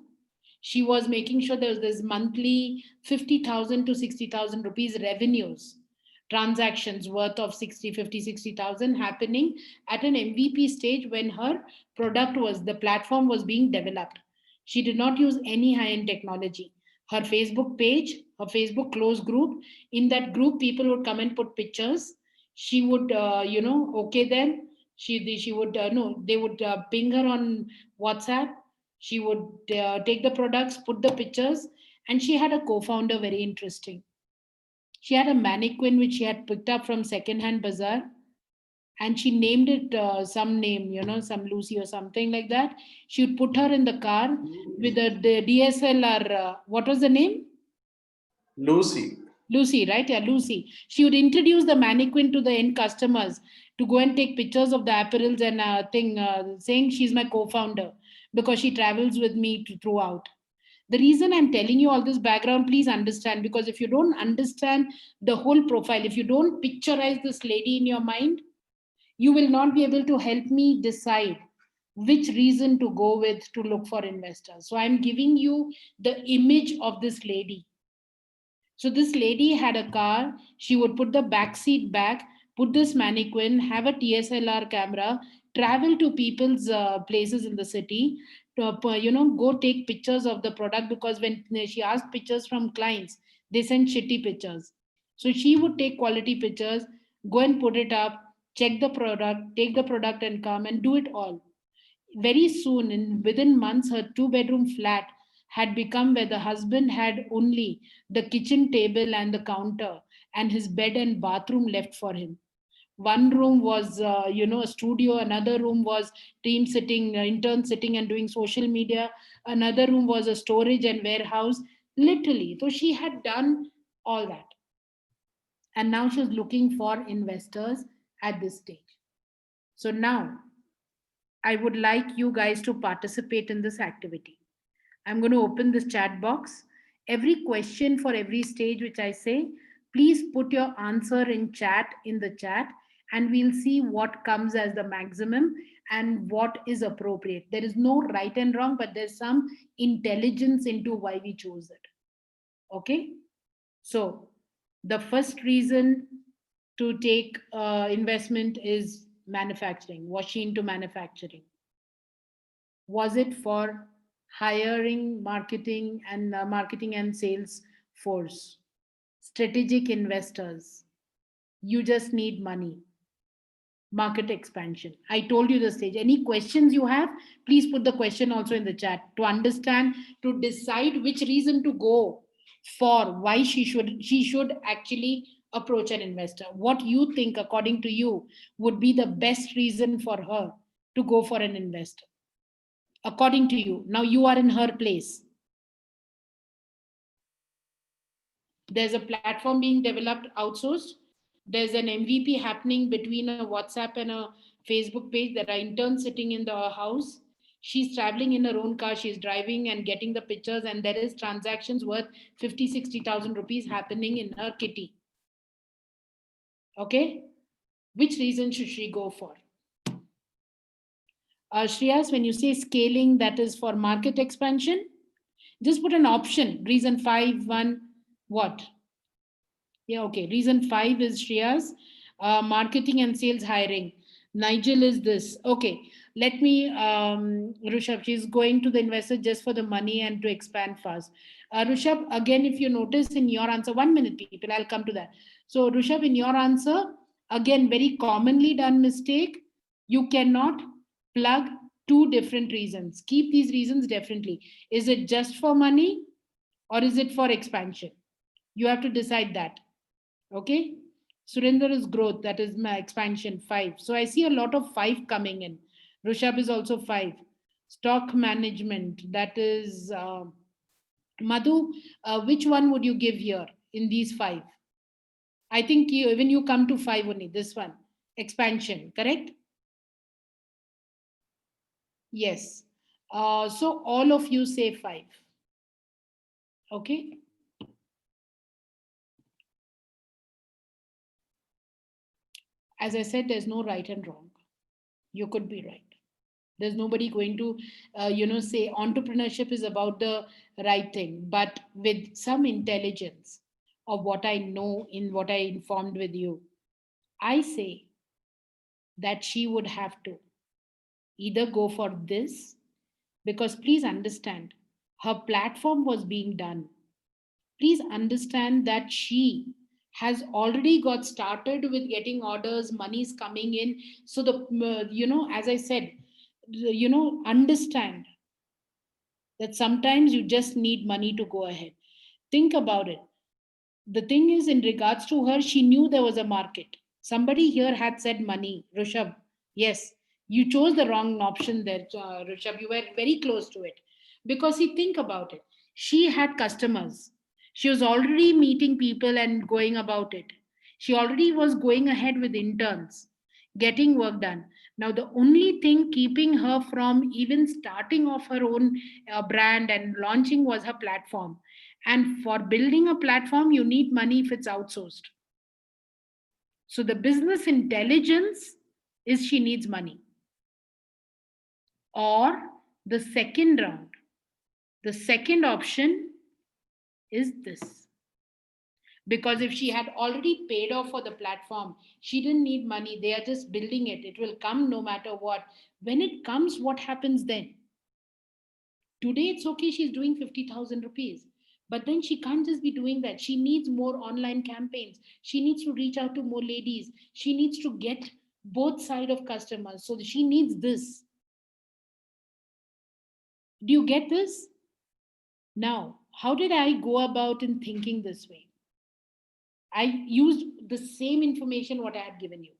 she was making sure there was this monthly 50,000 to 60,000 rupees revenues, transactions worth of 60, 50, 60,000 happening at an MVP stage when her product was, the platform was being developed. She did not use any high end technology. Her Facebook page, her Facebook close group, in that group, people would come and put pictures. She would, okay them. She would, no, they would ping her on WhatsApp. She would take the products, put the pictures, and she had a co-founder, very interesting. She had a mannequin which she had picked up from second-hand bazaar, and she named it some name, some Lucy or something like that. She would put her in the car with the DSLR. What was the name? Lucy. Lucy, right? Yeah, Lucy. She would introduce the mannequin to the end customers to go and take pictures of the apparels and saying she's my co-founder because she travels with me throughout. The reason I'm telling you all this background, please understand, because if you don't understand the whole profile, if you don't picturize this lady in your mind, you will not be able to help me decide which reason to go with to look for investors. So I'm giving you the image of this lady. So this lady had a car. She would put the back seat back, put this mannequin, have a TSLR camera, travel to people's places in the city, to, go take pictures of the product, because when she asked pictures from clients, they sent shitty pictures. So she would take quality pictures, go and put it up, check the product, take the product and come and do it all. Very soon, in within months, her two-bedroom flat had become where the husband had only the kitchen table and the counter and his bed and bathroom left for him. One room was, a studio. Another room was team sitting, intern sitting and doing social media. Another room was a storage and warehouse, literally. So she had done all that. And now she's looking for investors at this stage. So now I would like you guys to participate in this activity. I'm going to open this chat box. Every question for every stage which I say, please put your answer in the chat, and we'll see what comes as the maximum and what is appropriate. There is no right and wrong, but there's some intelligence into why we choose it. Okay? So the first reason to take investment is manufacturing. Was she into manufacturing? Was it for hiring, marketing and sales force, strategic investors? You just need money. market expansion. I told you the stage. Any questions you have, please put the question also in the chat to understand, to decide which reason to go for, why she should actually approach an investor. What you think, according to you, would be the best reason for her to go for an investor, according to you. Now you are in her place. There's a platform being developed, outsourced. There's an MVP happening between a WhatsApp and a Facebook page. There are interns sitting in the house. She's traveling in her own car. She's driving and getting the pictures, and there is transactions worth 50,000-60,000 rupees happening in her kitty. Okay, which reason should she go for? Shreyas, when you say scaling, that is for market expansion, just put an option. Reason 5, 1, what? Yeah, okay. Reason 5 is Shreyas, marketing and sales hiring. Nigel is this. Okay, let me, Rushabh, she's going to the investor just for the money and to expand fast. Rushabh, again, if you notice in your answer, 1 minute, people, I'll come to that. So Rushabh, in your answer, again, very commonly done mistake. You cannot plug two different reasons. Keep these reasons differently. Is it just for money or is it for expansion? You have to decide that. Okay. Surinder is growth. That is my expansion 5. So I see a lot of 5 coming in. Rushabh is also 5. Stock management. That is Madhu. Which one would you give here in these 5? I think when you come to 5 only, this one, expansion, correct? Yes. So all of you say 5. Okay. As I said, there's no right and wrong. You could be right. There's nobody going to, say entrepreneurship is about the right thing, but with some intelligence of what I know, in what I informed with you, I say that she would have to either go for this, because please understand, her platform was being done. Please understand that she has already got started with getting orders, money is coming in. So as I said, understand that sometimes you just need money to go ahead. Think about it. The thing is, in regards to her, she knew there was a market. Somebody here had said money. Rushabh, yes, you chose the wrong option there, Rushabh. You were very close to it. Because think about it. She had customers. She was already meeting people and going about it. She already was going ahead with interns, getting work done. Now, the only thing keeping her from even starting off her own brand and launching was her platform. And for building a platform, you need money if it's outsourced. So the business intelligence is she needs money. Or the second round, the second option is this. Because if she had already paid off for the platform, she didn't need money. They are just building it. It will come no matter what. When it comes, what happens then? Today, it's okay, she's doing 50,000 rupees. But then she can't just be doing that. She needs more online campaigns. She needs to reach out to more ladies. She needs to get both sides of customers. So she needs this. Do you get this? Now, how did I go about in thinking this way? I used the same information what I had given you.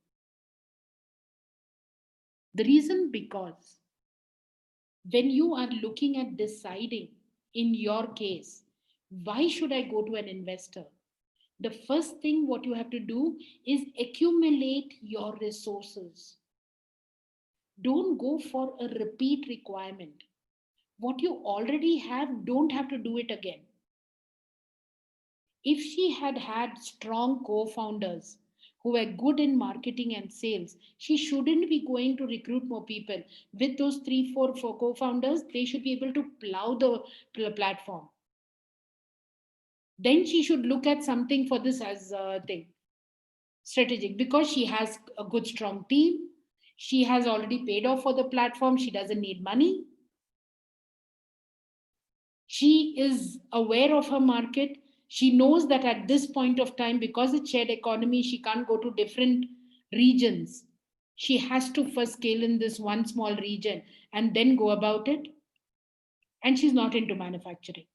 The reason, because when you are looking at deciding in your case, why should I go to an investor? The first thing what you have to do is accumulate your resources. Don't go for a repeat requirement. What you already have, don't have to do it again. If she had had strong co-founders who were good in marketing and sales, she shouldn't be going to recruit more people. With those 3-4 co-founders, they should be able to plow the platform. Then she should look at something for this as a thing, strategic, because she has a good, strong team. She has already paid off for the platform. She doesn't need money. She is aware of her market. She knows that at this point of time, because it's shared economy, she can't go to different regions. She has to first scale in this one small region and then go about it. And she's not into manufacturing.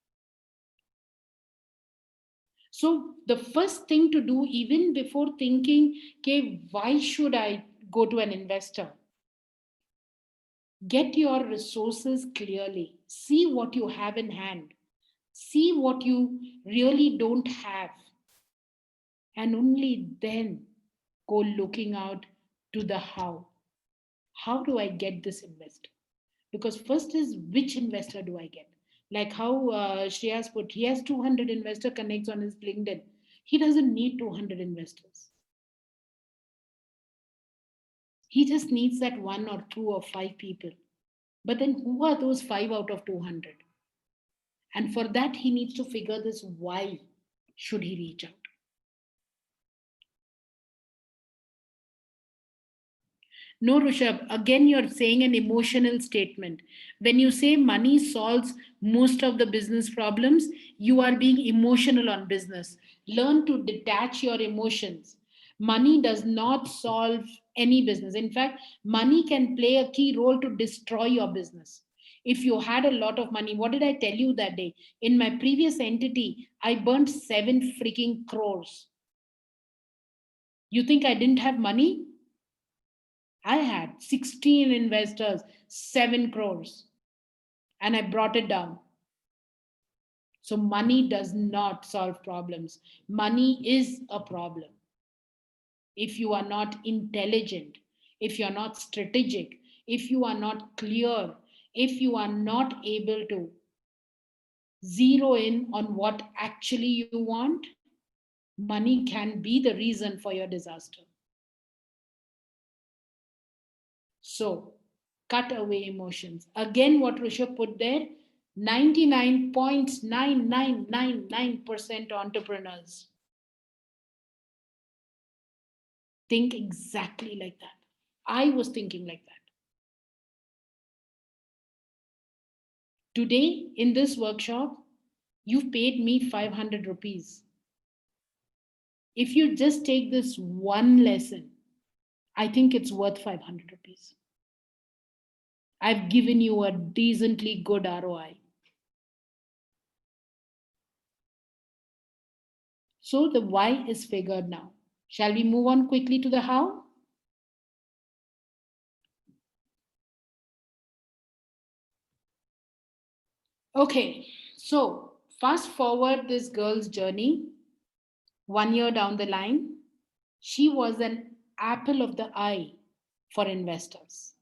So the first thing to do, even before thinking, okay, why should I go to an investor? Get your resources clearly. See what you have in hand. See what you really don't have. And only then go looking out to the how. How do I get this investor? Because first is, which investor do I get? Like how Shreyas put, he has 200 investor connects on his LinkedIn. He doesn't need 200 investors. He just needs that one or two or five people. But then who are those 5 out of 200? And for that, he needs to figure this, why should he reach out? No, Rishabh, again, you're saying an emotional statement. When you say money solves most of the business problems, you are being emotional on business. Learn to detach your emotions. Money does not solve any business. In fact, money can play a key role to destroy your business. If you had a lot of money, what did I tell you that day? In my previous entity, I burnt 7 freaking crores. You think I didn't have money? I had 16 investors, 7 crores, and I brought it down. So, money does not solve problems. Money is a problem. If you are not intelligent, if you're not strategic, if you are not clear, if you are not able to zero in on what actually you want, money can be the reason for your disaster. So, cut away emotions. Again, what Rishabh put there, 99.9999% entrepreneurs think exactly like that. I was thinking like that. Today, in this workshop, you've paid me 500 rupees. If you just take this one lesson, I think it's worth 500 rupees. I've given you a decently good ROI. So the why is figured now. Shall we move on quickly to the how? Okay, so fast forward this girl's journey. 1 year down the line, she was an apple of the eye for investors.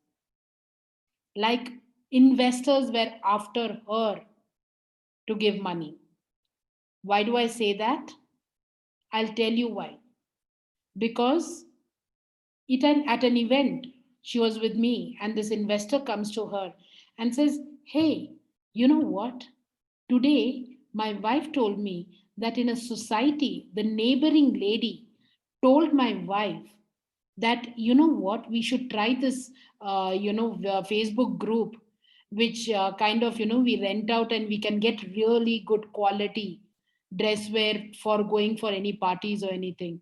Like, investors were after her to give money. Why do I say that? I'll tell you why. Because at an event, she was with me, and this investor comes to her and says, hey, you know what? Today, my wife told me that in a society, the neighboring lady told my wife that, you know what, we should try this, Facebook group, which kind of, we rent out and we can get really good quality dress wear for going for any parties or anything.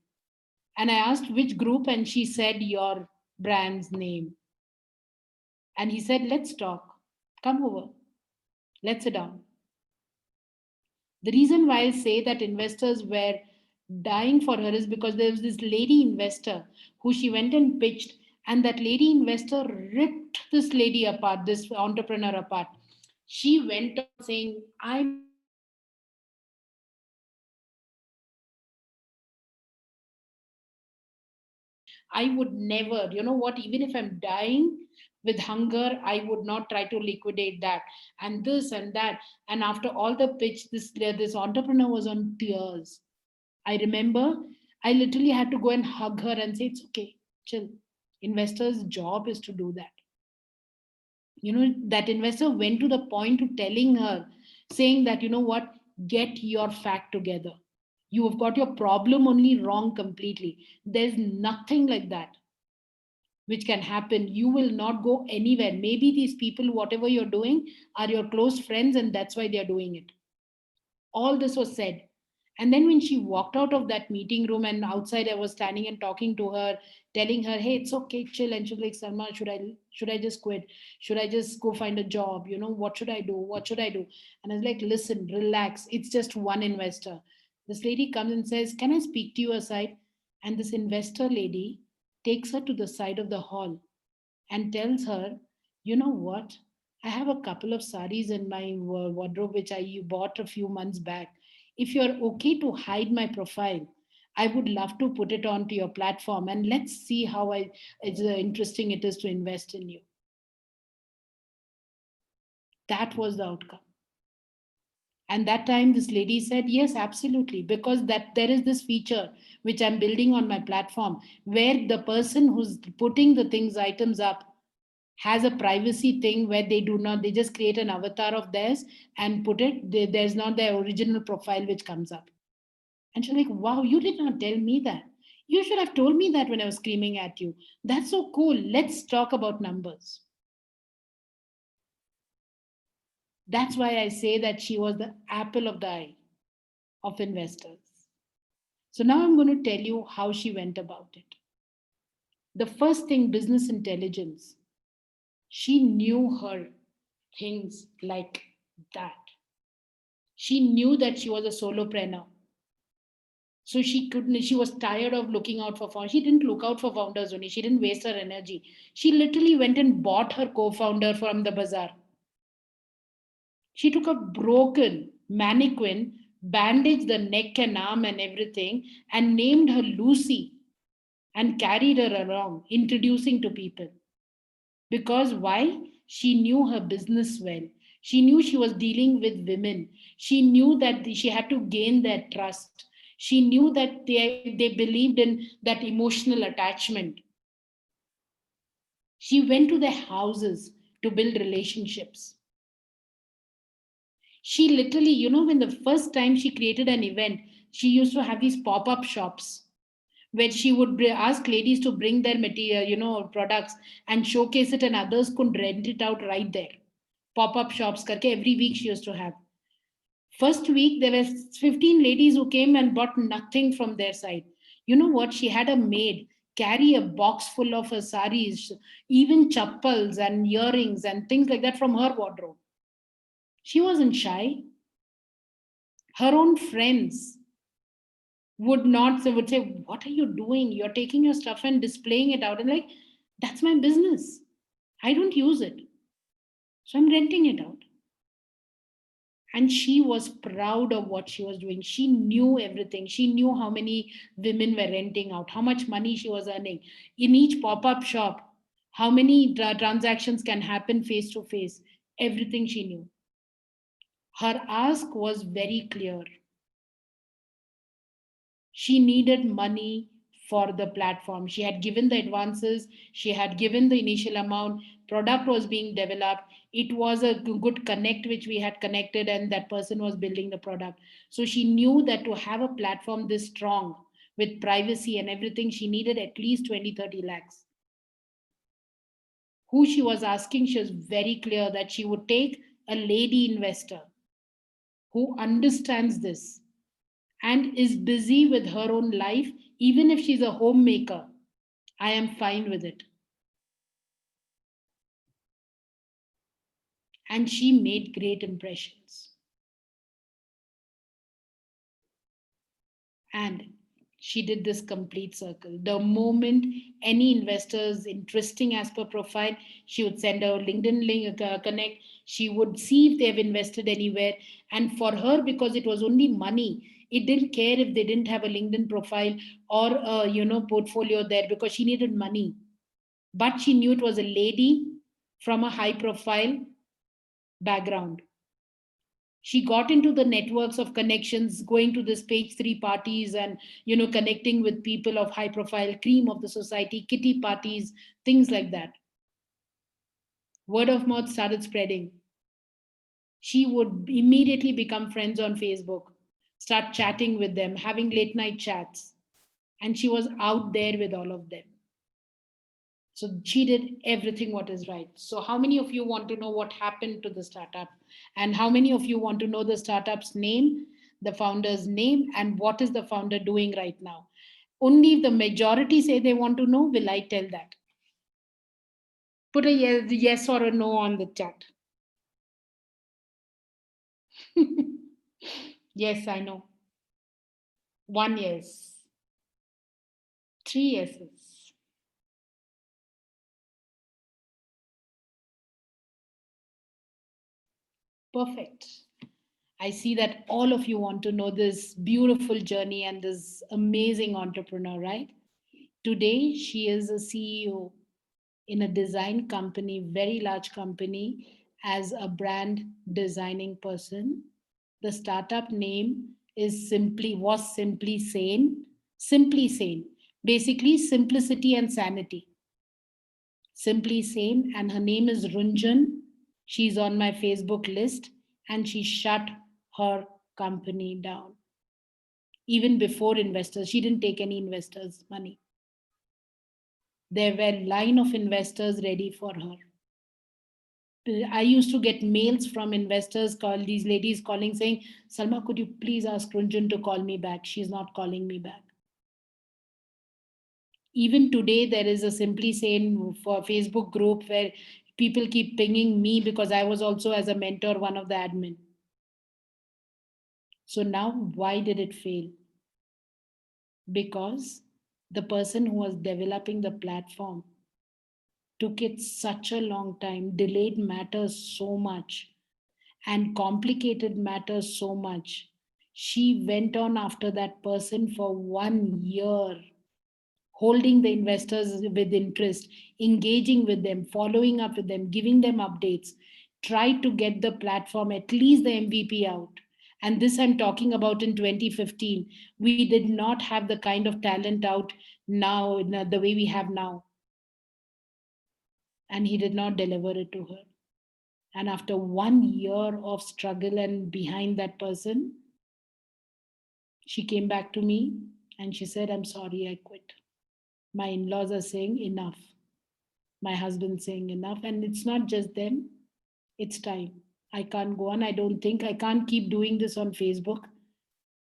And I asked which group, and she said your brand's name. And he said, let's talk. Come over. Let's sit down. The reason why I say that investors were dying for her is because there was this lady investor who she went and pitched, and that lady investor ripped this lady apart, this entrepreneur apart. She went on saying, I'm I would never, you know what, even if I'm dying with hunger, I would not try to liquidate that. And this and that. And after all the pitch, this entrepreneur was on tears. I remember I literally had to go and hug her and say, it's okay, chill. Investor's job is to do that. That investor went to the point to telling her, saying that, you know what, get your fact together. You have got your problem only wrong completely. There's nothing like that which can happen. You will not go anywhere. Maybe these people, whatever you're doing, are your close friends, and that's why they're doing it. All this was said. And then when she walked out of that meeting room and outside I was standing and talking to her, telling her, hey, it's okay, chill. And she was like, Salma, should I just quit? Should I just go find a job? What should I do? What should I do? And I was like, listen, relax. It's just one investor. This lady comes and says, can I speak to you aside? And this investor lady takes her to the side of the hall and tells her, you know what? I have a couple of saris in my wardrobe which I bought a few months back. If you're okay to hide my profile, I would love to put it onto your platform and let's see how it's interesting it is to invest in you. That was the outcome. And that time this lady said, yes, absolutely, because that there is this feature which I'm building on my platform where the person who's putting the things items up has a privacy thing where they just create an avatar of theirs and put it, there's not their original profile which comes up. And she's like, wow, you did not tell me that. You should have told me that when I was screaming at you. That's so cool. Let's talk about numbers. That's why I say that she was the apple of the eye of investors. So now I'm going to tell you how she went about it. The first thing, business intelligence. She knew her things like that. She knew that she was a solopreneur. So she was tired of looking out for founders. She didn't look out for founders only. She didn't waste her energy. She literally went and bought her co-founder from the bazaar. She took a broken mannequin, bandaged the neck and arm and everything, and named her Lucy and carried her along, introducing to people. Because why? She knew her business well. She knew she was dealing with women. She knew that she had to gain their trust. She knew that they believed in that emotional attachment. She went to their houses to build relationships. She literally, when the first time she created an event, she used to have these pop-up shops where she would ask ladies to bring their material, products and showcase it, and others could rent it out right there. Pop-up shops karke every week she used to have. First week there were 15 ladies who came and bought nothing from their side. You know what? She had a maid carry a box full of her saris, even chappals and earrings and things like that from her wardrobe. She wasn't shy. Her own friends would say, what are you doing? You're taking your stuff and displaying it out. And like, that's my business. I don't use it. So I'm renting it out. And she was proud of what she was doing. She knew everything. She knew how many women were renting out, how much money she was earning in each pop-up shop, how many transactions can happen face to face. Everything she knew. Her ask was very clear. She needed money for the platform. She had given the advances, she had given the initial amount, product was being developed. It was a good connect which we had connected, and that person was building the product. So she knew that to have a platform this strong with privacy and everything, she needed at least 20-30 lakhs. Who she was asking, she was very clear that she would take a lady investor who understands this and is busy with her own life, even if she's a homemaker. I am fine with it. And she made great impressions. And she did this complete circle. The moment any investor is interesting as per profile, she would send a LinkedIn link, connect. She would see if they have invested anywhere. And for her, because it was only money, it didn't care if they didn't have a LinkedIn profile or a portfolio there, because she needed money. But she knew it was a lady from a high profile background. She got into the networks of connections, going to this page 3 parties and connecting with people of high profile, cream of the society, kitty parties, things like that. Word of mouth started spreading. She would immediately become friends on Facebook, start chatting with them, having late night chats, and she was out there with all of them. So she did everything what is right. So how many of you want to know what happened to the startup? And how many of you want to know the startup's name? the founder's name, and what is the founder doing right now. Only if the majority say they want to know, will I tell that. Put a yes or a no on the chat. Yes, I know. 1 yes. 3 yeses. Perfect. I see that all of you want to know this beautiful journey and this amazing entrepreneur, right? Today, she is a CEO in a design company, very large company, as a brand designing person. The startup name was Simply Sane. Simply Sane. Basically, simplicity and sanity. Simply Sane, and her name is Runjan. She's on my Facebook list, and she shut her company down. Even before investors, she didn't take any investors' money. There were line of investors ready for her. I used to get mails from investors, call these ladies calling saying, Salma, could you please ask Runjan to call me back? She's not calling me back. Even today, there is a Simply Sane for Facebook group where people keep pinging me because I was also as a mentor, one of the admin. So now why did it fail? Because the person who was developing the platform took it such a long time, delayed matters so much, and complicated matters so much. She went on after that person for 1 year, holding the investors with interest, engaging with them, following up with them, giving them updates, tried to get the platform, at least the MVP out. And this I'm talking about in 2015. We did not have the kind of talent out now, the way we have now. And he did not deliver it to her. And after 1 year of struggle and behind that person, she came back to me and she said, I'm sorry, I quit. My in-laws are saying enough. My husband saying enough. And it's not just them, it's time. I can't go on. I don't think I can't keep doing this on Facebook.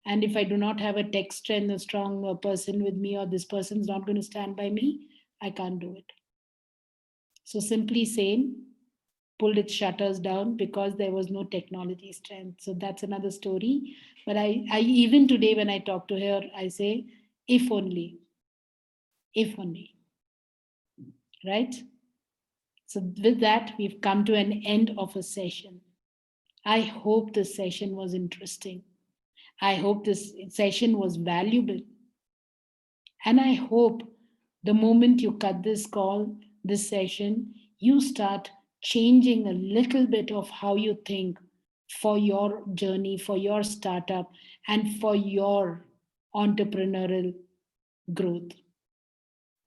And if I do not have a text and a strong person with me, or this person's not going to stand by me, I can't do it. So Simply Sane pulled its shutters down because there was no technology strength. So that's another story. But I even today when I talk to her, I say, if only, right? So with that, we've come to an end of a session. I hope this session was interesting. I hope this session was valuable. And I hope the moment you cut this call, this session, you start changing a little bit of how you think for your journey, for your startup, and for your entrepreneurial growth.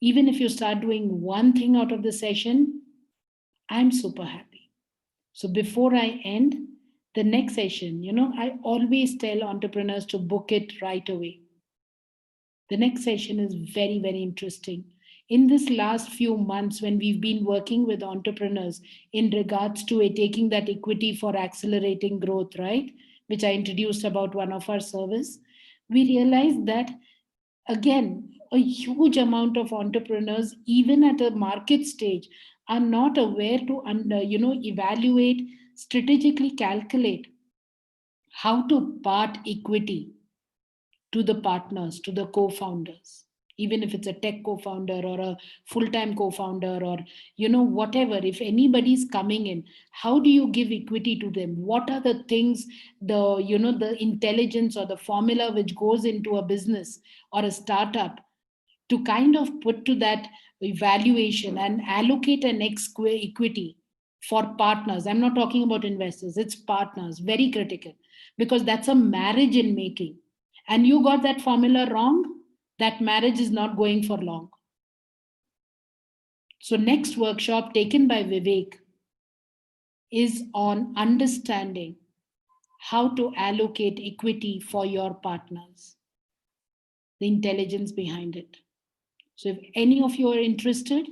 Even if you start doing one thing out of the session, I'm super happy. So before I end the next session, I always tell entrepreneurs to book it right away. The next session is very, very interesting. In this last few months, when we've been working with entrepreneurs in regards to taking that equity for accelerating growth, right? Which I introduced about one of our service, we realized that again, a huge amount of entrepreneurs, even at a market stage, are not aware to evaluate, strategically calculate how to part equity to the partners, to the co-founders, even if it's a tech co-founder or a full-time co-founder, or whatever. If anybody's coming in, how do you give equity to them? What are the things, the intelligence or the formula which goes into a business or a startup to kind of put to that evaluation and allocate an equity for partners? I'm not talking about investors, it's partners, very critical, because that's a marriage in making. And you got that formula wrong, that marriage is not going for long. So next workshop taken by Vivek is on understanding how to allocate equity for your partners, the intelligence behind it. So if any of you are interested,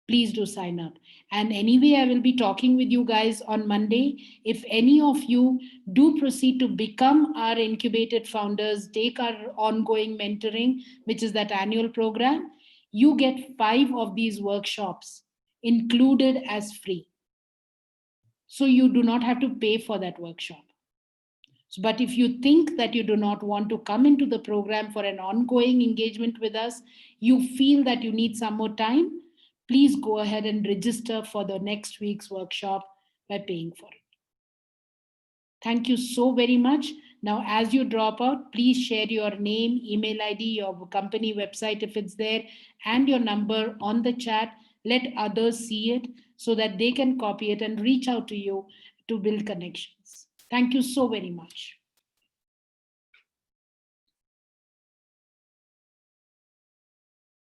please do sign up. And anyway, I will be talking with you guys on Monday. If any of you do proceed to become our incubated founders, take our ongoing mentoring, which is that annual program, you get 5 of these workshops included as free. So you do not have to pay for that workshop. But if you think that you do not want to come into the program for an ongoing engagement with us, you feel that you need some more time, please go ahead and register for the next week's workshop by paying for it. Thank you so very much. Now, as you drop out, please share your name, email ID, your company website if it's there, and your number on the chat. Let others see it so that they can copy it and reach out to you to build connections. Thank you so very much.